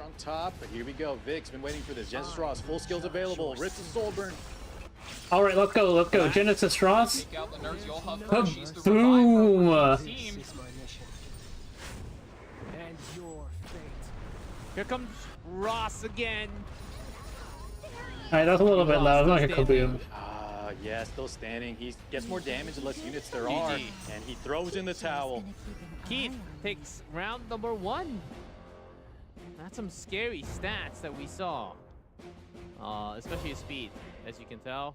on top, but here we go. Vic's been waiting for this. Genesis Ross, full skills available. Rips the soul burn. All right, let's go. Let's go. Genesis Ross. Take out the Nurse Yulha first. She's the Boom. reviver of the team. Here comes Ross again. All right, that's a little bit loud. I'm not gonna kaboom. Yeah, still standing. He gets more damage the less units there are, and he throws in the towel. Keith takes round number 1. That's some scary stats that we saw, especially his speed, as you can tell.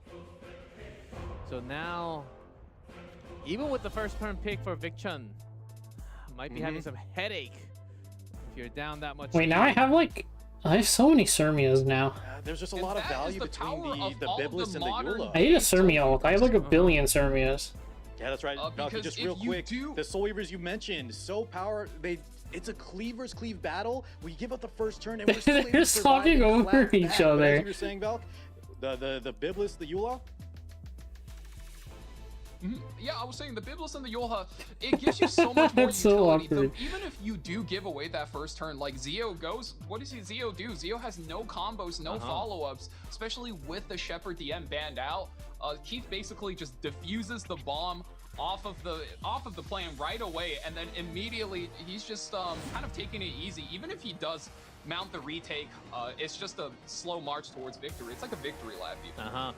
So now, even with the first turn pick for Vic Chun, might be having some headache if you're down that much. Wait, now I have so many Surmias now. There's just a lot of value between the Biblis and the Eula. I need a Surmia ult. I have like a billion Surmias. Yeah, that's right. Valky, just real quick, the Soul Weavers you mentioned, so power, it's a cleave versus cleave battle. We give up the first turn and we're still able to They're talking over each other. But as you were saying, Valk, the Biblis, the Eula. Yeah, I was saying the Biblis and the Yolha, it gives you so much more utility. Even if you do give away that first turn, like Zio goes, what does Zio do? Zio has no combos, no follow-ups, especially with the Shepherd DM banned out. Keith basically just diffuses the bomb off of the plane right away, and then immediately he's just kind of taking it easy. Even if he does mount the retake, it's just a slow march towards victory. It's like a victory lap even.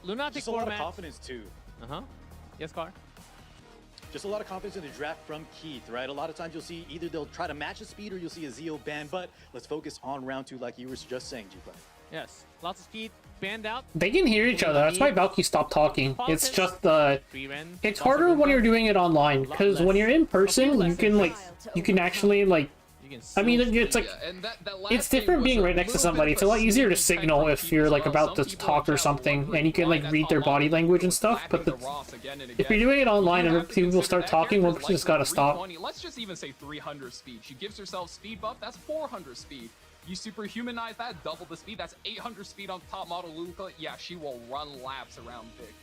Lunatic just a lot of confidence too. Yes, Car? Just a lot of confidence in the draft from Keith, right? A lot of times you'll see either they'll try to match the speed or you'll see a Zio ban, but let's focus on round 2 like you were just saying, G-Play. Yes, lots of speed, banned out. They can hear each other. That's why Valky stopped talking. It's just it's harder when you're doing it online, because when you're in person, you can actually I mean, it's like, it's different being right next to somebody. It's a lot easier to signal if you're like about to talk or something, and you can like read their body language and stuff. But if you're doing it online and people start talking, one person just gotta stop. Let's just even say 300 speed. She gives herself speed buff. That's 400 speed. You superhumanize that, double the speed. That's 800 speed on top model Luca. Yeah, she will run laps around Vic.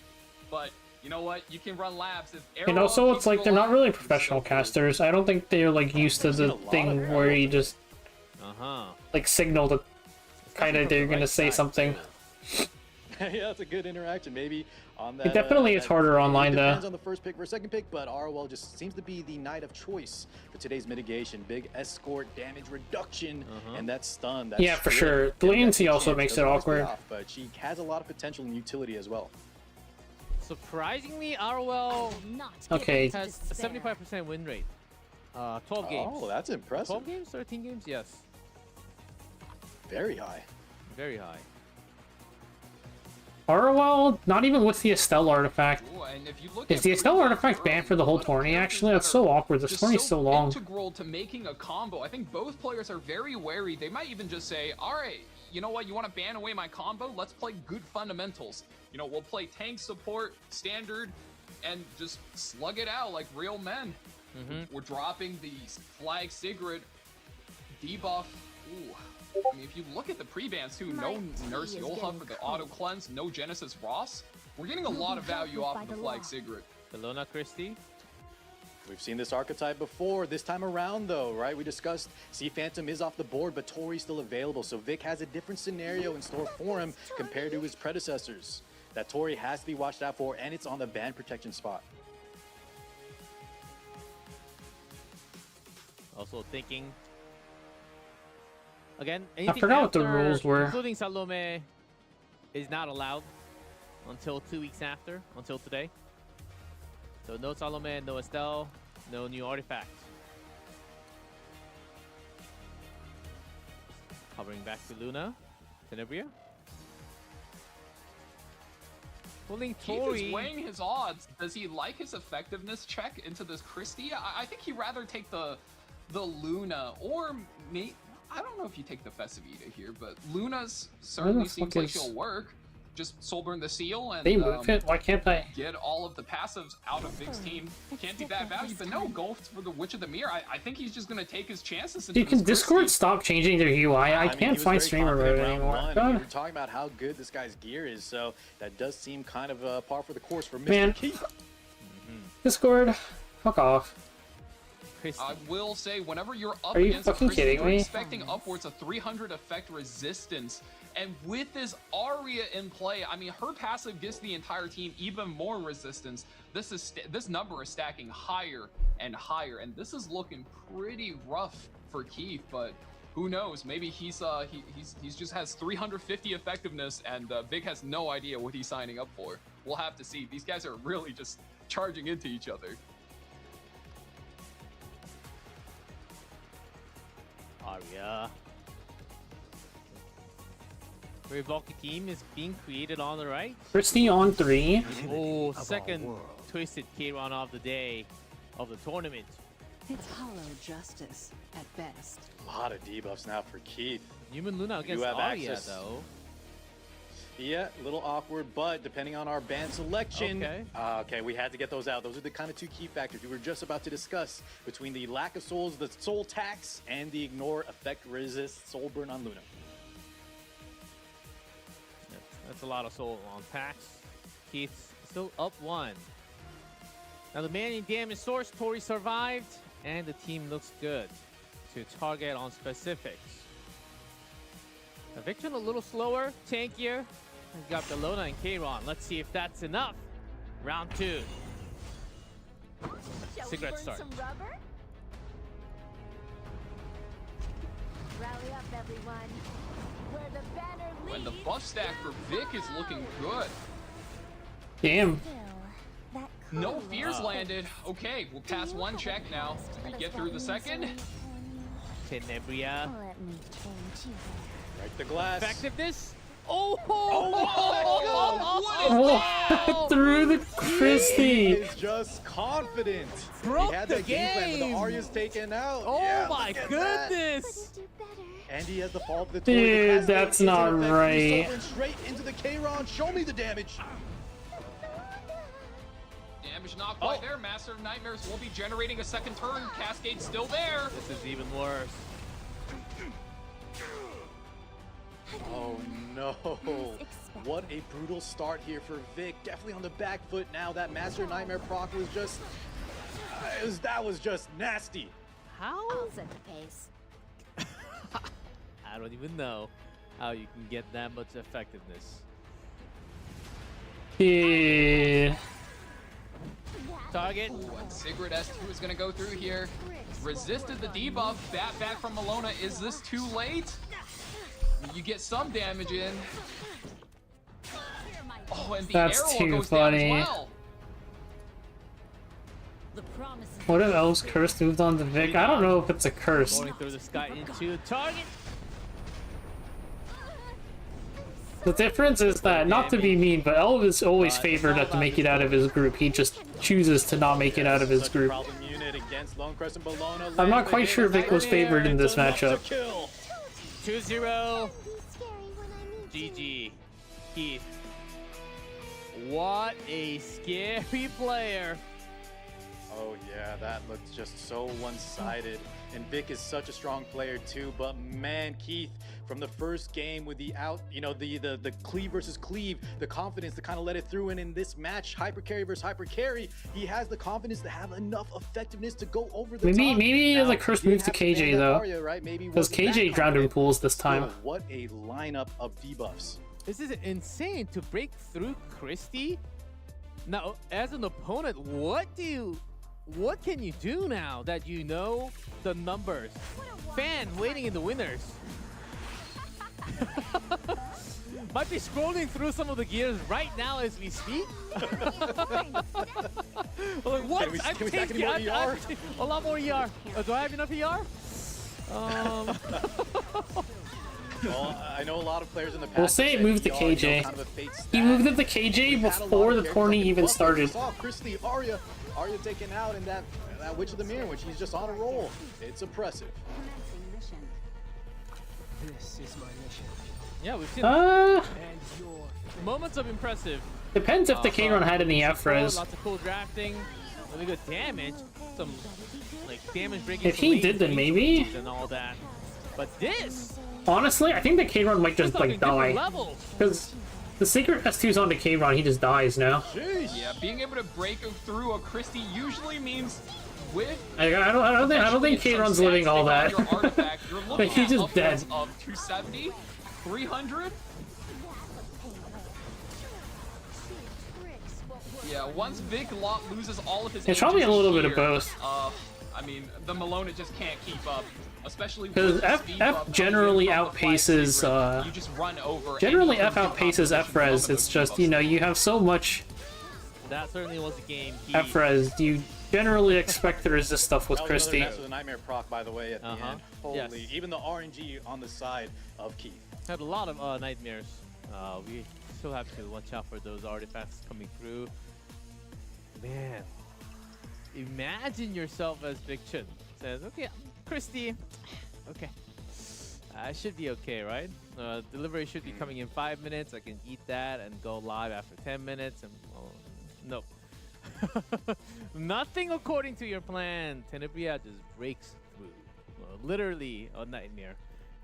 But you know what? You can run laps. And also, it's like they're not really professional casters. I don't think they're like used to the thing where you just like signal to kind of they're gonna say something. Yeah, that's a good interaction. Maybe on that. It definitely is harder online though. Depends on the first pick versus second pick, but ROL just seems to be the knight of choice for today's mitigation. Big escort damage reduction, and that stun. Yeah, for sure. The latency also makes it awkward. But she has a lot of potential and utility as well. Surprisingly, ROL has a 75% win rate. 12 games. Oh, that's impressive. 12 games, 13 games, yes. Very high. Very high. ROL, not even with the Estelle artifact. Ooh, and if you look is the Estelle artifact banned for the whole tourney? Actually, that's so awkward. This tourney's so long. Integral to making a combo. I think both players are very wary. They might even just say, all right, you know what? You want to ban away my combo? Let's play good fundamentals. You know, we'll play tank, support, standard, and just slug it out like real men. We're dropping the Flag Sigrid debuff. Ooh. I mean, if you look at the pre-bans too, no Nurse Yolha for the auto cleanse, no Genesis Ross. We're getting a lot of value off of the Flag Sigrid. Bellona Christie. We've seen this archetype before. This time around, though, right? We discussed Sea Phantom is off the board, but Tori's still available. So Vic has a different scenario in store for him compared to his predecessors. That Tori has to be watched out for, and it's on the ban protection spot. Also thinking. Again, I forgot what the rules were. Including Salome is not allowed until 2 weeks after, until today. So no Salome, no Estelle, no new artifact. Hovering back to Luna, Tenebria. Pulling Tori. Keith is weighing his odds. Does he like his effectiveness check into this Christie? I think he'd rather take the Luna, or I don't know if you take the Festivita here, but Luna's certainly seems like she'll work. Just Soulburn the Seal and they move it. Why can't I get all of the passives out of Vic's team? Can't be bad value, but no, go for the Witch of the Mirror. I think he's just gonna take his chances. Dude, can Discord stop changing their UI? I can't find streamer mode anymore. We were talking about how good this guy's gear is, so that does seem kind of par for the course for Mr. Keith. Discord, fuck off. I will say, whenever you're up Are you against a fucking Christie, kidding you're me? expecting upwards of 300 effect resistance. And with this Aria in play, I mean, her passive gives the entire team even more resistance. This number is stacking higher and higher, and this is looking pretty rough for Keith, but Who knows? Maybe he's just has 350 effectiveness, and Vic has no idea what he's signing up for. We'll have to see. These guys are really just charging into each other. Arya. Very bulky team is being created on the right. Christy on 3. Oh, second twisted K-Ron of the day of the tournament. It's hollow justice at best. A lot of debuffs now for Keith. Newman Luna against have Arya, access. though. Yeah, a little awkward, but depending on our band selection, Okay. we had to get those out. Those are the kind of 2 key factors we were just about to discuss between the lack of souls, the soul tax, and the ignore, effect, resist, soul burn on Luna. That's a lot of soul on tax. Keith's still up 1. Now the man in damage source, Tori survived, and the team looks good to target on specifics. Eviction a little slower, tankier. He's got Bellona and K-Ron. Let's see if that's enough. Round 2. Cigarette start. Some rubber? Rally up, everyone. Where the banner leads. And the buff stack for Vic is looking good. Damn. No fears landed. Okay, we'll pass 1 check now. We get through the second. Tenebria. Right the glass. Effectiveness. Oh What? Through the Christy. He is just confident. Broke he had the that game plan, but the game. Arya's taken out. Oh Yeah, my look at that. goodness. And he has the fall of the Dude, that's not right. Straight into the K-Ron. Show me the damage. Damage not quite there. Master of Nightmares will be generating a second turn. Cascade still there. This is even worse. Oh no. What a brutal start here for Vic. Definitely on the back foot now. That Master of Nightmare proc was just... that was just nasty. How? I'll set the pace. I don't even know how you can get that much effectiveness. Yeah. Target. What Sigrid S2 is going to go through here. Resisted the debuff. Bat back from Malona. Is this too late? You get some damage in. Oh, and the That's arrow too goes funny. down as well. What if El's curse moved on to Vic? I don't know if it's a curse. Going through the sky into target. The difference is that, not to be mean, but El is always favored to make it out of his group. He just chooses to not make it out of his Such a group. problem unit against Lone Crescent Bologna. I'm not quite sure Vic was favored in this matchup. 2-0. GG. Keith. What a scary player. Oh yeah, that looks just so one-sided. And Vic is such a strong player too, but man, Keith, from the first game with the the cleave versus cleave, the confidence to kind of let it through, and in this match, hyper carry versus hyper carry, he has the confidence to have enough effectiveness to go over the top. Maybe Now, the curse he move to had ban KJ that though, Arya, right? Maybe because wasn't that KJ drowned in confident. pools this time. Still, what a lineup of debuffs. This is insane to break through Christie. Now, as an opponent, what can you do now that you know the numbers? Fan waiting in the winners. Might be scrolling through some of the gears right now as we speak. Like, what? Can we I'm stack any taking more ER? a lot more ER. Do I have enough ER? Well, I know a lot of players in the past. We'll say it moved to KJ. He moved it to KJ before the tourney even started. Saw Christy, Arya taken out in that Witch of the Mirror, which he's just on a roll. It's impressive. This is my mission. Yeah, we've seen And your moments of impressive. Depends if the K-Run had any F-res. Lots of cool drafting, really good damage, some like damage breaking. If he did, then maybe. And all that. But this, Honestly, I think the K-Run might just like die. Because the Sacred S2's on the K-Run, he just dies now. Yeah, being able to break through a Christie usually means with. I don't think K-Run's living all that. Your artifact, you're Like, looking he's at just dead. upwards of 270, 300. Yeah, once Vic loses all of his It's probably a energies little bit of here, both. I mean, the Malona just can't keep up. Especially Because with the F speed buff coming in generally from the 5 outpaces secret, you just run over generally any F opposing outpaces competition F-Res. from It's those just, debuffs. you know, you have so much That certainly was a game. F-Res. You generally expect to resist stuff with That was Christie. another mess with a Nightmare proc, by the way, at the end. Holy, Yes. even the RNG on the side of Keith. Had a lot of nightmares. We still have to watch out for those artifacts coming through. Man, imagine yourself as Big Chun. Says, okay, Christy, okay. I should be okay, right? Delivery should be coming in 5 minutes. I can eat that and go live after 10 minutes. And nope. Nothing according to your plan. Tenebria just breaks through. Literally a nightmare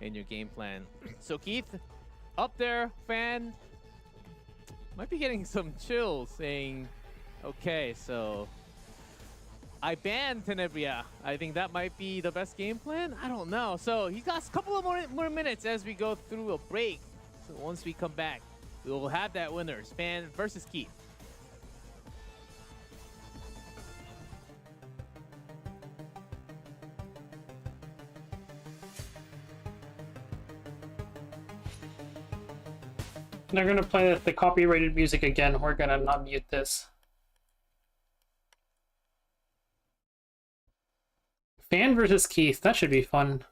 in your game plan. So Keith, up there, fan, might be getting some chills saying, okay, so I banned Tenebria. I think that might be the best game plan. I don't know. So he got a couple of more minutes as we go through a break. So once we come back, we will have that winner, Span versus Keith. They're gonna play the copyrighted music again. We're gonna not mute this. Fan versus Keith. That should be fun.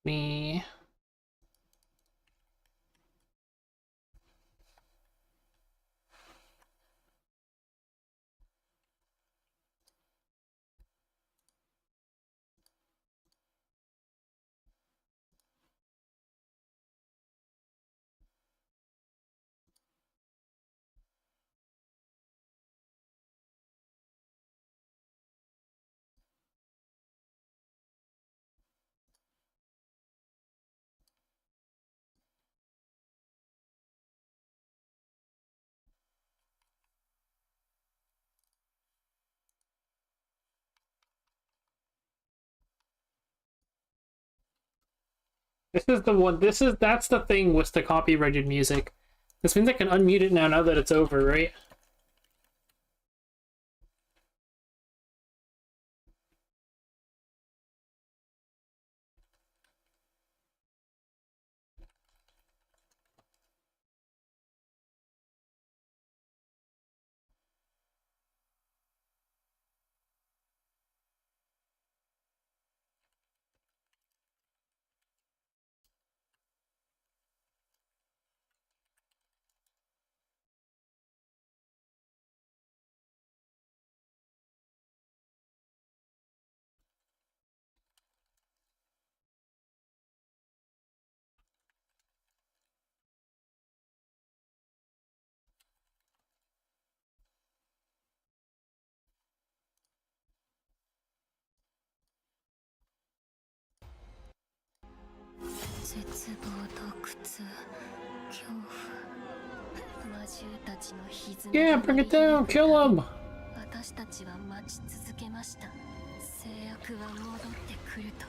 Me. This is the one. That's the thing with the copyrighted music. This means I can unmute it now that it's over, right? Yeah, bring it down, kill him! 私たちは待ち続けました。制約は戻ってくると。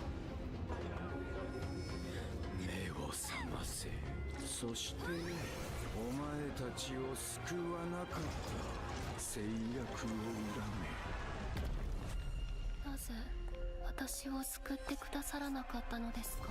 目を覚ませ。そしてお前たちを救わなかった制約を恨め。なぜ私を救ってくださらなかったのですか。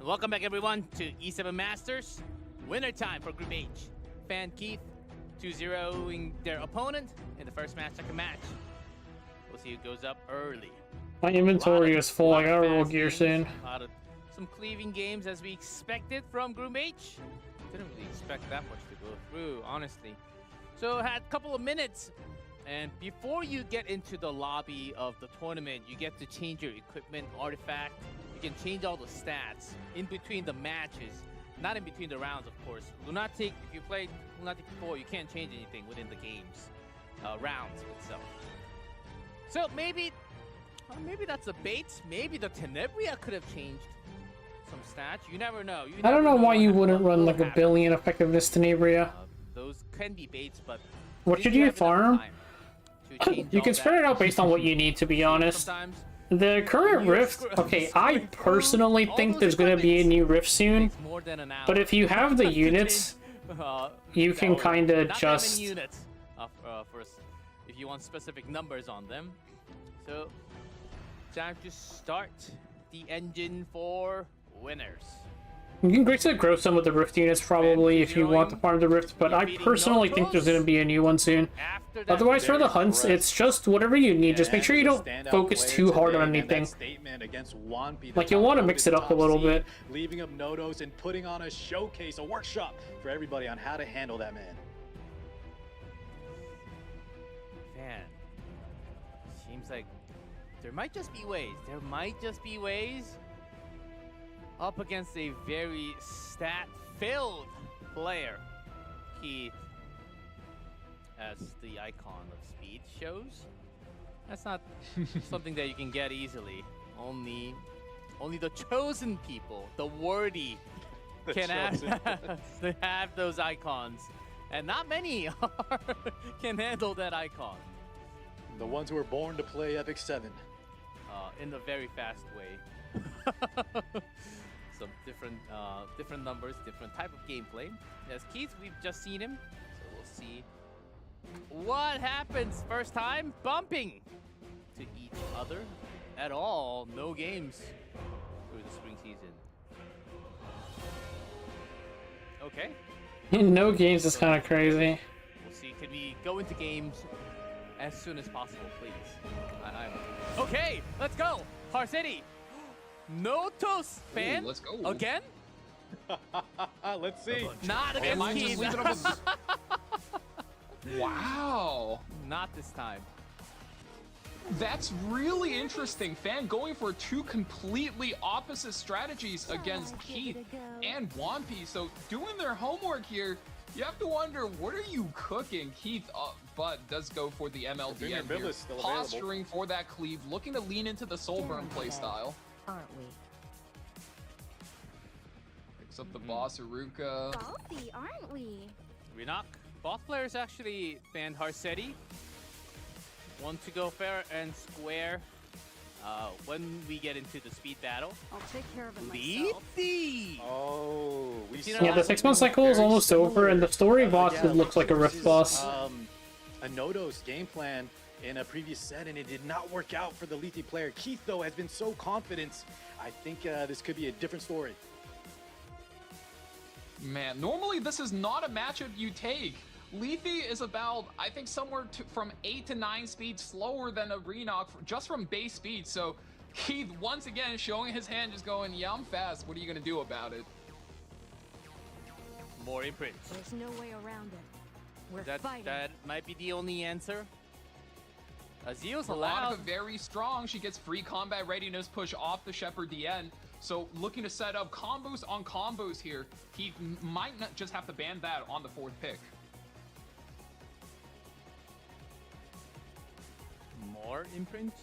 Welcome back, everyone, to E7 Masters. Winner time for Group H. Fan Keith 2-0ing their opponent in the first match, second match. We'll see who goes up early. My inventory is full. I gotta roll gear soon. Some cleaving games as we expected from Group H. Didn't really expect that much to go through, honestly. So had a couple of minutes. And before you get into the lobby of the tournament, you get to change your equipment, artifact. You can change all the stats in between the matches, not in between the rounds, of course. Lunatic, if you played Lunatic before, you can't change anything within the game's rounds itself. So maybe that's a bait. Maybe the Tenebria could have changed some stats. You never know. I don't know why you wouldn't run like a billion effectiveness Tenebria. Those can be baits, but what should you farm? You can spread it out based on what you need, to be honest. Sometimes the current Rift, okay, I personally think there's going to be a new Rift soon, but if you have the units, you can kind of just... units if you want specific numbers on them. So, time to start the engine for winners. You can great to grow some of the Rift units probably if you want to farm the Rift, but I personally think there's going to be a new one soon. Otherwise, for the hunts, it's just whatever you need. Just make sure you don't focus too hard on anything. Like, you'll want to mix it up a little bit. Leaving up Nodos and putting on a showcase, a workshop for everybody on how to handle that man. Man, seems like there might just be ways. There might just be ways. Up against a very stat-filled player. Keith, as the icon of speed shows, that's not something that you can get easily. Only the chosen people, the worthy, can have those icons, and not many can handle that icon. The ones who were born to play Epic 7. In a very fast way. Some different numbers, different type of gameplay. As Keith, we've just seen him, so we'll see what happens first time. Bumping to each other at all. No games through the spring season. Okay. No games is kind of crazy. We'll see. Can we go into games as soon as possible, please? Okay, let's go. Har City. Notos fan. Ooh, let's go. Again? Let's see. Not against Keith. Wow. Not this time. That's really interesting. Fan going for two completely opposite strategies against Keith and Wampy. So doing their homework here, you have to wonder, what are you cooking? Keith, but does go for the MLDM here. Posturing for that cleave, looking to lean into the Soulburn playstyle. Aren't we? Picks up the boss, Iruka. Salty, aren't we? Renak. Both players actually banned Harsetti. Want to go fair and square when we get into the speed battle. I'll take care of it myself. Leafy! Oh, we see. Yeah, the 6-month cycle is almost over, and the story boss looks like a Rift boss. A Nodos game plan in a previous set, and it did not work out for the Lethe player. Keith, though, has been so confident. I think this could be a different story. Man, normally this is not a matchup you take. Lethe is about, I think, somewhere from 8 to 9 speed slower than a Renok just from base speed. So Keith, once again, showing his hand, just going, yeah, I'm fast. What are you going to do about it? More imprints. There's no way around it. We're fighting. That might be the only answer. Zeo's Veronica allowed. very strong. She gets free combat readiness push off the Shepherd DN. So looking to set up combos on combos here. He might not just have to ban that on the 4th pick. More imprints.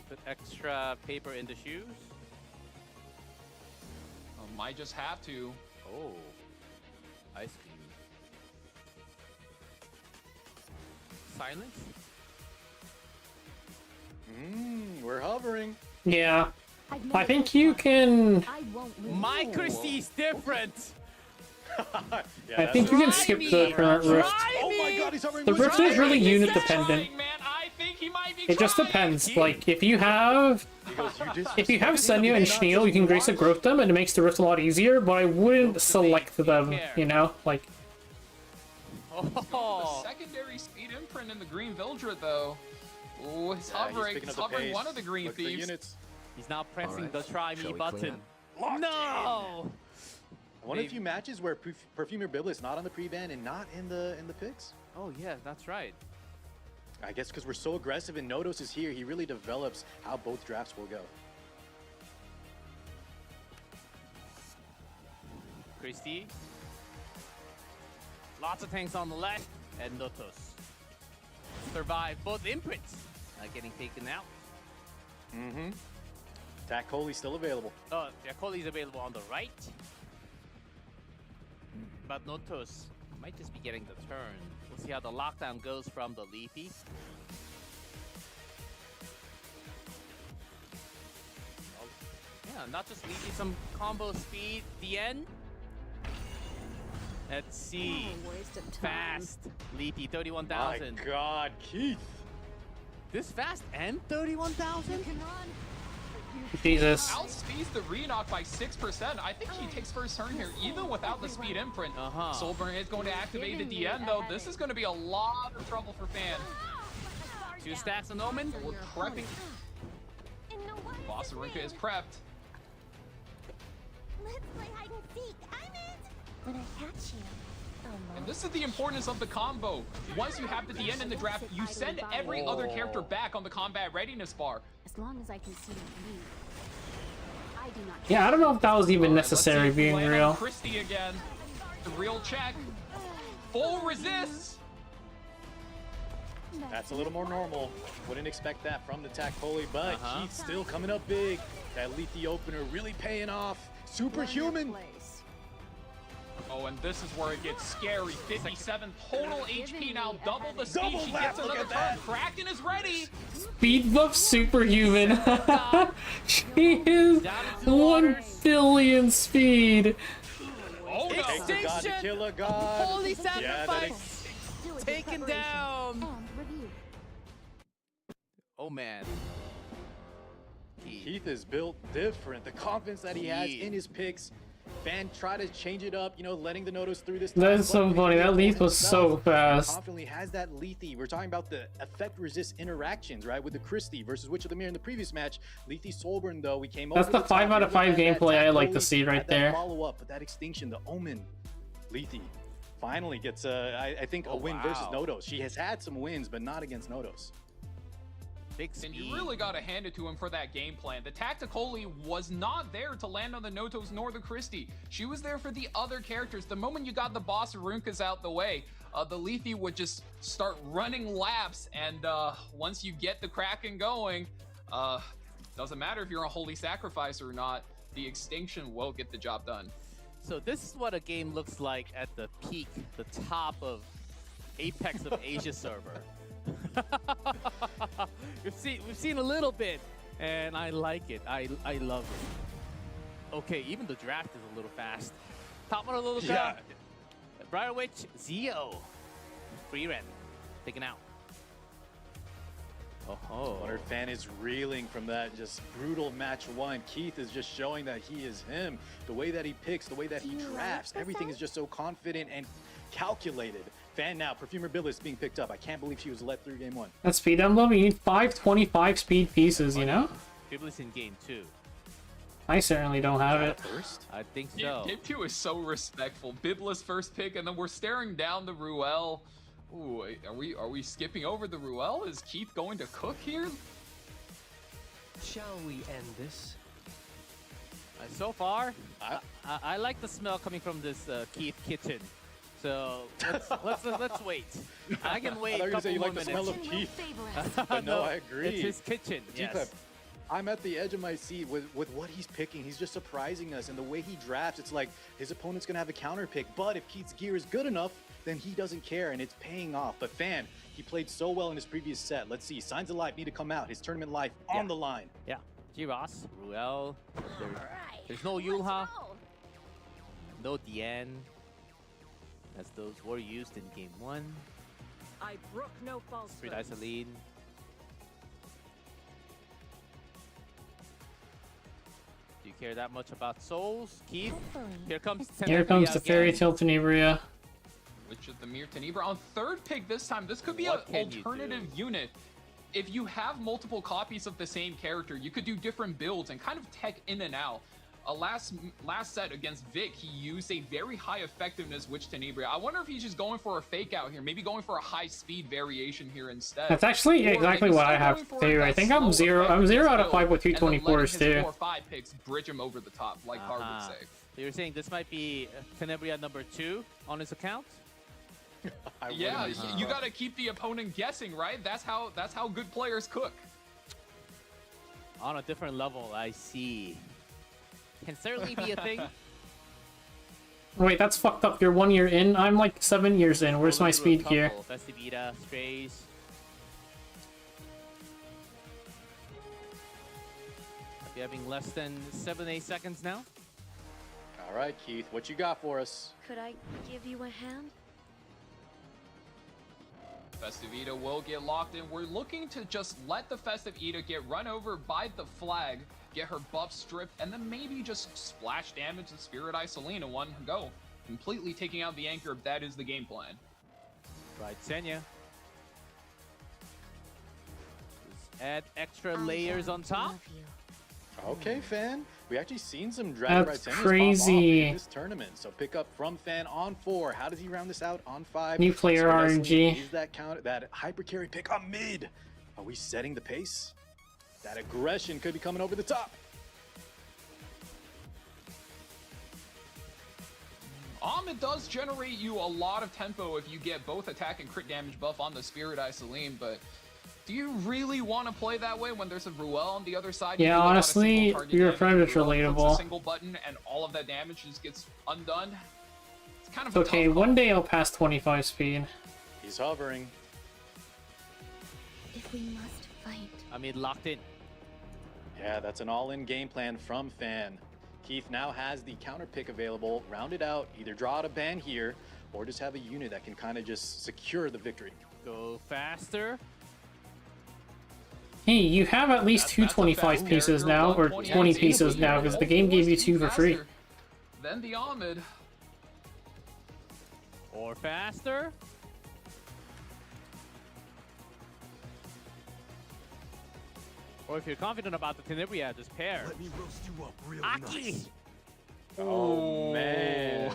Put extra paper in the shoes. Might just have to. Oh, ice cream. Silence. We're hovering. Yeah. I think you can. My Christie's different. Yeah, I think you can skip the current rift. Oh my god, he's hovering. The rift is really unit dependent. Man, I think he might be It just trying. depends. Like if you have Senua and Shneel, you can grace and growth them, and it makes the rift a lot easier. But I wouldn't select them. You know, like. The secondary speed imprint in the green Vildra though. Oh, he's hovering. He's hovering one of the green thieves. He's now pressing the try me Shall we button. clean No! One of the few matches where Perfumer Bill is not on the pre-ban and not in the picks. Oh yeah, that's right. I guess because we're so aggressive and Nodos is here, he really develops how both drafts will go. Christie. Lots of tanks on the left, and Notos survive both imprints. Getting taken out. Tac Coley's still available. Oh, yeah, Coley's available on the right. But Notos might just be getting the turn. We'll see how the lockdown goes from the Lethe. Oh, yeah, not just Lethe, some combo speed. The end. Let's see. Fast. Lethe, 31,000. My god, Keith. This fast and 31,000? Jesus. Outspeeds the Renok by 6%. I think he takes first turn here, even without the speed imprint. Soulburn is going to activate the DN, though. This is going to be a lot of trouble for Fan. 2 stacks on Omen. We're prepping. Boss Arunka is prepped. Let's play hide and seek. I'm it. When I catch you. And this is the importance of the combo. Once you have the DN in the draft, you send every other character back on the combat readiness bar. As long as I can see you leave. I do not. Yeah, I don't know if that was even necessary, being real. Christie again. The real check. Full resist. That's a little more normal. Wouldn't expect that from the Tac Coley, but Keith still coming up big. That Lethe opener really paying off. Superhuman. Oh, and this is where it gets scary. 57 total HP now, double the speed. She gets another turn. Kraken is ready. Speed buff superhuman. She is 1 billion speed. Oh no! Extinction! Kill a god. Holy sacrifice! Taken down! Oh man. Keith is built different. The confidence that he has in his picks. Fan try to change it up, you know, letting the Nodos through this time. That is so funny. That Lethe was so fast. Confidently has that Lethe. We're talking about the effect resist interactions, right? With the Christie versus Witch of the Mirror in the previous match. Lethe Soulburn, though, we came That's over the 5 out of 5 gameplay I like to see right there. Follow up, but that extinction, the Omen, Lethe finally gets I think a win versus Nodos. She has had some wins, but not against Nodos. Big speed. And you really got to hand it to him for that game plan. The Tacticoli was not there to land on the Notos nor the Christie. She was there for the other characters. The moment you got the boss Arunkas out the way, the Lethe would just start running laps. And once you get the Kraken going, doesn't matter if you're a holy sacrifice or not, the extinction will get the job done. So this is what a game looks like at the peak, the top of Apex of Asia server. we've seen a little bit, and I like it. I love it. Okay, even the draft is a little fast. Top one of the little guy. Briar Witch, Zeo, free rent, taken out. Oh. Wonder if Fan is reeling from that just brutal match 1. Keith is just showing that he is him. The way that he picks, the way that he drafts, everything is just so confident and calculated. Fan now, Perfumer Billis being picked up. I can't believe she was let through game 1. That speed emblem, you need 525 speed pieces, you know? Biblis in game 2. I certainly don't have it. First? I think so. Yeah, game 2 is so respectful. Biblis first pick, and then we're staring down the Ruel. Ooh, are we skipping over the Ruel? Is Keith going to cook here? Shall we end this? So far, I like the smell coming from this Keith kitchen. So let's wait. I can wait. I thought you were a gonna say couple you more like the smell of minutes. Keith. But no, I agree. It's his kitchen. Yes. I'm at the edge of my seat with what he's picking. He's just surprising us, and the way he drafts, it's like his opponent's gonna have a counter pick. But if Keith's gear is good enough, then he doesn't care, and it's paying off. But Fan, he played so well in his previous set. Let's see, Signs of Life need to come out. His tournament life on the line. Yeah. G-Ross, Ruel. There's no Yulha. No Dian. As those were used in game 1. I brook no false Spirit Isoline. Do you care that much about souls, Keith? Here comes Here comes the Fairy again. Tale Tenebria. Which is the Mir Tenebra on 3rd pick this time. This could be What an can you alternative unit. If you have multiple copies of the same character, you could do different builds and kind of tech in and out. Last set against Vic, he used a very high effectiveness Witch Tenebria. I wonder if he's just going for a fake out here, maybe going for a high speed variation here instead. That's actually exactly what I have too. I think I'm 0 out of 5 with 224s too. 4 or 5 picks bridge him over the top, like Hard would say. So you're saying this might be Tenebria number 2 on his account? Yeah, you gotta keep the opponent guessing, right? That's how good players cook. On a different level, I see. Can certainly be a thing. Wait, that's fucked up. You're 1 year in. I'm like 7 years in. Where's my speed gear? Festivita, Strays. Be having less than 7-8 seconds now. All right, Keith, what you got for us? Could I give you a hand? Festive Ida will get locked in. We're looking to just let the Festive Ida get run over by the flag, get her buff stripped, and then maybe just splash damage the Spirit Isoline in one go. Completely taking out the anchor. That is the game plan. Right, Senya. Just add extra layers on top. Okay, Fan. We actually seen some Dragon That's Ride crazy. in this tournament. So pick up from Fan on 4. How does he round this out on 5? New player Spirit Isoline RNG. Is that count? That hyper carry pick on mid. Are we setting the pace? That aggression could be coming over the top. It does generate you a lot of tempo if you get both attack and crit damage buff on the Spirit Isoline, but do you really want to play that way when there's a Ruel on the other side? Yeah, honestly, your friend is relatable. A single button and all of that damage just gets undone. It's kind of It's okay, a tough call. one day I'll pass 25 speed. He's hovering. If we must fight. I mean, locked in. Yeah, that's an all-in game plan from Fan. Keith now has the counter pick available. Round it out, either draw out a ban here, or just have a unit that can kind of just secure the victory. Go faster. Hey, you have at least two 25 pieces now, or 20 pieces now, because the game gave you 2 for free. Then the Ahmed. Or faster. Or if you're confident about the Tenebria, just pair. Let me roast you up real Aki! nice. Oh, man.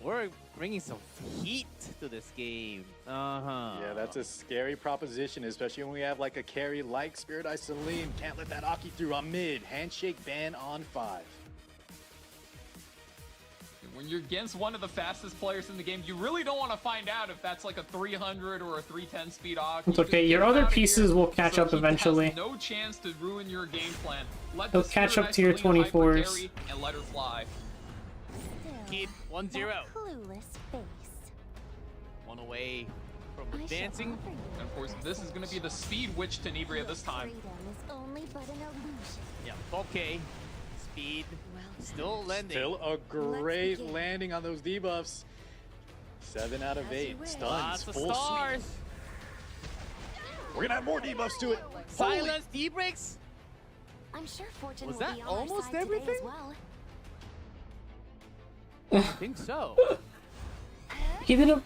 We're bringing some heat to this game. Yeah, that's a scary proposition, especially when we have like a carry like Spirit Isoline. Can't let that Aki through on mid. Handshake ban on 5. When you're against one of the fastest players in the game, you really don't want to find out if that's like a 300 or a 310 speed Aki. It's okay, your other pieces will catch up eventually. Has no chance to ruin your game plan. Let They'll the catch Spirit up to your Isoline hyper 24s. carry and let her fly. Keep 1-0. Clueless face. One away from advancing. And of course, this is going to be the Speed Witch Tenebria this time. Freedom is only but an illusion. Yeah, okay. Speed. Still landing. Still a great landing on those debuffs. 7 out of 8. Stuns. Lots of Full stars. sweep. We're gonna add more debuffs to it. Silence, D-breaks. I'm sure Fortune Was will that be on our almost side today everything? as well. I think so. He didn't.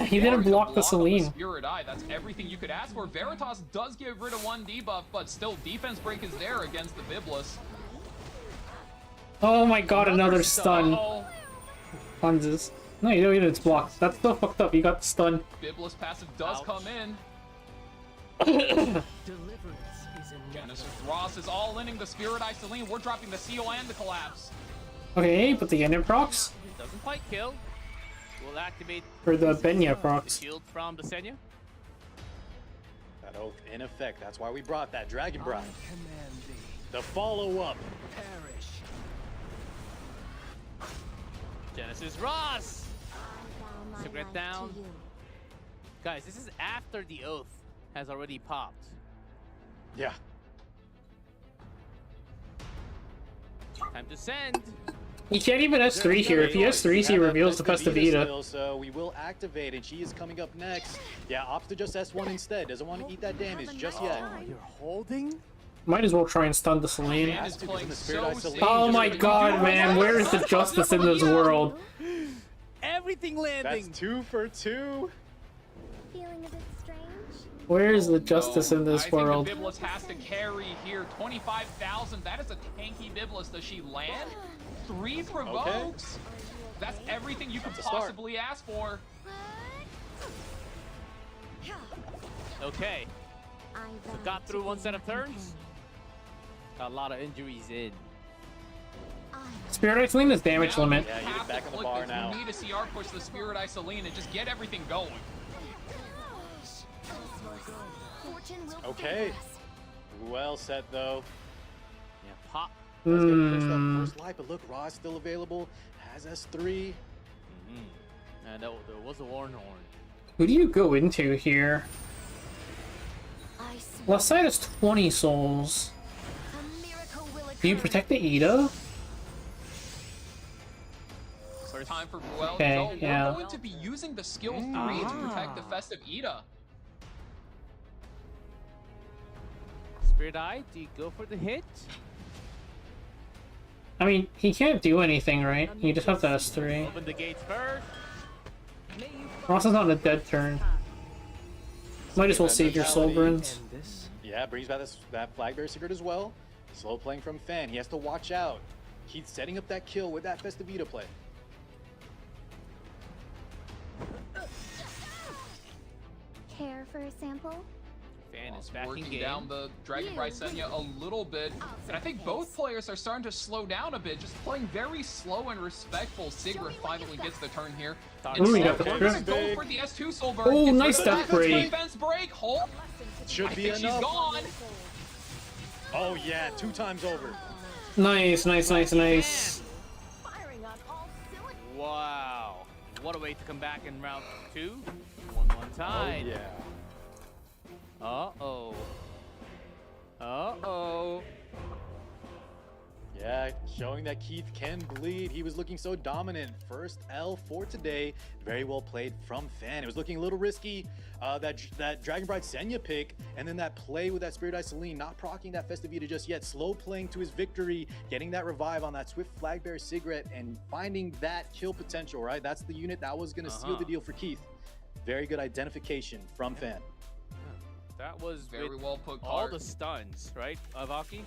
He didn't block the Celine. Spirit Eye, that's everything you could ask for. Veritas does get rid of one debuff, but still defense break is there against the Biblis. Oh my god, another stun. Uh-oh. Hanses. No, you don't need it's blocked. That's still fucked up. You got the stun. Biblis passive does come in. Deliverance is in Genesis Ross is all inning the Spirit Eye Celine. We're dropping the CO and the collapse. Okay, but the Yen procs? Doesn't quite kill. We'll activate Or the Benya the procs? shield from the Senya. That oath in effect. That's why we brought that Dragon Bride. The follow-up. Genesis Ross. My Secret life down. to you. Guys, this is after the oath has already popped. Yeah. Time to send. He can't even S3 here. If he S3s, he reveals the Festive Ida. Still, so we will activate, and she is coming up next. Yeah, opts to just S1 instead. Doesn't want to eat that damage just yet. You're holding? Might as well try and stun the Celine. Man is playing so safe. Oh my god, man. Where is the justice in this world? Everything landing. That's 2 for 2. Feeling a bit strange? Where is the justice in this world? I think the Biblis has to carry here. 25,000. That is a tanky Biblis. Does she land? 3 provokes. Okay. That's everything you could That's a start. possibly ask for. Okay. So got through one set of turns. Got a lot of injuries in. Spirit Eye Celine is damage Now limit. you Yeah, you have get back to on the flip bar this. now. We need to see our push the Spirit Eye Celine and just get everything going. Fortune will Okay. favor us. Well set, though. Yeah, pop. Let's get pushed up first light, but look, Raw is still available. Has S3. And there was a Warren Horn. Who do you go into here? I swear Left side is 20 souls. a miracle will Do you occur. protect the Ida? Time for Ruel Okay, to go. yeah. We're going to be using the skill 3 to protect the Festive Ida. Spirit Eye, do you go for the hit? I mean, he can't do anything, right? You just have to S3. Open the gates first. Ross is on a dead turn. Might as well save your soul burns. Yeah, brings back that Flagbearer Secret as well. Slow playing from Fan. He has to watch out. Keith setting up that kill with that Festive Ida play. Care for a sample? Fan is Also back in working game. down the Dragon Bride Senya a little bit. And I think both players are starting to slow down a bit, just playing very slow and respectful. Sigrid finally gets the turn here. Ooh, you got the We're gonna script. go for the S2 soul burn. Oh, Gets rid nice of the death break. Defense break. Hold. Should I be think she's enough. gone. Oh yeah, 2 times over. Nice, nice, nice, nice. Firing on all cylinders. Wow. What a way to come back in round 2. 1-1 tie. Oh yeah. Uh-oh. Uh-oh. Yeah, showing that Keith can bleed. He was looking so dominant. First L for today. Very well played from Fan. It was looking a little risky. That Dragon Bride Senya pick, and then that play with that Spirit Eye Celine, not proccing that Festive Ida just yet. Slow playing to his victory, getting that revive on that Swift Flagbearer Cigarette, and finding that kill potential, right? That's the unit that was going to seal the deal for Keith. Very good identification from Fan. That was Very with well put, all Clark. the stuns, right, Avaki?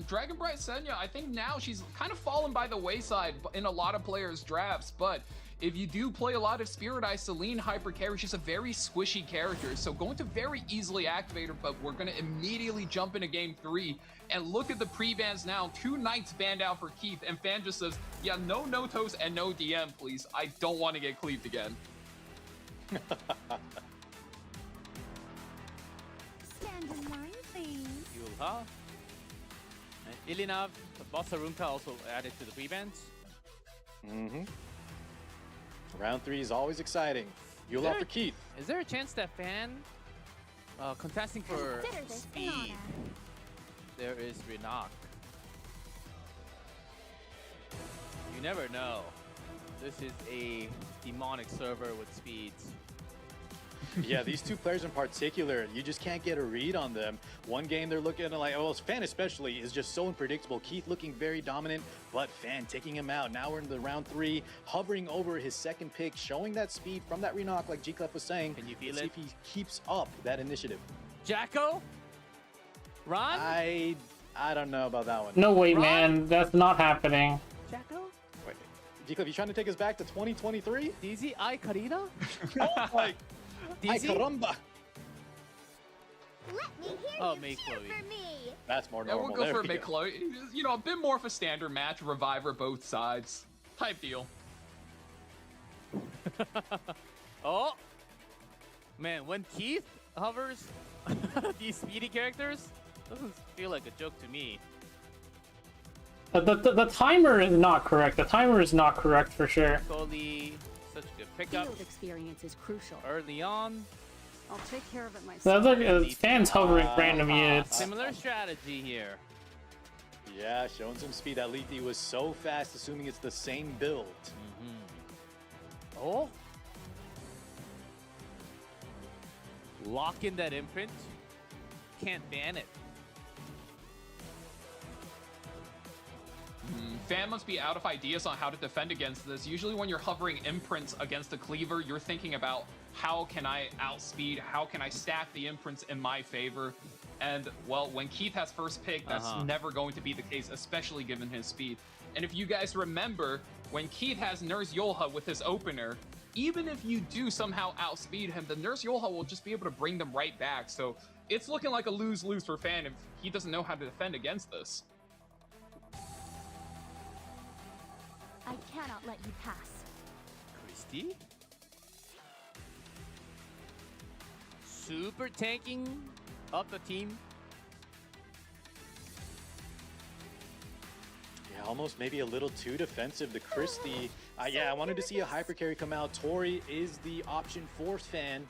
Dragon Bride Senya, I think now she's kind of fallen by the wayside in a lot of players' drafts, but if you do play a lot of Spirit Eye Celine hyper carry, she's a very squishy character, so going to very easily activate her, but we're going to immediately jump into game 3 and look at the pre-bans now. 2 Knights banned out for Keith, and Fan just says, yeah, no Notos and no DM, please. I don't want to get cleaved again. Stand in line, please. Yulha. And Ilinav, Bossarunka also added to the pre-bans. Round 3 is always exciting. You'll There- offer Keith. Is there a chance that Fan contesting for Consider this an speed? honor. There is Renak. You never know. This is a demonic server with speeds. Yeah, these two players in particular, you just can't get a read on them. One game they're looking like, well, Fan especially is just so unpredictable. Keith looking very dominant, but Fan taking him out. Now we're in the round 3, hovering over his second pick, showing that speed from that Renok, like G-Clef was saying. Can you feel See it? if he keeps up that initiative. Jacko? Ron? I don't know about that one. No way, Ron? man. That's not happening. Jacko? Wait, G-Clef, you trying to take us back to 2023? DZ I Karina? Oh my! Ay DZ? caramba! Let me hear Oh, you May cheer Chloe. for me. That's more Yeah, normal. we'll go There for we Mick Chloe. You know, a bit more of a standard match, Reviver both sides type deal. Oh! Man, when Keith hovers these speedy characters, doesn't feel like a joke to me. The timer is not correct. The timer is not correct for sure. Coley, such a good pickup Field experience is crucial. early on. I'll take care of it That's myself. like fans hovering random units. Similar strategy here. Yeah, showing some speed. That Lethe was so fast, assuming it's the same build. Oh! Lock in that imprint. Can't ban it. Fan must be out of ideas on how to defend against this. Usually when you're hovering imprints against a cleaver, you're thinking about how can I outspeed, how can I stack the imprints in my favor. And, well, when Keith has first pick, that's never going to be the case, especially given his speed. And if you guys remember, when Keith has Nurse Yolha with his opener, even if you do somehow outspeed him, the Nurse Yolha will just be able to bring them right back. So it's looking like a lose-lose for Fan if he doesn't know how to defend against this. I cannot let you pass. Christy? Super tanking up the team. Yeah, almost maybe a little too defensive. The Christie. Yeah, I wanted to see a hyper carry come out. Tori is the option for Fan.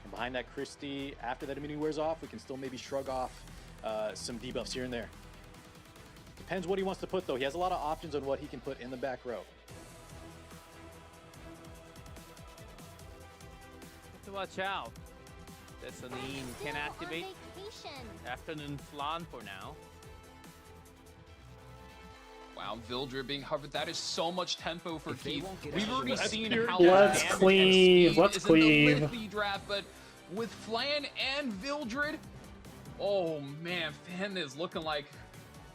And behind that Christie, after that immunity wears off, we can still maybe shrug off some debuffs here and there. Depends what he wants to put, though. He has a lot of options on what he can put in the back row. Have to watch out. Dessalines can activate. Afternoon flan for now. Wow, Vildred being hovered. That is so much tempo for Keith. We've already seen pure how Let's damage and cleave, speed let's is in cleave. the Lithe draft, but with Flan and Vildred, oh man, Fan is looking like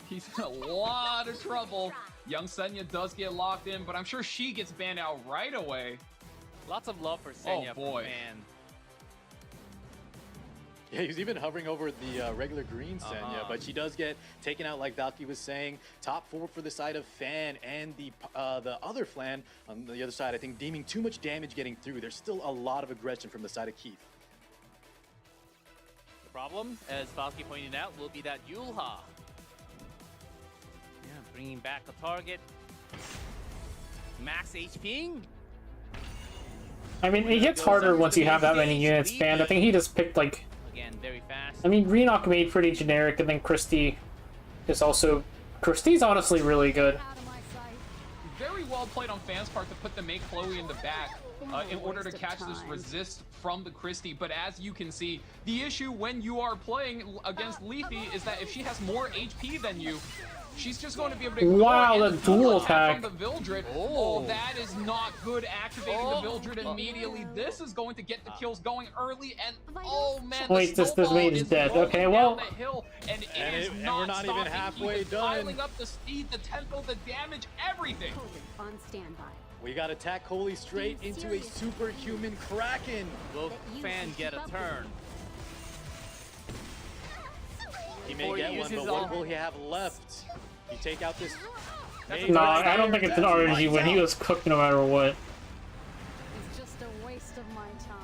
he's in a lot of trouble. Young Senya does get locked in, but I'm sure she gets banned out right away. Lots of love for Senya boy. from Fan. Yeah, he's even hovering over the regular green Senya, but she does get taken out, like Valky was saying. Top 4 for the side of Fan, and the other Flan on the other side, I think, deeming too much damage getting through. There's still a lot of aggression from the side of Keith. The problem, as Valky pointed out, will be that Yulha. Yeah, bringing back a target. Max HP. I mean, it gets harder once you have that many units banned. I think he just picked like. Again, very fast. I mean, Renok made pretty generic, and then Christie is also. Christie's honestly really good. Out of my sight. Very well played on Fan's part to put the Make Chloe in the back in order to catch this resist from the Christie. But as you can see, the issue when you are playing against Lethe is that if she has more HP than you, she's just going to be able to ignore Wow, and the dual attack attack. from the Vildred. Oh, that is not good. Activating the Vildred immediately. This is going to get the kills going early, and oh man, Wait, the this snowball mate is dead. rolling Okay, down well- the hill, and it And is it- and not we're not even stopping. halfway He is done. piling up the speed, the tempo, the damage, everything. Coley on standby. We got attack Coley straight into a superhuman Kraken. Will Fan get a turn? He may Before he get one, uses but what all- will he have left? You take out this. That's Hey, a No, nice I don't think it's an That's RNG lights win. He out. was cooked no matter what. It's just a waste of my time.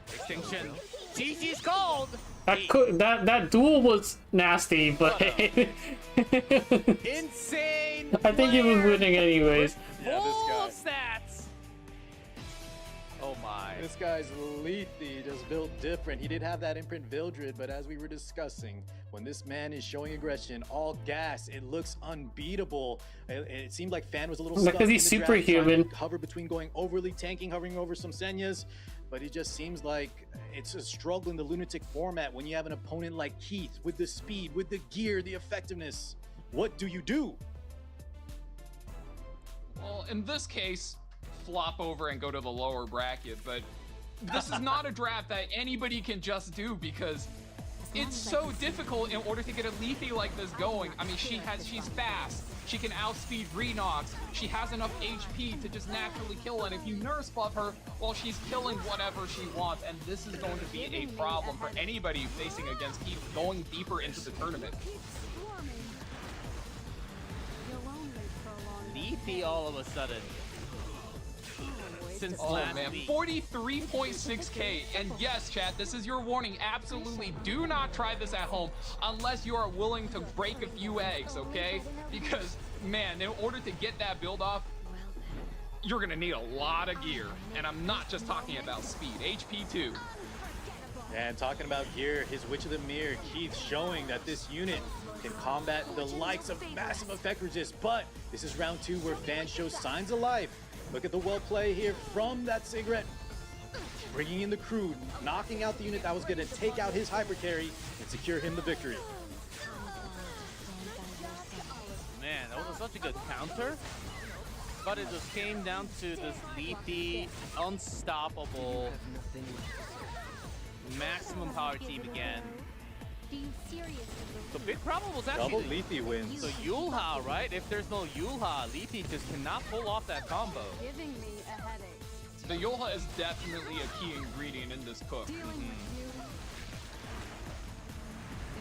Extinction. GG's called. That duel was nasty, but Insane. I think he was player winning anyways. with Yeah, this full guy. stats. Oh my. This guy's Lethe, just built different. He did have that imprint Vildred, but as we were discussing, when this man is showing aggression, all gas, it looks unbeatable. It seemed like Fan was a little stuck Because he's in the draft, superhuman. trying to hover between going overly tanking, hovering over some Senyas, but he just seems like it's a struggle in the lunatic format when you have an opponent like Keith with the speed, with the gear, the effectiveness. What do you do? Well, in this case, flop over and go to the lower bracket, but this is not a draft that anybody can just do because it's so difficult in order to get a Lethe like this going. I mean, she's fast, she can outspeed Renox, she has enough HP to just naturally kill, and if you nurse buff her, well, she's killing whatever she wants, and this is going to be a problem for anybody facing against Keith going deeper into the tournament. Lethe all of a sudden. Since Oh last man, week. 43.6k, and yes, chat, this is your warning. Absolutely do not try this at home unless you are willing to break a few eggs, okay? Because, man, in order to get that build off, you're gonna need a lot of gear, and I'm not just talking about speed, HP too. And talking about gear, his Witch of the Mirror, Keith, showing that this unit can combat the likes of massive effect resist, but this is round 2 where Fan shows signs of life. Look at the well play here from that cigarette. Bringing in the crew, knocking out the unit that was going to take out his hyper carry and secure him the victory. Man, that was such a good counter. But it just came down to this Lethe, unstoppable, maximum power team again. The big problem was actually Double Lethe wins. So Yulha, right? If there's no Yulha, Lethe just cannot pull off that combo. Giving me a headache. The Yulha is definitely a key ingredient in this cook. Dealing with you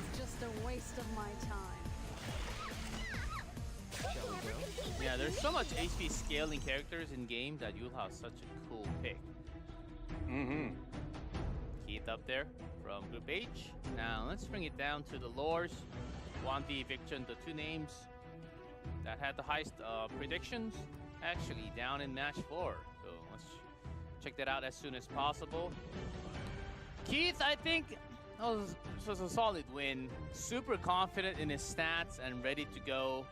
is just a waste of my time. Yeah, there's so much HP scaling characters in game that Yulha is such a cool pick. Keith up there from Group H. Now let's bring it down to the lores. Wanti, Victon, the two names that had the highest predictions, actually down in match 4. So let's check that out as soon as possible. Keith, I think, was a solid win. Super confident in his stats and ready to go,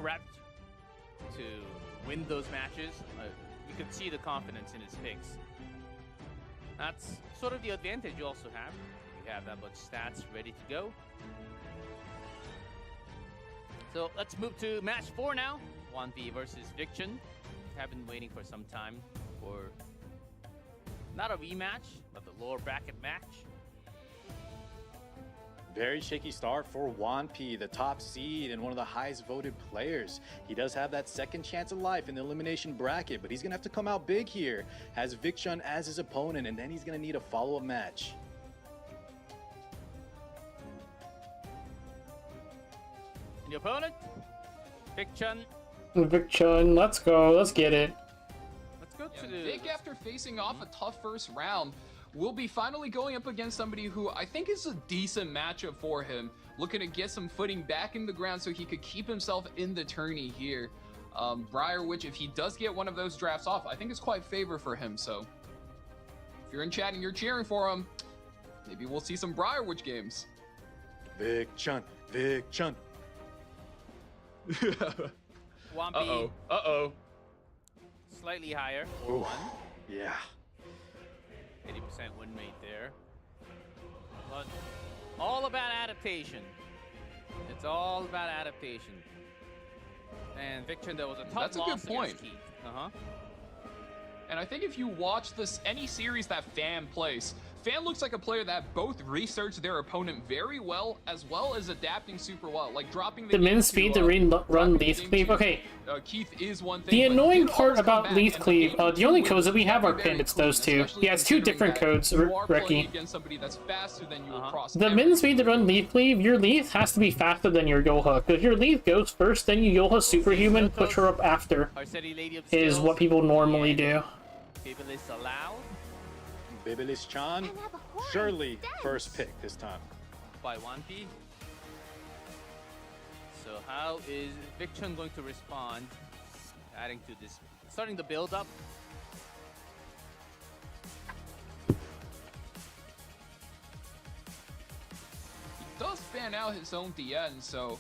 prepped to win those matches. You could see the confidence in his picks. That's sort of the advantage you also have. You have that much stats ready to go. So let's move to match 4 now. 1v versus Victon. Have been waiting for some time for not a rematch, but the lower bracket match. Very shaky start for Wanpi, the top seed and one of the highest voted players. He does have that second chance of life in the elimination bracket, but he's gonna have to come out big here. Has Victon as his opponent, and then he's gonna need a follow-up match. And your opponent, Victon. Victon, let's go, let's get it. Let's go to Vic, after facing off a tough first round, will be finally going up against somebody who I think is a decent matchup for him. Looking to get some footing back in the ground so he could keep himself in the tourney here. Briarwitch, if he does get one of those drafts off, I think it's quite favor for him. So if you're in chat and you're cheering for him, maybe we'll see some Briarwitch games. Victon, Victon. Wampi. Uh-oh. Slightly higher. Ooh, yeah. 80% win rate there. But all about adaptation. It's all about adaptation. And Victon, that was a tough That's a good loss point. against Keith. Uh-huh. And I think if you watch this, any series that Fan plays, Fan looks like a player that both researched their opponent very well as adapting super well, like dropping The min speed to run Leaf Cleave. Okay, Keith is one thing. the but annoying he can part always come about back Leaf and Cleave, be able the only to codes that we win have are very pinned, it's those clean, two. especially He has two considering different that codes, you are playing Reki. against somebody that's faster than you across The everything. min speed to run Leaf Cleave, your Leaf has to be faster than your Yolha. Because your Leaf goes first, then you Yolha Superhuman, push her up after, Arceti, Lady of is Skills. what people normally do. Bibilis allowed Bibilis Chan, surely first pick this time. by Wanti. So how is Victon going to respond? Adding to this, starting the build up. does fan out his own DN, so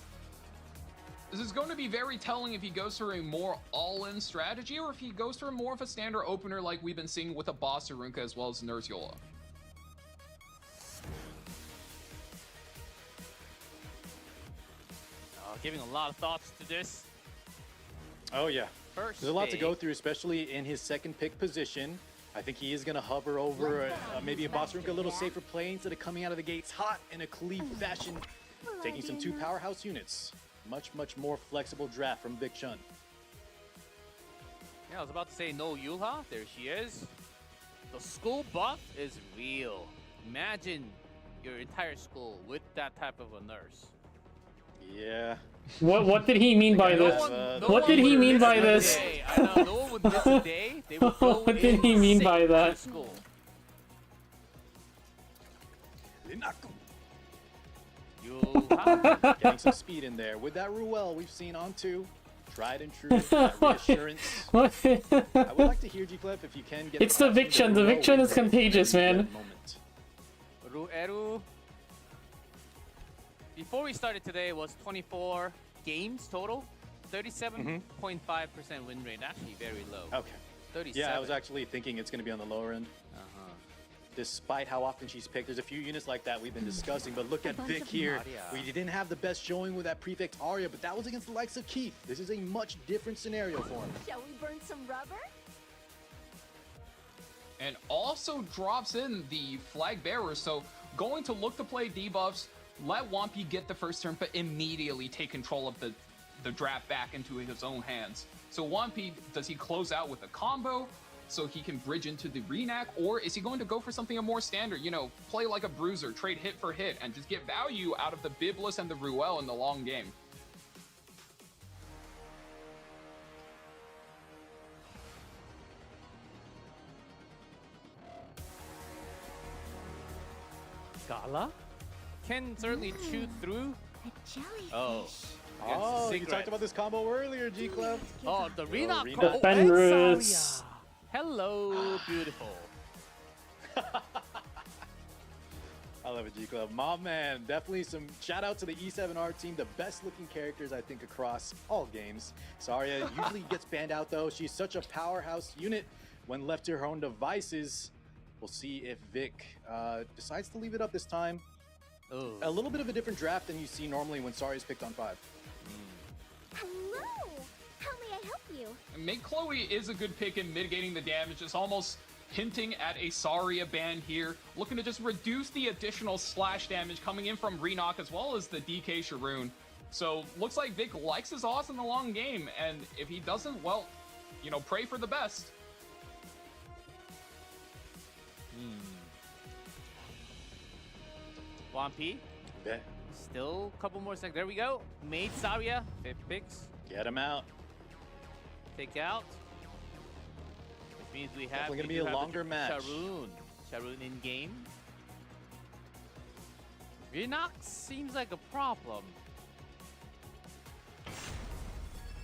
this is going to be very telling if he goes for a more all-in strategy or if he goes for more of a standard opener like we've been seeing with a Boss Arunka as well as Nurse Yola. Giving a lot of thoughts to this. Oh yeah. First There's a lot to pick. go through, especially in his second pick position. I think he is going to hover over maybe a Boss Arunka, a little safer play instead of coming out of the gates hot in a Khalif fashion. Taking some 2 powerhouse units. Much more flexible draft from Vic Chun. Yeah, I was about to say no Yulha. There she is. The school buff is real. Imagine your entire school with that type of a nurse. Yeah. What did he mean by this? What did he mean by this? I know, no one would miss a day. They would go What did he mean by insane that? to school. Yulha. Getting some speed in there. With that Ruel we've seen on 2. Tried and true. That reassurance. What? I would like to hear G-Clef if you can get It's the Vic Chun. The Vic Chun is contagious, man. Rueru. Before we started today, it was 24 games total. 37.5% win rate. Actually very low. Okay. 37. Yeah, I was actually thinking it's going to be on the lower end. Despite how often she's picked. There's a few units like that we've been discussing, but look at Vic here. We didn't have the best showing with that Prefect Arya, but that was against the likes of Keith. This is a much different scenario for him. Shall we burn some rubber? And also drops in the Flag Bearer, so going to look to play debuffs, let Wampi get the first turn, but immediately take control of the draft back into his own hands. So Wampi, does he close out with a combo so he can bridge into the Renak, or is he going to go for something more standard, you know, play like a bruiser, trade hit for hit, and just get value out of the Biblis and the Ruel in the long game? Gala can certainly chew through. Oh. Oh, you Secret. talked about this combo earlier, G-Clef. Oh, the Renak. Renak. Oh, Ben and Roots. Saria. Hello, beautiful. I love it, G-Clef. My man, definitely some shout out to the E7R team, the best looking characters I think across all games. Saria usually gets banned out though. She's such a powerhouse unit when left to her own devices. We'll see if Vic decides to leave it up this time. Oh. A little bit of a different draft than you see normally when Saria's picked on 5. Hello! How may I help you? Make Chloe is a good pick in mitigating the damage. It's almost hinting at a Saria ban here, looking to just reduce the additional slash damage coming in from Renak as well as the DK Sharoon. So looks like Vic likes his odds in the long game, and if he doesn't, well, you know, pray for the best. Wampi. Bet. Still a couple more seconds. There we go. Made Saria. 5 picks. Get him out. Take out. Which means we have. Definitely gonna we be do a have longer the match. Sharoon in game. Renak seems like a problem.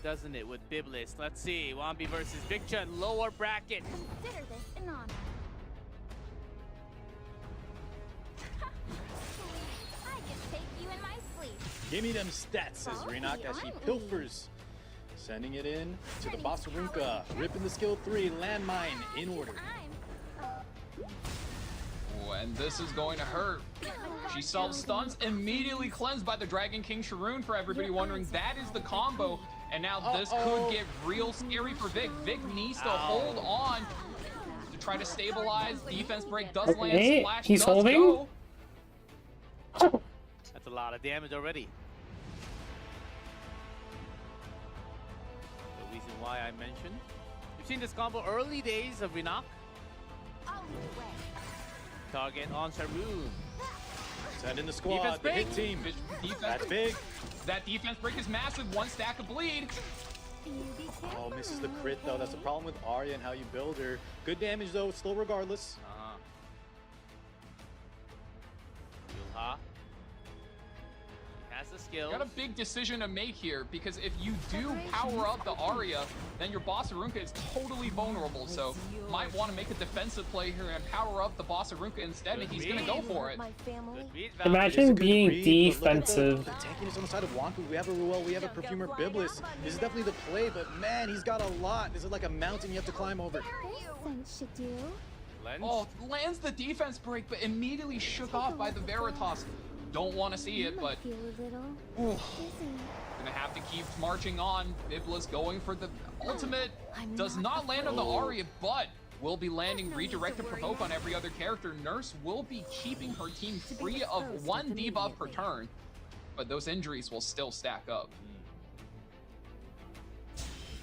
Doesn't it, with Biblis? Let's see. Wampi versus Vic Chun, lower bracket. Consider this an honor. I can take you in my sleep. Give me them stats, says Renak as he pilfers. Sending it in to the Boss Arunka. Ripping the skill 3, landmine in order. Oh, and this is going to hurt. She self-stuns, immediately cleansed by the Dragon King Sharoon for everybody wondering. That is the combo. And now this could get real scary for Vic. Vic needs to hold on to try to stabilize. Defense break does land. Hey, Splash he's does holding? go. That's a lot of damage already. The reason why I mentioned. We've seen this combo early days of Renak. Target on Sharoon. Send in the squad, the hit team. That's big. That defense break is massive. 1 stack of bleed. Oh, misses the crit though. That's the problem with Arya and how you build her. Good damage though, still regardless. Yulha. He has the skills. You got a big decision to make here, because if you do power up the Arya, then your Boss Arunca is totally vulnerable. So might want to make a defensive play here and power up the Boss Arunca instead, and he's gonna go for it. Imagine being defensive. The tankiness on the side of Wampu. We have a Ruel, we have a Perfumer Biblis. This is definitely the play, but man, he's got a lot. This is like a mountain you have to climb over. Oh, lands the defense break, but immediately shook off by the Veritas. Don't want to see it, but gonna have to keep marching on. Biblis going for the ultimate. Does not land on the Arya, but will be landing redirected provoke on every other character. Nurse will be keeping her team free of 1 debuff per turn, but those injuries will still stack up.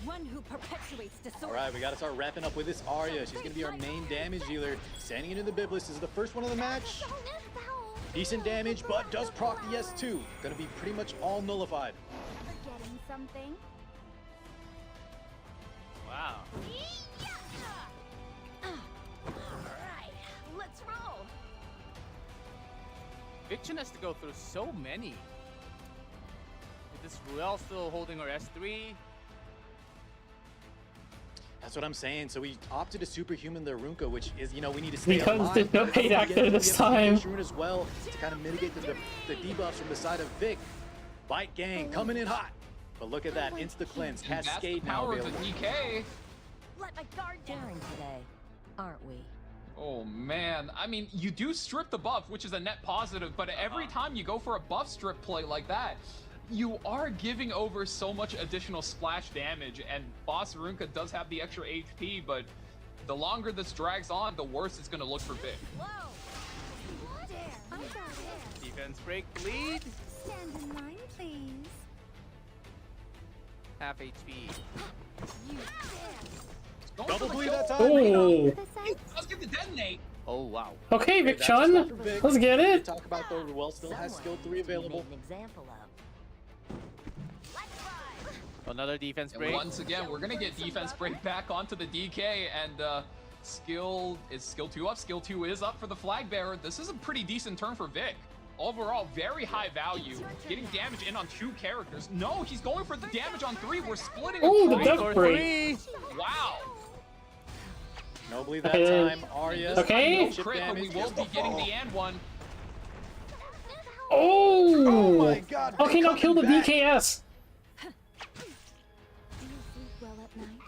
One who perpetuates disorder. All right, we got to start wrapping up with this Arya. She's going to be our main damage dealer. Sending into the Biblis. This is the first one of the match. Decent damage, but does proc the S2. Going to be pretty much all nullified. Forgetting something? Wow. Alright, let's roll. Vichin has to go through so many. With this Ruel still holding her S3. That's what I'm saying. So we opted to superhuman the Arunca, which is, you know, we need to stay Because alive. there's no paid actor this time. As well to kind of mitigate the debuffs from the side of Vic. Bite Gang coming in hot. But look at that, insta cleanse, Cascade now Power of available. the DK. Let my guard down today, aren't we? Oh man, I mean, you do strip the buff, which is a net positive, but every time you go for a buff strip play like that, you are giving over so much additional splash damage, and Boss Arunca does have the extra HP, but the longer this drags on, the worse it's going to look for Vic. Whoa! There, I got it. Defense break lead. Stand in line, please. Half HP. You Double bleed that time. Oh. Let's get the detonate. Oh wow. Okay, Vic Chun. Let's get it. Talk about though, Ruel still has skill 3 available. An example of. Another defense And break. once again, we're gonna get defense break back onto the DK, and skill 2 up. Skill 2 is up for the flag bearer. This is a pretty decent turn for Vic. Overall, very high value. Getting damage in on 2 characters. No, he's going for the damage on 3. We're splitting. Oh, the three. death break. Wow. No bleed that time. Arya. Okay. No crit, but we will be getting the and one. Oh. my God, Okay, now kill the coming back. DKS. Do you sleep well at night?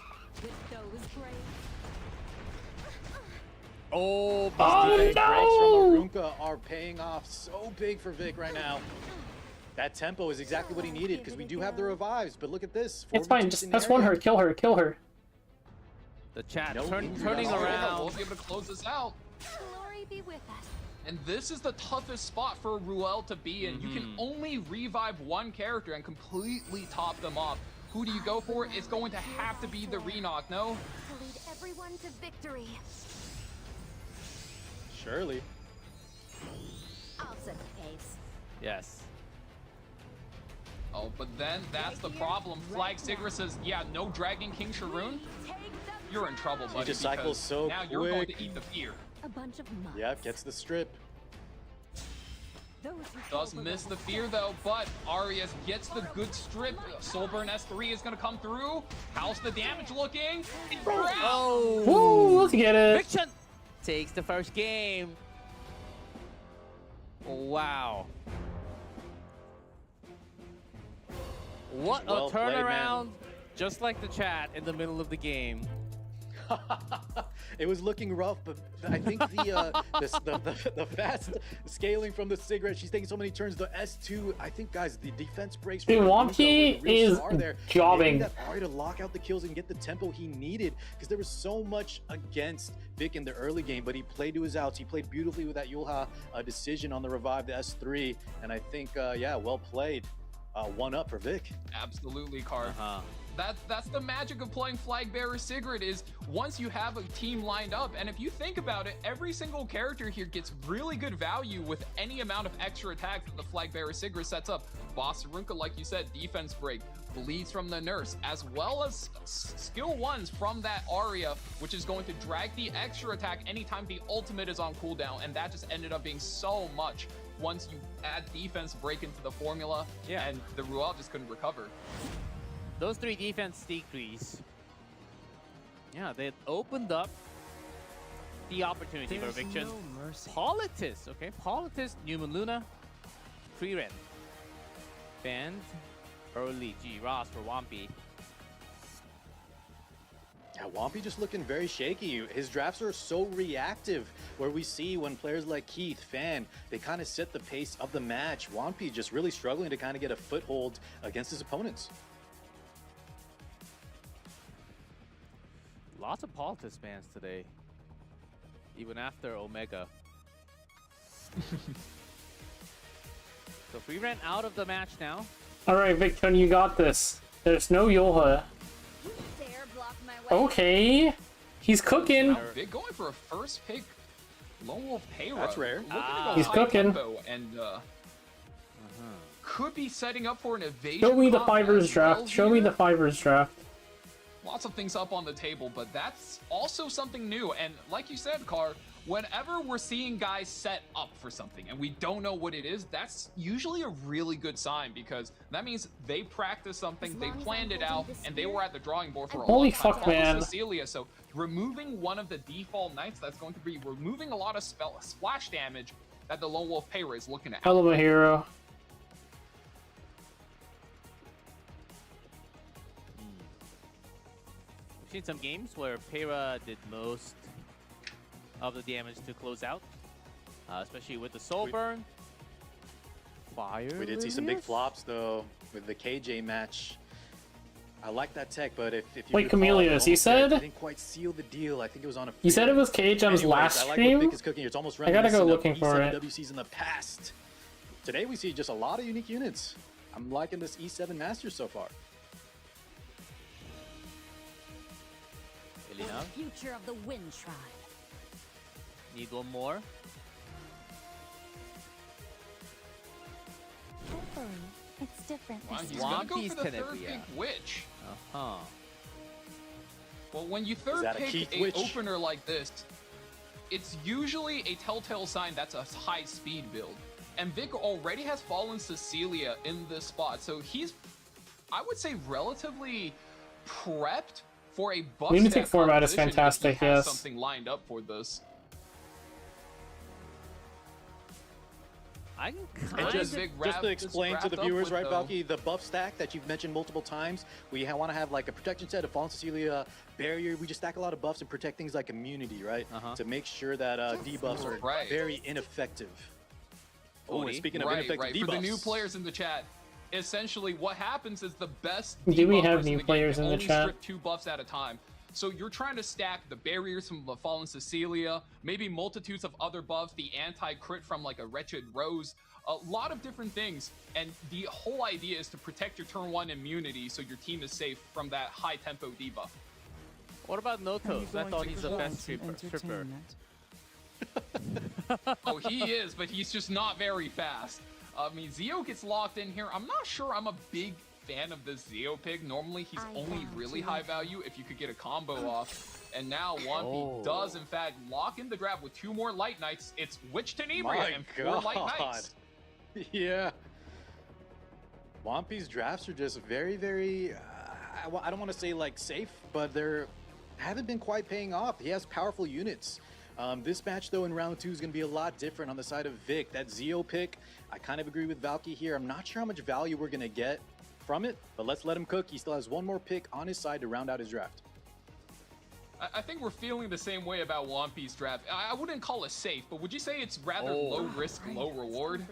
With those brave? Oh, Oh Breaks from no. Arunca are paying off so big for Vic right now. That tempo is exactly what he needed, because we do have the revives, but look at this. It's fine. Just S1 her. Kill her. Kill her. the chat No turning injuries. We'll around. be able to close this out. Glory be with us. And this is the toughest spot for Ruel to be in. You can only revive 1 character and completely top them off. Who do you go for? It's going to have to be the Renok, no? To lead everyone to victory. Surely. I'll set the pace. Yes. Oh, but then that's the problem. Flag Sigra says, yeah, no Dragon King Sharoon. Take the You're in trouble, buddy. just cycles because so now you're going quick. to eat the fear. a bunch of mutts. Yep, gets the strip. Those who Does fall miss below the fear though, but Arias gets the good strip. Soulburn S3 is gonna come through. How's the damage looking? Oh. Woo, let's get it. Vichin takes the first game. Wow. What Well a played, turnaround. man. Just like the chat in the middle of the game. It was looking rough, but I think the fast scaling from the cigarette, she's taking so many turns. The S2, I think, guys, the defense breaks. Dude, Wonky is jobbing. That Ari to lock out the kills and get the tempo he needed, because there was so much against Vic in the early game, but he played to his outs. He played beautifully with that Yulha decision on the revive, the S3, and I think, yeah, well played. 1 up for Vic. Absolutely, Card. That's the magic of playing Flag Bearer Sigrid is once you have a team lined up, and if you think about it, every single character here gets really good value with any amount of extra attack that the Flag Bearer Sigrid sets up. Boss Runka, like you said, defense break, bleeds from the nurse, as well as skill ones from that Aria, which is going to drag the extra attack anytime the ultimate is on cooldown, and that just ended up being so much once you add defense break into the formula, and the Ruel just couldn't recover. Those 3 defense decrees, yeah, they opened up the opportunity for eviction. Politis, okay, Politis, Newman Luna, Free Ren, banned early G Ross for Wampy. Yeah, Wampy just looking very shaky. His drafts are so reactive, where we see when players like Keith, Fan, they kind of set the pace of the match. Wampy just really struggling to kind of get a foothold against his opponents. Lots of Politis bans today, even after Omega. So Free Ren out of the match now. Alright, Victon, you got this. There's no Yoha. You dare block my way. Okay. He's cooking. Big going for a first pick Lone Wolf Payra. That's rare. Looking to go He's high cooking. tempo and could be setting up for an evasion. Show me the combat Fivers as well draft. Show me here. the Fivers draft. Lots of things up on the table, but that's also something new. And like you said, Car, whenever we're seeing guys set up for something and we don't know what it is, that's usually a really good sign, because that means they practiced something, they planned it out, and they were at the drawing board for a Holy long time. fuck, man. Cecilia, so removing one of the default knights, that's going to be removing a lot of splash damage that the Lone Wolf Payra is looking at. Hell of a hero. We've seen some games where Payra did most of the damage to close out, especially with the Soul Burn. Fire. We did see some big flops though with the KJ match. I like that tech, but if you Wait, recall, Camelius, you said? I didn't quite seal the deal. I think it was on a. You said it was KHM's Anyways, last I like stream? what Vic is cooking. It's almost I gotta go reminiscent of looking for it. E7WCs in the past. Today we see just a lot of unique units. I'm liking this E7 Masters so far. Elina, Future of the Wind Tribe. need one more. Don't worry, it's different Wow, this he's time. gonna go Wampy's for the third Tenebria. pick Witch. Uh-huh. Well, when you third that a pick Keith a Witch? opener like this, it's usually a telltale sign that's a high speed build. And Vic already has fallen Cecilia in this spot, so he's, I would say, relatively prepped for a buff Lunatic stack format is composition if fantastic, he has yes. something lined up for this. I can And kind just, of... just to explain to the wrapped up viewers, with right, the- Valky, the buff stack that you've mentioned multiple times, we want to have like a protection set, a Fallen Cecilia, barrier. We just stack a lot of buffs and protect things like immunity, right? To make sure that debuffs are Right. very ineffective. Oh, and Cody. speaking of Right, ineffective right. debuffs. For the new players in the chat, essentially what happens is the best Do we have debuffers new in the players game in the only chat? strip 2 buffs at a time. So you're trying to stack the barriers from the Fallen Cecilia, maybe multitudes of other buffs, the anti-crit from like a Wretched Rose, a lot of different things. And the whole idea is to protect your turn 1 immunity so your team is safe from that high tempo debuff. What about Notos? I thought he's the best stripper. Oh, he is, but he's just not very fast. I mean, Zio gets locked in here. I'm not sure I'm a big fan of this Zio pick. Normally, he's only really high value if you could get a combo off. And now Wampy does, in fact, lock in the grab with 2 more Light Knights. It's Witch Tenebria My and 4 Light God. Knights. Yeah. Wampy's drafts are just very, very, I don't want to say like safe, but they're haven't been quite paying off. He has powerful units. This match though in round 2 is going to be a lot different on the side of Vic. That Zio pick, I kind of agree with Valky here. I'm not sure how much value we're going to get from it, but let's let him cook. He still has one more pick on his side to round out his draft. I think we're feeling the same way about Wampy's draft. I wouldn't call it safe, but would you say it's rather low risk, low reward?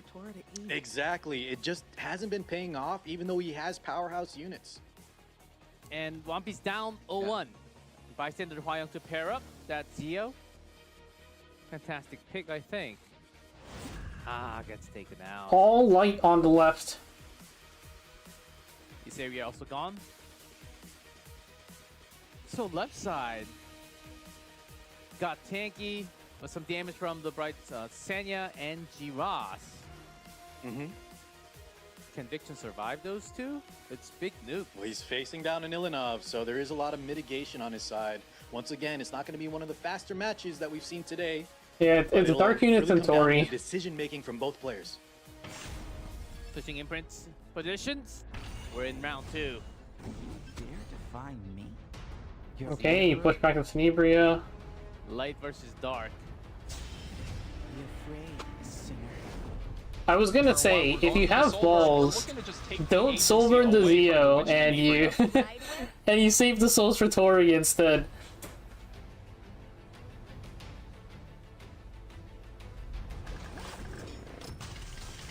Exactly. It just hasn't been paying off, even though he has powerhouse units. And Wampy's down 0-1. Bystander Hwayong to pair up. That's Zio. Fantastic pick, I think. Gets taken out. All light on the left. Is area also gone? So left side got tanky, but some damage from the bright Senya and Jiras. Can Vixen survive those two? It's big nuke. Well, he's facing down an Ilinov, so there is a lot of mitigation on his side. Once again, it's not going to be one of the faster matches that we've seen today. Yeah, it's Dark Units and Tori. Decision making from both players. Switching imprints positions. We're in round 2. Dare define me? Okay, you push back to Tenebria. Light versus dark. Be afraid, sinner. I was gonna say, if you have balls, don't soul burn the Zio and you and you save the souls for Tori instead.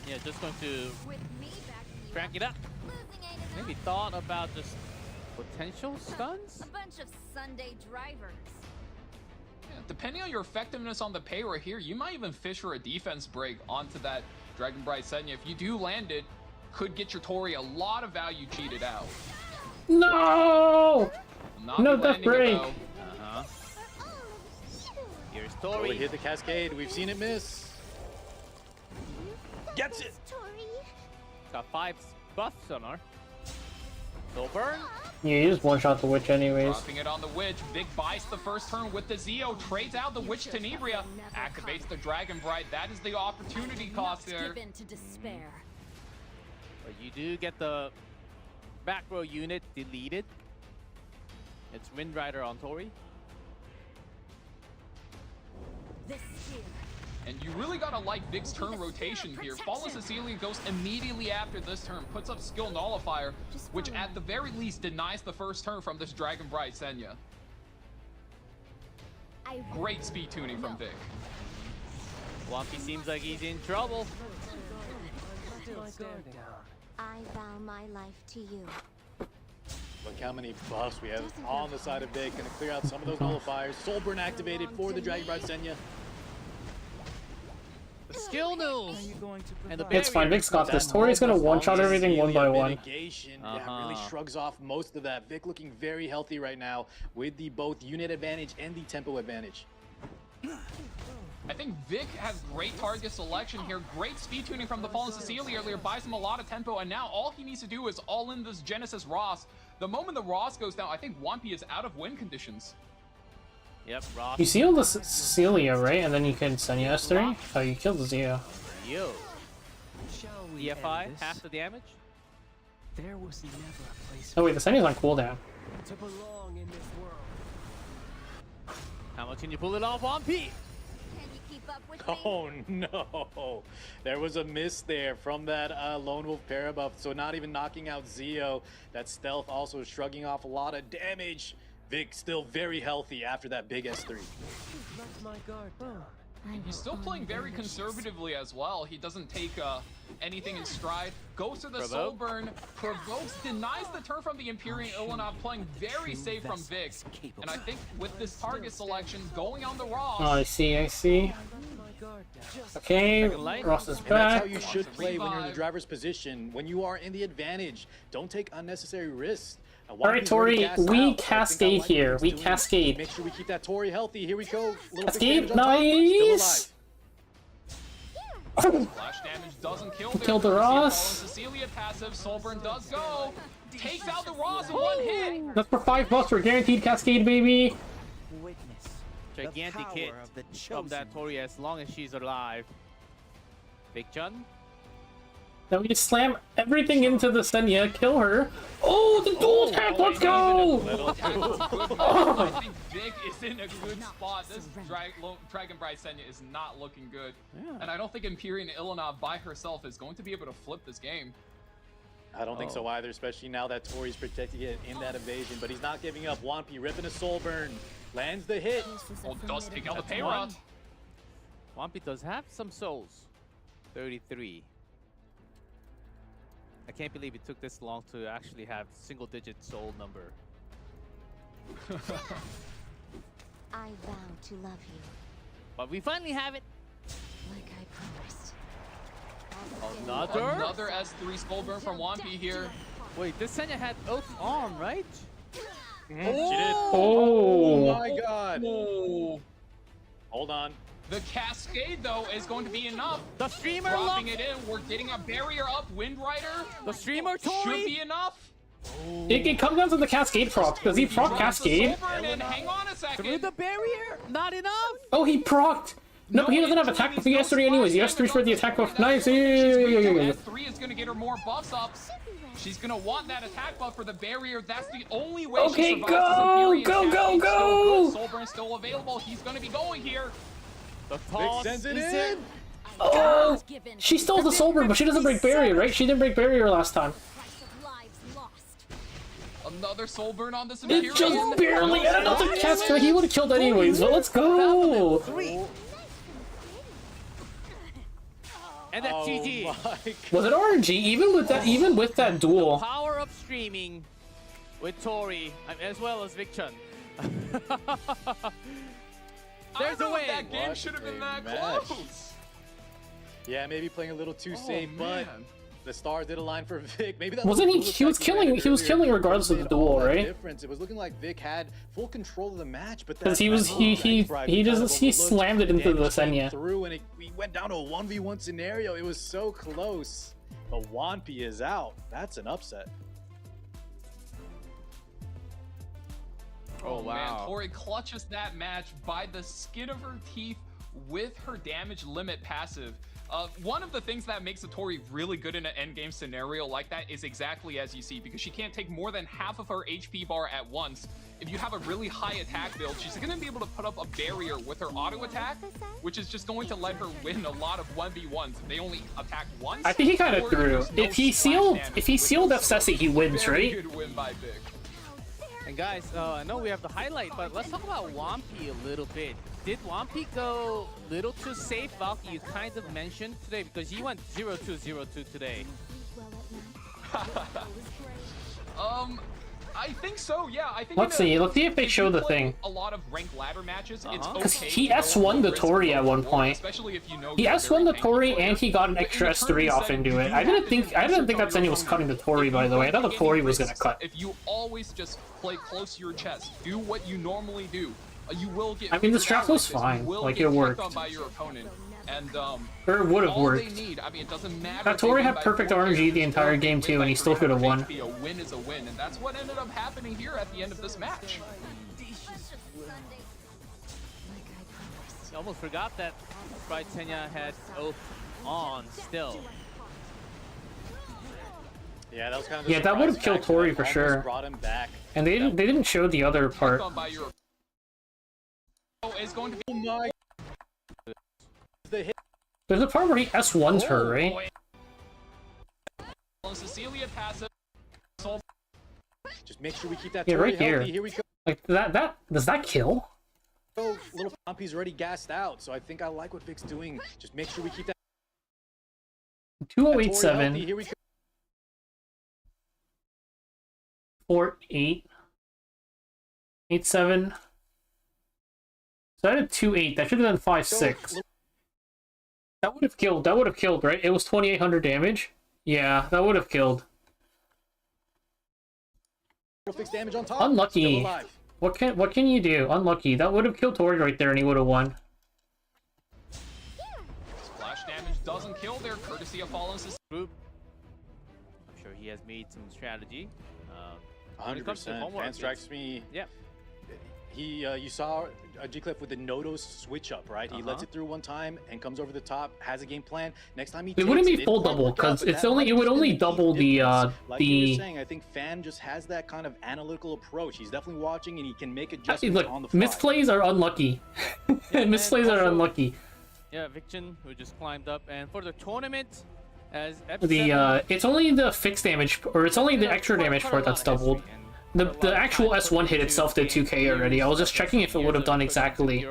Yeah, just going to crank it up. Maybe thought about just potential stuns? A bunch of Sunday drivers. Yeah, depending on your effectiveness on the payroll here, you might even fish for a defense break onto that Dragon Bright Senya. If you do land it, could get your Tori a lot of value cheated out. No! No death break! Here's Oh, Tori. he hit the cascade. We've seen it miss. Gets it! Got 5 buffs on her. Soul burn. Yeah, you just one-shot the Witch anyways. Dropping it on the Witch. Vic buys the first turn with the Zio. Trades out the Witch Tenebria. Activates the Dragon Bright. That is the opportunity cost there. Give in to despair. But you do get the back row unit deleted. It's Wind Rider on Tori. This here. And you really gotta like Vic's turn rotation here. Fallen Cecilia goes immediately after this turn, puts up Skill Nullifier, which at the very least denies the first turn from this Dragon Bright Senya. Great speed tuning from Vic. Wonky seems like he's in trouble. I vow my life to you. Look how many buffs we have on the side of Vic. Gonna clear out some of those nullifiers. Soul burn activated for the Dragon Bright Senya. The skill news. And the It's fine, Vic's got this. Tori's gonna one-shot everything one by one. Yeah, really shrugs off most of that. Vic looking very healthy right now with the both unit advantage and the tempo advantage. I think Vic has great target selection here. Great speed tuning from the Fallen Cecilia earlier. Buys him a lot of tempo, and now all he needs to do is all in this Genesis Ross. The moment the Ross goes down, I think Wampy is out of win conditions. Yep, Ross. You seal the Cecilia, right? And then you can Senya S3? Oh, you killed the Zio. Yo. DFI, half the damage. There was never a place Oh wait, the Senya's on cooldown. to belong in this world. How much can you pull it off, Wampy? Can you keep up with me? Oh no! There was a miss there from that Lone Wolf Parabuff, so not even knocking out Zio. That stealth also shrugging off a lot of damage. Vic still very healthy after that big S3. Let my guard down. He's still playing very conservatively as well. He doesn't take anything in stride. Goes to the Soul Burn, provokes, denies the turn from the Imperial Ilinov, playing very safe from Vic. And I think with this target selection going on the Ross. Oh, I see, I see. Okay, Ross is And that's back. how you should play when you're in the driver's position. When you are in the advantage, don't take unnecessary risks. Alright, Tori, we cascade here. We cascade. Make sure we keep that Tori healthy. Here we go. Cascade, nice! Flash damage doesn't kill. Killed the Ross. Cecilia passive. Soulburn does go. Takes out the Ross in one hit. That's for $5 for guaranteed cascade, baby. Witness Gigantic the hit power of the from that chosen. Tori as long as she's alive. Big Chun. Now we just slam everything into the Senya, kill her. Oh, the dual attack, let's go! I think Vic is in a good spot. This Dragon Bright Senya is not looking good. Yeah. And I don't think Imperial Ilinov by herself is going to be able to flip this game. I don't think so either, especially now that Tori's protecting it in that evasion. But he's not giving up. Wampy ripping a soul burn. Lands the hit. Oh, does take out the That's pay one. rod. Wampy does have some souls. 33. I can't believe it took this long to actually have single-digit soul number. I vow to love you, But we finally have it. like I promised. Another? S3 skull burn from Wampy here. Wait, this Senya had Oath on, right? She did. Oh. My god. Hold on. The cascade, though, is going to be enough. The streamer dropping it in. We're getting a barrier up. Wind Rider. The streamer Tori should be enough. It comes down to the Cascade proc. Does he proc Cascade? Hang on a second. through the barrier. Not enough. Oh, he proc'd. No, he doesn't have attack buff. He has 3 anyways. He has 3 for the attack buff. Nice. S3 is going to get her more buffs up. She's going to want that attack buff for the barrier. That's the only way she survives. Go! Soulburn's still available. He's going to be going here. The toss sends it is in. Oh! She stole the Soulburn, but she doesn't break barrier, right? She didn't break barrier last time. Another Soulburn on this It Imperial. just barely had another Cascade. He would have killed anyways, but let's go! And that's GG. Was it RNG? Even with that duel. Power of streaming with Tori, as well as Vic-Chun. There's a win. That game should have been that close. Yeah, maybe playing a little too safe, but the stars did align for Vic. Maybe that Wasn't he? He was killing. He was killing regardless of the duel, right? Difference. It was looking like Vic had full control of the match, but because he slammed it into the Senya. Through and we went down to a 1v1 scenario. It was so close. The Wampi is out. That's an upset. Oh wow. Man, Tori clutches that match by the skin of her teeth with her damage limit passive. One of the things that makes a Tori really good in an endgame scenario like that is exactly as you see, because she can't take more than half of her HP bar at once. If you have a really high attack build, she's going to be able to put up a barrier with her auto attack, which is just going to let her win a lot of 1v1s. If they only attack once, I think he kind of threw. If he sealed F-Sessi, he wins, right? Good win by Vic. And guys, I know we have the highlight, but let's talk about Wampi a little bit. Did Wampi go a little too safe, Valky? You kind of mentioned today, because he went 0-2-0-2 today. I think so, yeah. I think Let's see if they show the thing. A lot of ranked ladder matches, it's okay. Because he S1 the Tori at one point. Especially if you know he S1 the Tori and he got an extra S3 off into it. I didn't think that Senya was cutting the Tori, by the way. I thought the Tori was gonna cut. If you always just play close to your chest, do what you normally do, you will get. I mean, the strat was fine. Like, it worked. By your opponent. And or it would have worked. I mean, it doesn't matter. That Tori had perfect RNG the entire game too, and he still could have won. A win is a win, and that's what ended up happening here at the end of this match. I almost forgot that Sprite Senya had Oath on still. Yeah, that was kind of. Yeah, that would have killed Tori for sure. Brought him back. And they didn't show the other part. It's going to be There's a part where he S1's her, right? Cecilia passive. Just make sure we keep that Tori right here. Here we go. Like that does that kill? Oh, little Wampi's already gassed out, so I think I like what Vic's doing. Just make sure we keep that. 2087. Here we go. 4-8. 8-7. So I did 2-8. That should have done 5-6. That would have killed. That would have killed, right? It was 2,800 damage. Yeah, that would have killed. Damage on top. Unlucky. What can you do? Unlucky. That would have killed Tori right there, and he would have won. Splash damage doesn't kill there, courtesy of Fallen Group. I'm sure he has made some strategy. 100%. Fan strikes me. Yeah. You saw G-Cliff with the Nodos switch up, right? He lets it through one time and comes over the top, has a game plan. Next time it wouldn't be full double because it would only double the like you were saying, I think Fan just has that kind of analytical approach. He's definitely watching and he can make adjustments on the fly. Misplays are unlucky. Misplays are unlucky. Yeah, Vic-Chun, who just climbed up, and for the tournament, as it's only the fixed damage, or it's only the extra damage for it that's doubled. The actual S1 hit itself did 2k already. I was just checking if it would have done exactly.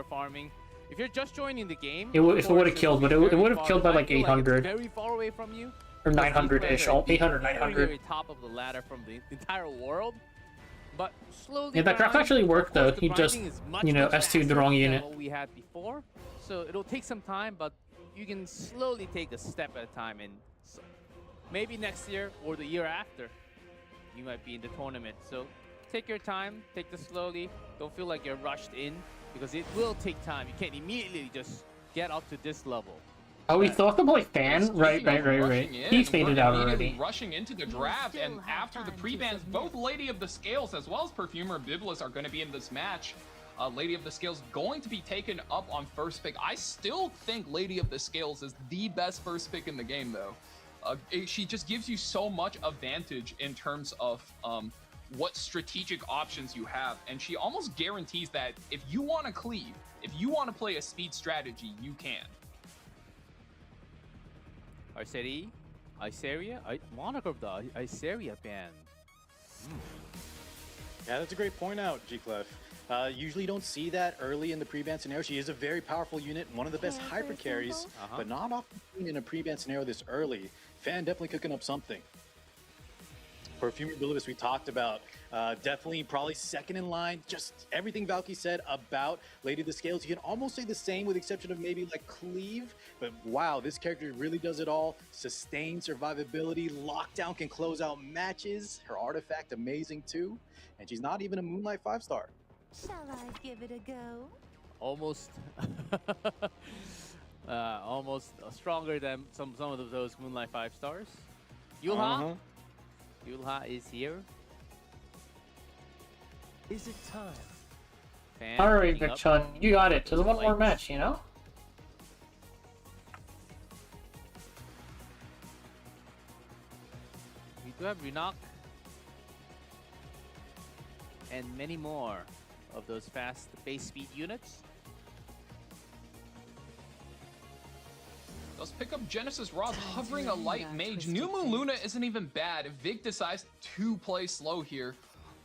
If you're just joining the game, if it would have killed, but it would have killed by like 800. Very far away from you. Or 900-ish, 800, 900. Very top of the ladder from the entire world. But slowly. Yeah, that craft actually worked though. He just, you know, S2'd the wrong unit. What we had before, so it'll take some time, but you can slowly take a step at a time, and maybe next year or the year after, you might be in the tournament. So take your time, take this slowly. Don't feel like you're rushed in because it will take time. You can't immediately just get up to this level. Oh, we still have to play Fan? Right. Rushing in, He faded we're out immediately already. rushing into the draft, and after the pre-bans, both Lady of the Scales as well as Perfumer Biblis are going to be in this match. Lady of the Scales going to be taken up on first pick. I still think Lady of the Scales is the best first pick in the game, though. She just gives you so much advantage in terms of what strategic options you have, and she almost guarantees that if you want to cleave, if you want to play a speed strategy, you can. Iseria? Moniker of the Iseria band. Yeah, that's a great point out, G-Clef. Usually you don't see that early in the pre-ban scenario. She is a very powerful unit, one of the best hyper carries, but not often seen in a pre-ban scenario this early. Fan definitely cooking up something. Perfumer Biblis we talked about, definitely probably second in line. Just everything Valky said about Lady of the Scales. You can almost say the same with the exception of maybe like Cleave, but wow, this character really does it all. Sustain survivability, lockdown, can close out matches. Her artifact amazing too, and she's not even a Moonlight 5-star. Shall I give it a go? Almost, almost stronger than some of those Moonlight 5-stars. Yulha. Yulha is here. Is it time? Fan Alright, picking up. Vic-chun, you got it. Just one more Lights. match, you know? We do have Renak and many more of those fast base speed units. Let's pick up Genesis Ross hovering a light mage. New Moon Luna isn't even bad. If Vic decides to play slow here,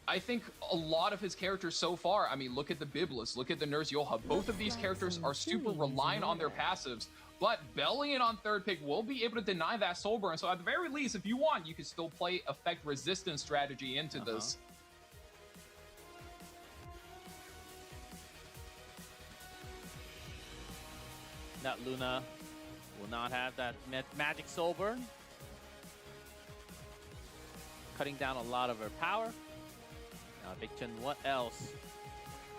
I think a lot of his characters so far, I mean, look at the Biblis, look at the Nurse Yoha. Both of these characters are super reliant on their passives, but Bellion on third pick will be able to deny that soul burn. So at the very least, if you want, you can still play effect resistance strategy into this. That Luna will not have that magic soul burn. Cutting down a lot of her power. Now, Vic-chun, what else?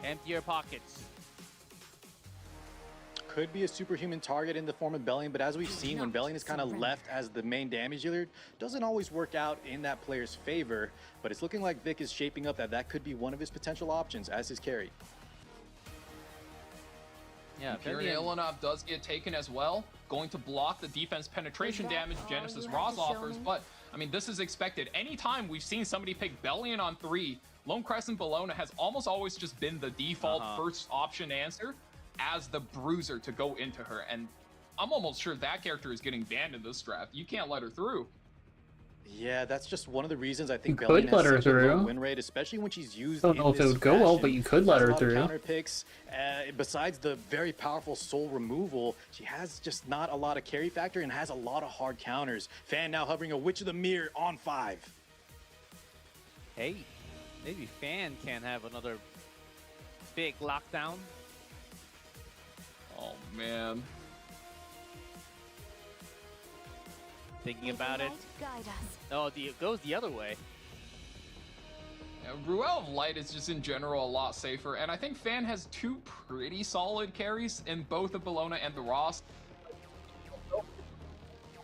Empty your pockets. Could be a superhuman target in the form of Bellion, but as we've seen, when Bellion is kind of left as the main damage dealer, doesn't always work out in that player's favor. But it's looking like Vic is shaping up that could be one of his potential options as his carry. Yeah, Imperial Ilanov does get taken as well, going to block the defense penetration damage Genesis Ross offers, but I mean, this is expected. Anytime we've seen somebody pick Bellion on 3, Lone Crescent Bologna has almost always just been the default first option answer as the bruiser to go into her, and I'm almost sure that character is getting banned in this draft. You can't let her through. Yeah, that's just one of the reasons I think You Bellion could has let her such a low through. win rate, especially when she's used. I don't know if it would go well, but you could let her through. Counter picks. Besides the very powerful soul removal, she has just not a lot of carry factor and has a lot of hard counters. Fan now hovering a Witch of the Mirror on 5. Hey, maybe Fan can have another big lockdown. Oh man. Thinking about it. Guide us. Oh, it goes the other way. Yeah, Ruel of Light is just in general a lot safer, and I think Fan has 2 pretty solid carries in both the Bologna and the Ross.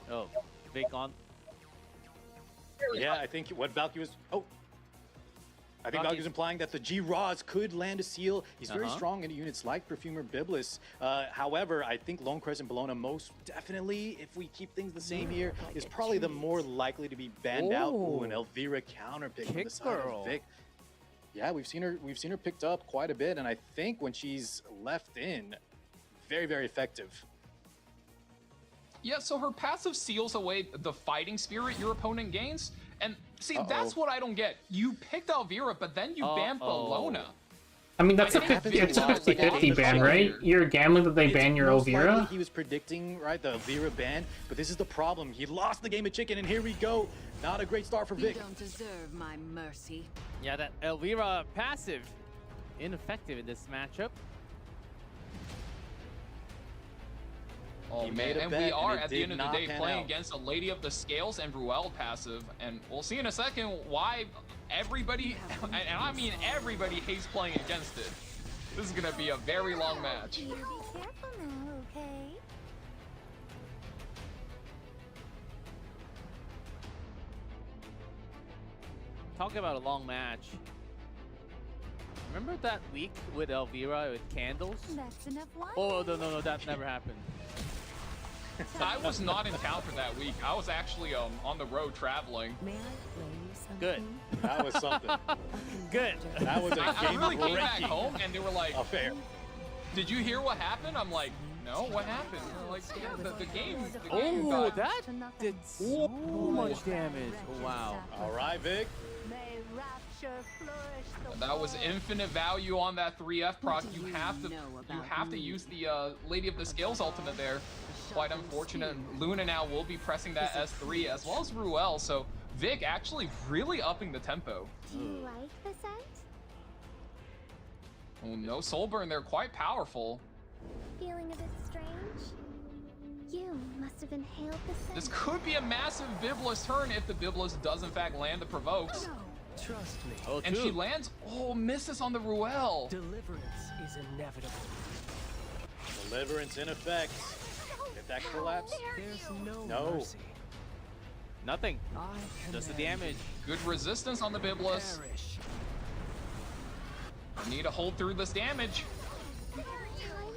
Oh, Vic on. Yeah, I think what Valky was. Oh. I think Valky was implying that the G-Roz could land a seal. He's very strong in units like Perfumer Biblis. However, I think Lone Crescent Bologna most definitely, if we keep things the same here, is probably the more likely to be banned out. Ooh, an Elvira counter pick from the side of Vic. Yeah, we've seen her picked up quite a bit, and I think when she's left in, very, very effective. Yeah, so her passive seals away the fighting spirit your opponent gains. And see, that's what I don't get. You picked Elvira, but then you banned Bologna. I mean, that's it's a 50-50 ban, right? You're gambling that they ban your Elvira. He was predicting, right, the Elvira ban, but this is the problem. He lost the game of chicken, and here we go. Not a great start for Vic. You don't deserve my mercy. Yeah, that Elvira passive, ineffective in this matchup. Oh He man, made a and bet, we are and it at the did end of the not day pan playing out. against a Lady of the Scales and Ruel passive, and we'll see in a second why everybody, and I mean everybody, hates playing against it. This is gonna be a very long match. You be careful now, okay? Talking about a long match. Remember that week with Elvira with candles? That's enough wine. Oh, no, that never happened. I was not in town for that week. I was actually on the road traveling. May I play you something? Good. That was something. Good. That was a I game really came back breaking home and they were like, affair. "Did you hear what happened?" I'm like, "No, what happened?" They're like, "Yeah, the game." Oh, got- that did so much damage. Oh, wow. All right, Vic. May rapture flourish the That was world. infinite value on that 3F proc. What do You you have to know you about have to me? use the Lady of the Scales ultimate there. Quite unfortunate. Luna now will be pressing that S3 as well as Ruel. So Vic actually really upping the tempo. Do you like the scent? Oh, no soul burn. They're quite powerful. Feeling a bit strange? You must have inhaled the scent. This could be a massive Biblis turn if the Biblis does in fact land the provokes. Trust me, Oh, And she two. lands. Oh, misses on the Ruel. deliverance is inevitable. Deliverance in effect. If that collapse. There's no, No. mercy. Nothing. I Just the command damage. Good resistance on the you Biblis. perish. Need to hold through this damage. Time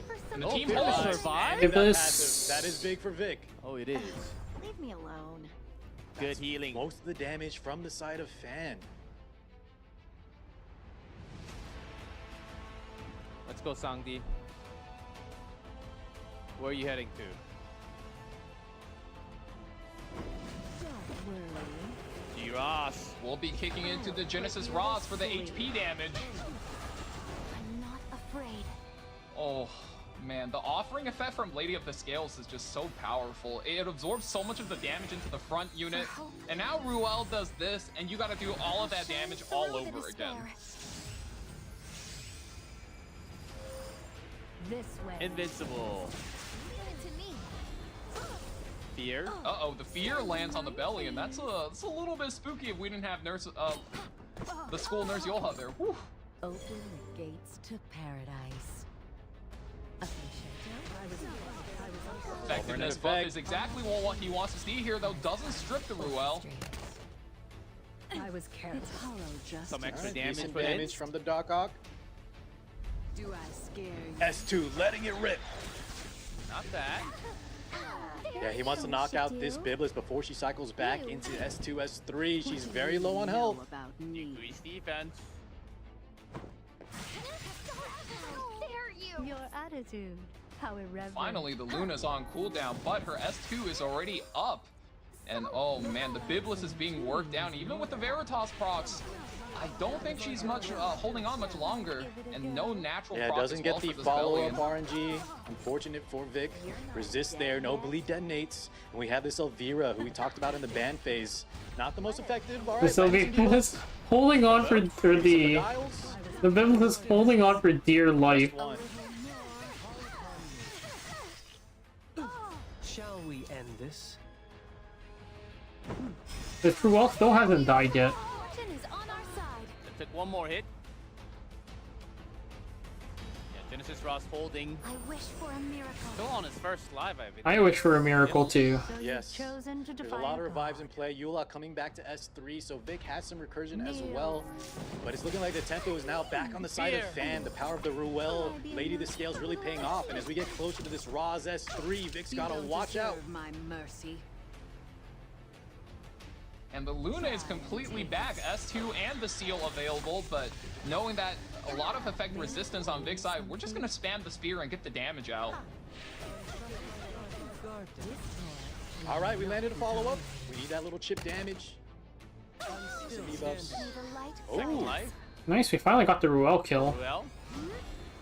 for And some the Oh, team Biblis holds. survived? And that Biblis. passive, that is big for Vic. Oh, it is. Leave me alone. Good healing. Most of the damage from the side of Fan. Let's go, Sangdi. Where are you heading to? Don't worry. G-Ross. We'll be kicking into the Genesis Rods for the HP damage. I'm not afraid. Oh, man. The offering effect from Lady of the Scales is just so powerful. It absorbs so much of the damage into the front unit. And now Ruel does this, and you gotta do all of that damage all Through the over again. despair. This way. Invincible. Leave it to me. Fear. Uh-oh, the fear lands on the belly, and that's a little bit spooky if we didn't have the school nurse Yoha there. Whew. Open the gates to paradise. Effectiveness buff is exactly what he wants to see here, though doesn't strip the Ruel. I was careless. It's hollow just Some extra Alright, damage decent for damage hits. from the Dark Ock. Do I scare you? S2 letting it rip. Not that. Yeah, he wants to knock out this Biblis before she cycles back into S2, S3. She's very low on health. About me. Increased defense. Dare you? Your attitude. How irreverent. Finally, the Luna's on cooldown, but her S2 is already up. And oh man, the Biblis is being worked down, even with the Veritas procs. I don't think she's much holding on much longer, and no natural Yeah, proc doesn't as get well the for this follow-up Bellion. RNG. Unfortunate for Vic. Resist there, no bleed detonates. And we have this Elvira, who we talked about in the ban phase. Not the most effective. All right, This will be Biblis holding on for the Dials. Biblis is holding on for dear life. One. Shall we end this? The Ruel still hasn't died yet. Fortune is on our side. It took one more hit. Yeah, Genesis Ross holding. I wish for a miracle. Still on his first live, I believe. I wish for a miracle too. So Yes. you've chosen to There's a defy lot of God. revives in play. Eula coming back to S3, so Vic has some recursion as well. But it's looking like the tempo is now back on the side of Fan. The power of the Ruel, Lady of the Scales really paying off. And as we get closer to this Roz S3, Vic's You got to don't watch out. deserve my mercy. And the Luna is completely back. S2 and the Seal available, but knowing that a lot of effect resistance on Vic's side, we're just gonna spam the spear and get the damage out. All right, we landed a follow-up. We need that little chip damage. Some debuffs. May the light Second Oh, life. Nice, we finally got the Ruel kill. Well,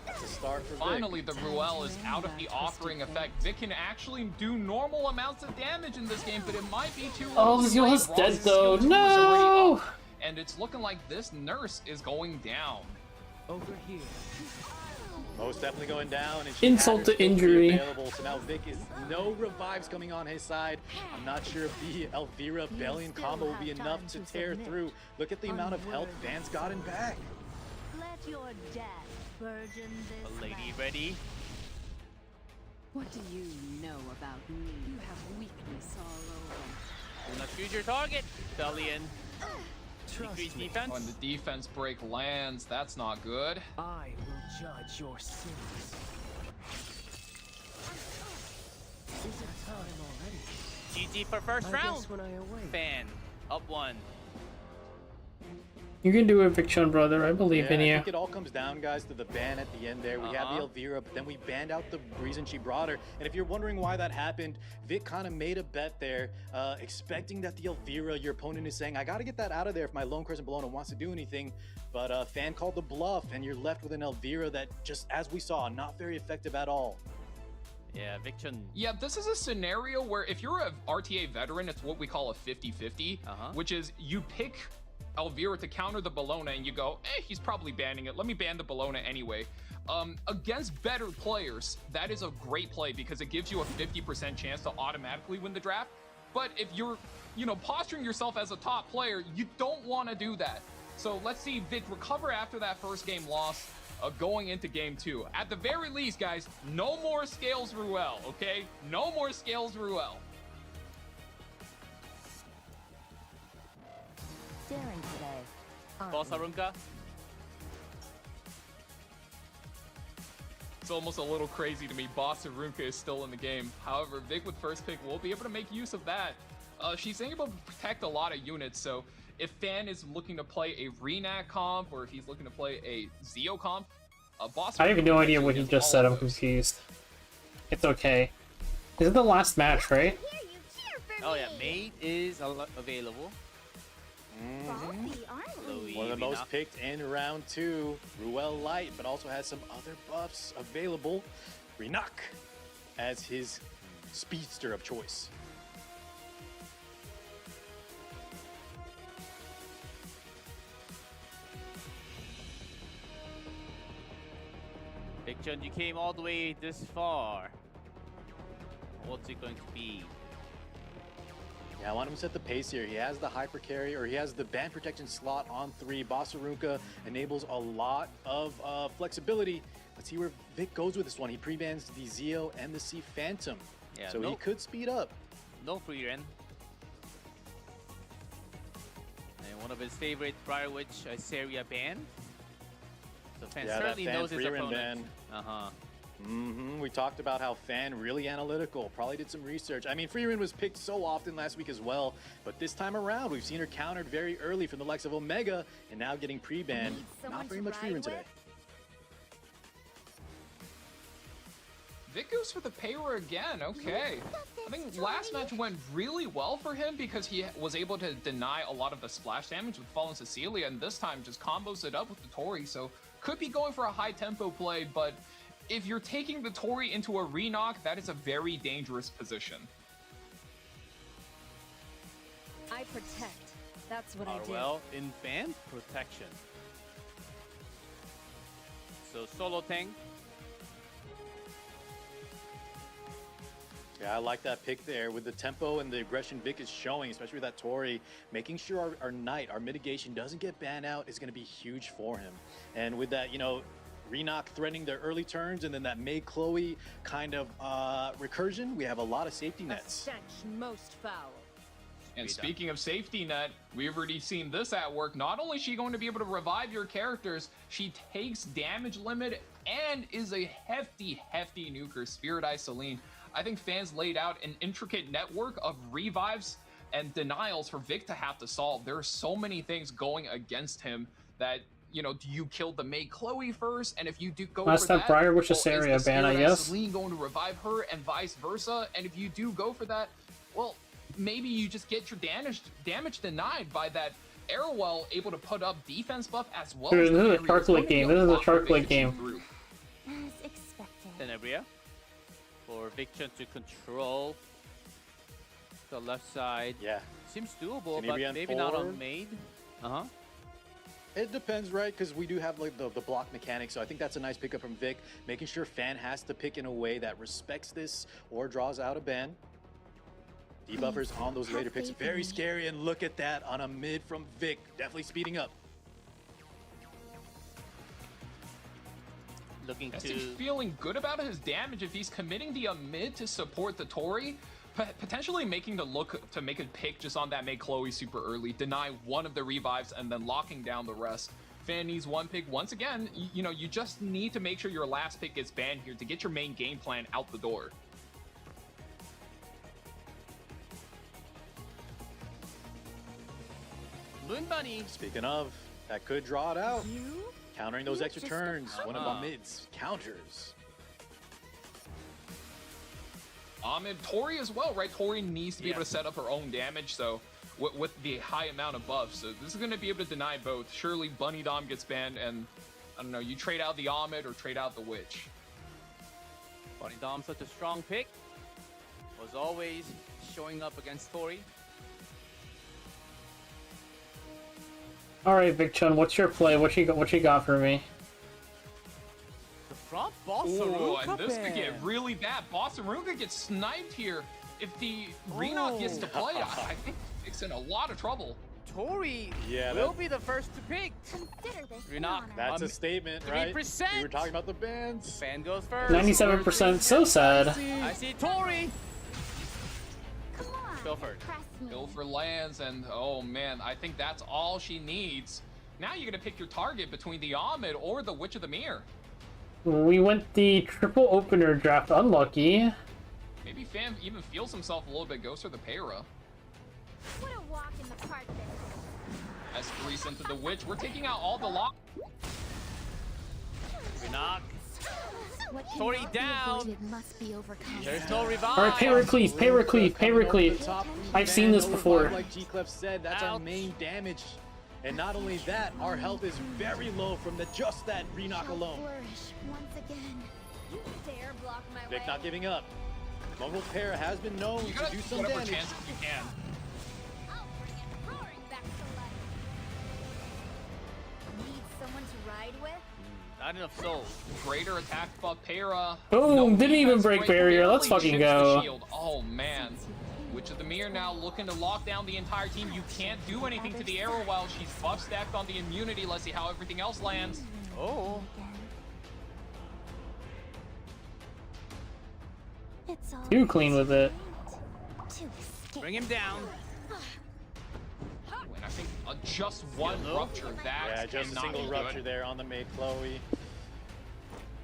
that's a start for Vic. Finally, the Ruel is out of the offering effect. Vic can actually do normal amounts of damage in this game, but it might be too Oh, late. Zula's Ross's dead though. skill 2 is already No! up, and it's looking like this nurse is going down. Over here. Most definitely going down. And Insult to injury. Available. So now Vic is no revives coming on his side. I'm not sure if the Elvira Bellion combo will be enough to tear through. Look at the amount of health Van's gotten back. Let your death burden this A lady land. ready. What do you know about me? You have weakness all over. Do not choose your target. Bellion. Increase defense. When the defense break lands, that's not good. I will judge your sins. Is it time already? GG for first I round. guess when I awake. Fan. Up 1. You can do it, Vicchon, brother. I believe in I you. think it all comes down, guys, to the ban at the end there. We have the Elvira, but then we banned out the reason she brought her. And if you're wondering why that happened, Vic kind of made a bet there, expecting that the Elvira, your opponent is saying, I got to get that out of there if my Lone Crescent Bologna wants to do anything. But Fan called the bluff, and you're left with an Elvira that, just as we saw, not very effective at all. Yeah, Vicchon. Yeah, this is a scenario where if you're a RTA veteran, it's what we call a 50-50, which is you pick Elvira to counter the Bologna and you go, he's probably banning it. Let me ban the Bologna anyway. Against better players, that is a great play because it gives you a 50% chance to automatically win the draft. But if you're, posturing yourself as a top player, you don't want to do that. So let's see Vic recover after that first game loss, going into game 2. At the very least, guys, no more Scales Ruel, okay? No more Scales Ruel. Daring today. Boss Arunka. It's almost a little crazy to me. Boss Arunka is still in the game. However, Vic with first pick will be able to make use of that. She's able to protect a lot of units, so if Fan is looking to play a Renak comp or if he's looking to play a Zeo comp, Boss I have no idea what he against just all said. of I'm those. confused. It's okay. This is the last match, right? Oh yeah, Maid is available. One of the most picked in round 2. Ruel Light, but also has some other buffs available. Renak as his speedster of choice. Vicchon, you came all the way this far. What's it going to be? Yeah, I want him to set the pace here. He has the hyper carry, or he has the band protection slot on 3. Boss Arunka enables a lot of flexibility. Let's see where Vic goes with this one. He pre-bans the Zeo and the Sea Phantom. Yeah, so he could speed up. No free run. And one of his favorite Briar Witch, Iseria banned. So Fan certainly knows his opponent. We talked about how Fan really analytical, probably did some research. I mean, Freerin was picked so often last week as well, but this time around, we've seen her countered very early from the likes of Omega, and now getting pre-banned. Not very much Freerin today. Vic goes for the Payra again, okay. I think last match went really well for him because he was able to deny a lot of the splash damage with Fallen Cecilia, and this time just combos it up with the Tori, so could be going for a high tempo play, but if you're taking the Tori into a re-knock, that is a very dangerous position. I protect. That's what I do. Well, in Fan protection. So solo tank. Yeah, I like that pick there with the tempo and the aggression Vic is showing, especially with that Tori. Making sure our Knight, our mitigation doesn't get banned out is going to be huge for him. And with that, Renak threatening their early turns and then that May Chloe kind of recursion, we have a lot of safety nets. Stench most foul. And speaking of safety net, we've already seen this at work. Not only is she going to be able to revive your characters, she takes damage limit and is a hefty nuker, Spirit Eye Celine. I think Fans laid out an intricate network of revives and denials for Vic to have to solve. There are so many things going against him that, do you kill the May Chloe first? And if you do go Last for time that, Briar Witch is area the ban, I Spirit Eye guess. Celine going to revive her and vice versa? And if you do go for that, well, maybe you just get your damage denied by that Arrowell able to put up defense buff as well. Dude, this is a Shark League game. This is a Shark League game. As expected. Tenebria for Vicchon to control the left side. Yeah. Seems doable, Tenebria but on maybe not 4. on Maid. It depends, right? Because we do have like the block mechanic, so I think that's a nice pickup from Vic, making sure Fan has to pick in a way that respects this or draws out a ban. Debuffers on those later picks, very scary, and look at that on a mid from Vic, definitely speeding up. Looking Is to he feeling good about his damage if he's committing the mid to support the Tori? Potentially making the look to make a pick just on that mid Chloe super early, deny one of the revives, and then locking down the rest. Fan needs one pick. Once again, you know, you just need to make sure your last pick gets banned here to get your main game plan out the door. Moon Bunny. Speaking of, that could draw it out. Countering those You extra just turns. One of Uh-huh. the mids counters. And Tori as well, right? Tori needs to be able to Yes. set up her own damage, so with the high amount of buffs, so this is going to be able to deny both. Surely Bunny Dom gets banned, and I don't know, you trade out the Ahmed or trade out the Witch. Bunny Dom, such a strong pick. Was always showing up against Tori. All right, Vic Chun, what's your play? What you got for me? The front boss. Ooh, and this could get really bad. Bossarunga gets sniped here. If the Renock gets to play, I think it's in a lot of trouble. Tori Yeah, will be the first to pick. Consider this an Renock. honor. That's a statement, right? 3%. We were talking about the bans. Fan goes first. 97%. So sad. I see Tori. Come on, Go for it. impress me. Go for lands, and oh man, I think that's all she needs. Now you're gonna pick your target between the Ahmed or the Witch of the Mirror. We went the triple opener draft unlucky. Maybe Fan even feels himself a little bit, goes for the Para. What a walk in the park this As 3 into the Witch, we're taking out all the lock. Renock. What Tori cannot be down. avoided must be overcome. There's no revive. All right, Paraclete, Paraclete, Paraclete. I've seen this before. Like G-Clef said, that's our Ouch. main damage. And not only that, our health is very low from just that Renock Shall alone. flourish once again. You dare block my Vic way. not giving up. Mongol Para has been known You to gotta do take some whatever damage. chances you can. I'll bring it roaring back to life. Need someone to ride with? Not enough souls. Greater attack buff Para. Boom, didn't even defense break break, barrier. Let's barely fucking chips the go. shield. Oh man. Witch of the Mirror now looking to lock down the entire team. You can't do anything to the arrow while she's buff stacked on the immunity. Let's see how everything else lands. Oh. It's all Too clean with it. to escape. Bring him down. And I think just one Yellow? rupture. That Yeah, just a cannot single be rupture good. there on the maid Chloe.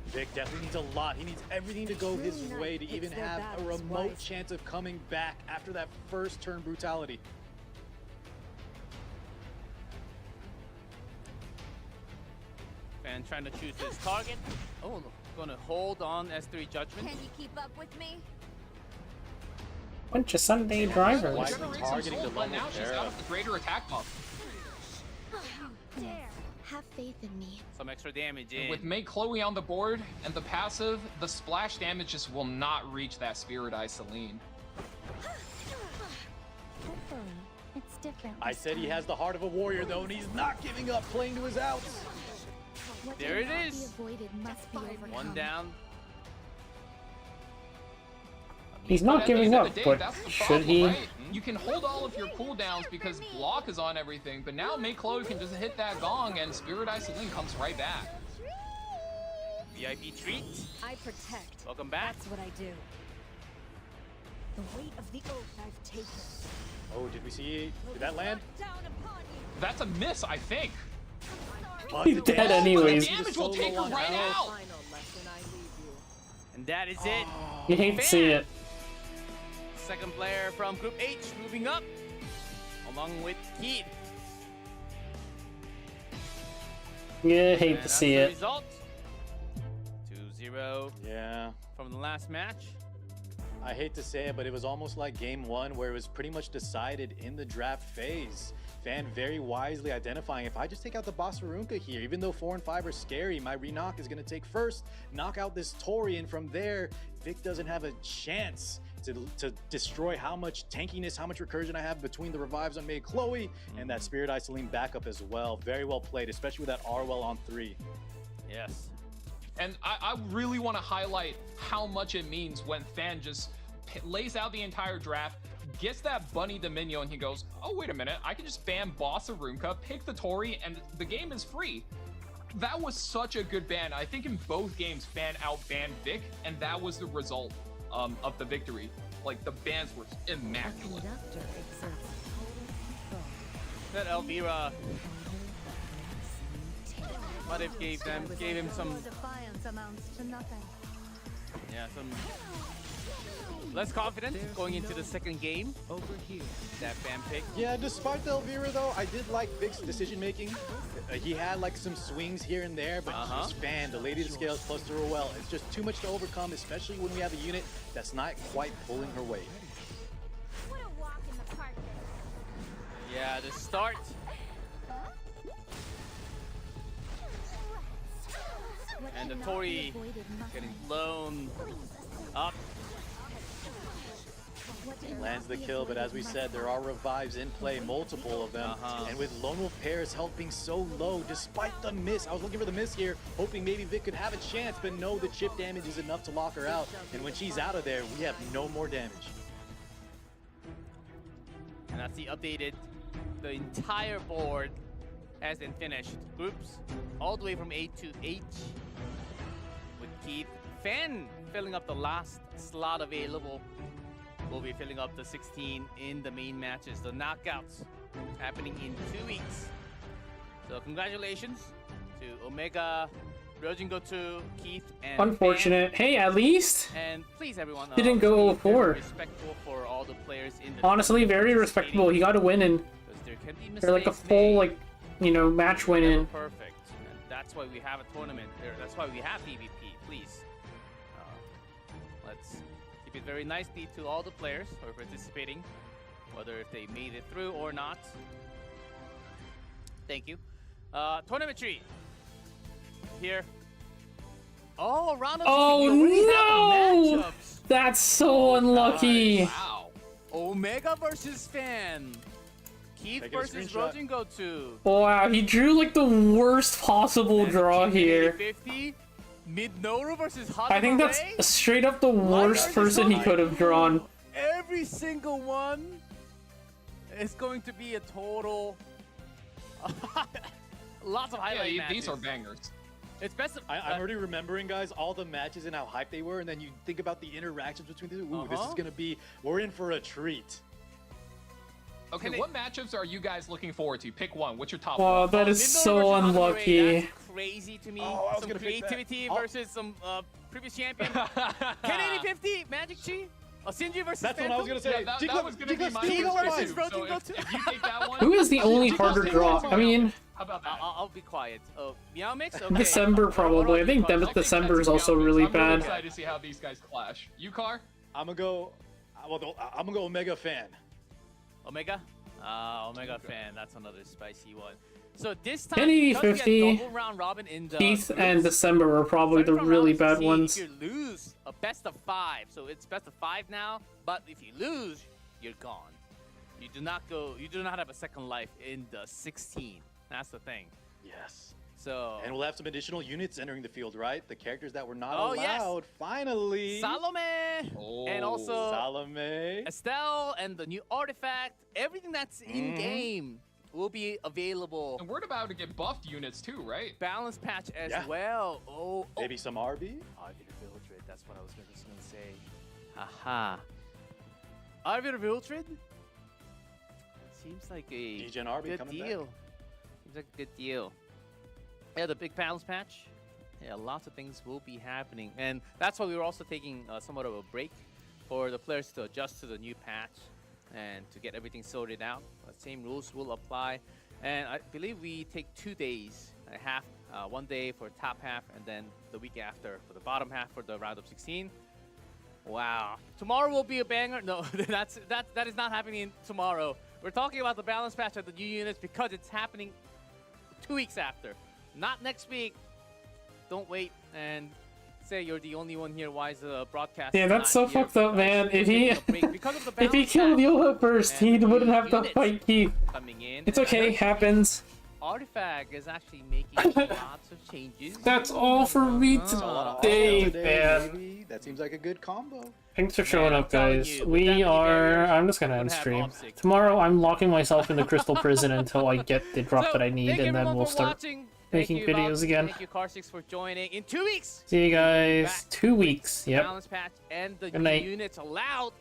Vic definitely needs a lot. He needs everything to go his way to even have a remote chance of coming back after that first turn brutality. Fan trying to choose his target. Oh, gonna hold on S3 Judgment. Can you keep up with me? Bunch of Sunday drivers. Why- Generates targeting some the soul, but Mongol now she's Para. out of the greater attack buff. Dare. Have faith in me. Some extra damage And in. with Make Chloe on the board and the passive, the splash damage just will not reach that Spirit Eye Celine. Hopefully, it's different. I this said he time. has the heart of a warrior though, and he's not giving up, playing to his outs. What There it cannot be is. avoided must be overcome. One down. He's But not at the giving end of up, the day, but that's the should problem, he? right? You can hold all of your cooldowns because block is on everything, but now Make Chloe can just hit that gong and Spirit Eye Celine comes right back. VIP treat. I protect. Welcome back. That's what I do. The weight of the oath I've taken. Oh, did we see? Did that land? Down upon you. That's a miss, I think. He's dead anyways. The damage will take her right out. Final lesson I leave you. And that is it. You hate to see it. Second player from Group H moving up, along with Heat. You hate And to see that's it. the result. 2-0 Yeah. from the last match. I hate to say it, but it was almost like game one where it was pretty much decided in the draft phase. Fan very wisely identifying, if I just take out the Bossarunka here, even though 4 and 5 are scary, my Renock is going to take first, knock out this Tori, and from there, Vic doesn't have a chance to destroy how much tankiness, how much recursion I have between the revives on Mei Chloe and that Spirit Eye Celine backup as well. Very well played, especially with that Arwell on 3. Yes. And I really want to highlight how much it means when Fan just lays out the entire draft, gets that Bunny Dominion, and he goes, oh, wait a minute, I can just ban Boss Arunka, pick the Tori, and the game is free. That was such a good ban. I think in both games, Fan outbanned Vic, and that was the result of the victory. Like, the bans were immaculate. That Elvira might have gave him some, yeah, some less confidence going into the second game. Over here, that fan pick. Yeah, despite the Elvira though, I did like Vic's decision making. He had like some swings here and there, but just Fan, the Lady of the Scales plus the Roel. It's just too much to overcome, especially when we have a unit that's not quite pulling her weight. What a walk in the park. Yeah, the start. And the Tori getting blown up. Lands the kill, but as we said, there are revives in play, multiple of them. And with Lone Wolf Paris health being so low, despite the miss, I was looking for the miss here, hoping maybe Vic could have a chance, but no, the chip damage is enough to lock her out. And when she's out of there, we have no more damage. And that's the updated. The entire board has been finished. Groups all the way from A to H. With Keith Fan filling up the last slot available. We'll be filling up the 16 in the main matches. The knockouts happening in 2 weeks. So congratulations to Omega, Rojin Goto, Keith, and Unfortunate. Fan. Hey, at least And please, everyone, didn't go be very 4. respectful for all the players in the Honestly, very respectable. He got a win in. there can be They're like a mistakes full, made. like, you know, match win in. Perfect. And that's why we have a tournament. That's why we have PvP. Please, let's keep it very nicely to all the players who are participating, whether if they made it through or not. Thank you. Tournament tree. Here. Oh, round of 16. We already have matchups. That's so unlucky. Wow. Omega versus Fan. Keith Take a versus screenshot. Rojin Goto. Wow, he drew like the worst possible draw here. 50. Mid-Noru versus Hot I think that's straight up the worst person he could have drawn. Every single one is going to be a total. Lots of highlight matches. These are bangers. It's best. I'm already remembering, guys, all the matches and how hyped they were, and then you think about the interactions between the two. Ooh, this is gonna be. We're in for a treat. Okay, what matchups are you guys looking forward to? Pick one. What's your top Wow, one? that is so unlucky. That's crazy to me. Oh, I was some gonna pick that. creativity versus some previous champion. Kenny 50 Magic Chi. Shinji versus That's what I was gonna say. Yeah, that was gonna be my Keith first versus pick, too. Rojin Goto. If you take that one, Who is the only harder draw? I mean, how about that? I'll be quiet. Oh, Meow Mix? Okay. December probably. I think December is also really I'm really bad. excited to see how these guys clash. You, Car? I'm gonna go Omega Fan. Omega? Omega Fan. That's another spicy one. So this time, Kenny because we had 50, double round robin in the Keith groups, and December were probably the starting from really round bad 16, ones. If you lose a best of 5, so it's best of 5 now. But if you lose, you're gone. You do not go. You do not have a second life in the 16. That's the thing. Yes. So And we'll have some additional units entering the field, right? The characters that were not Oh, yes. allowed, finally. Salome and also Salome. Estelle and the new artifact. Everything that's in game will be available. And we're about to get buffed units too, right? Balance patch as Yeah. well. Oh, Maybe some RB. Arbiter Vildred. That's what I was just gonna say. Haha. Arbiter Vildred. Seems like a DGen RB good coming deal. back. Seems like a good deal. Yeah, the big balance patch. Yeah, lots of things will be happening, and that's why we were also taking somewhat of a break for the players to adjust to the new patch and to get everything sorted out. The same rules will apply, and I believe we take 2 days, a half, 1 day for top half, and then the week after for the bottom half for the round of 16. Wow, tomorrow will be a banger. No, that is not happening tomorrow. We're talking about the balance patch of the new units because it's happening 2 weeks after, not next week. Don't wait and say you're the only one here. Why is the broadcast? Yeah, that's so not here? fucked up, man. If he Because of the if he bounce killed back Yoha first, and he the wouldn't have to units fight Keith. coming in, It's and I okay, heard happens. Artifact is actually making lots of changes. That's all for me It's a lot of today, offense man. baby. That seems like a good combo. Thanks for showing Man, up, I'm telling guys. you, with that We many are. barriers, I'm just gonna would end have stream. obstacle. Tomorrow, I'm locking myself in the crystal prison until I get the drop So, that I need, thank and then everyone we'll for start watching. making Thank you, videos Valve. again. Thank you, Car6, for joining. In 2 weeks, See you guys. back 2 weeks. Yep. balance patch and the Good night. units allowed.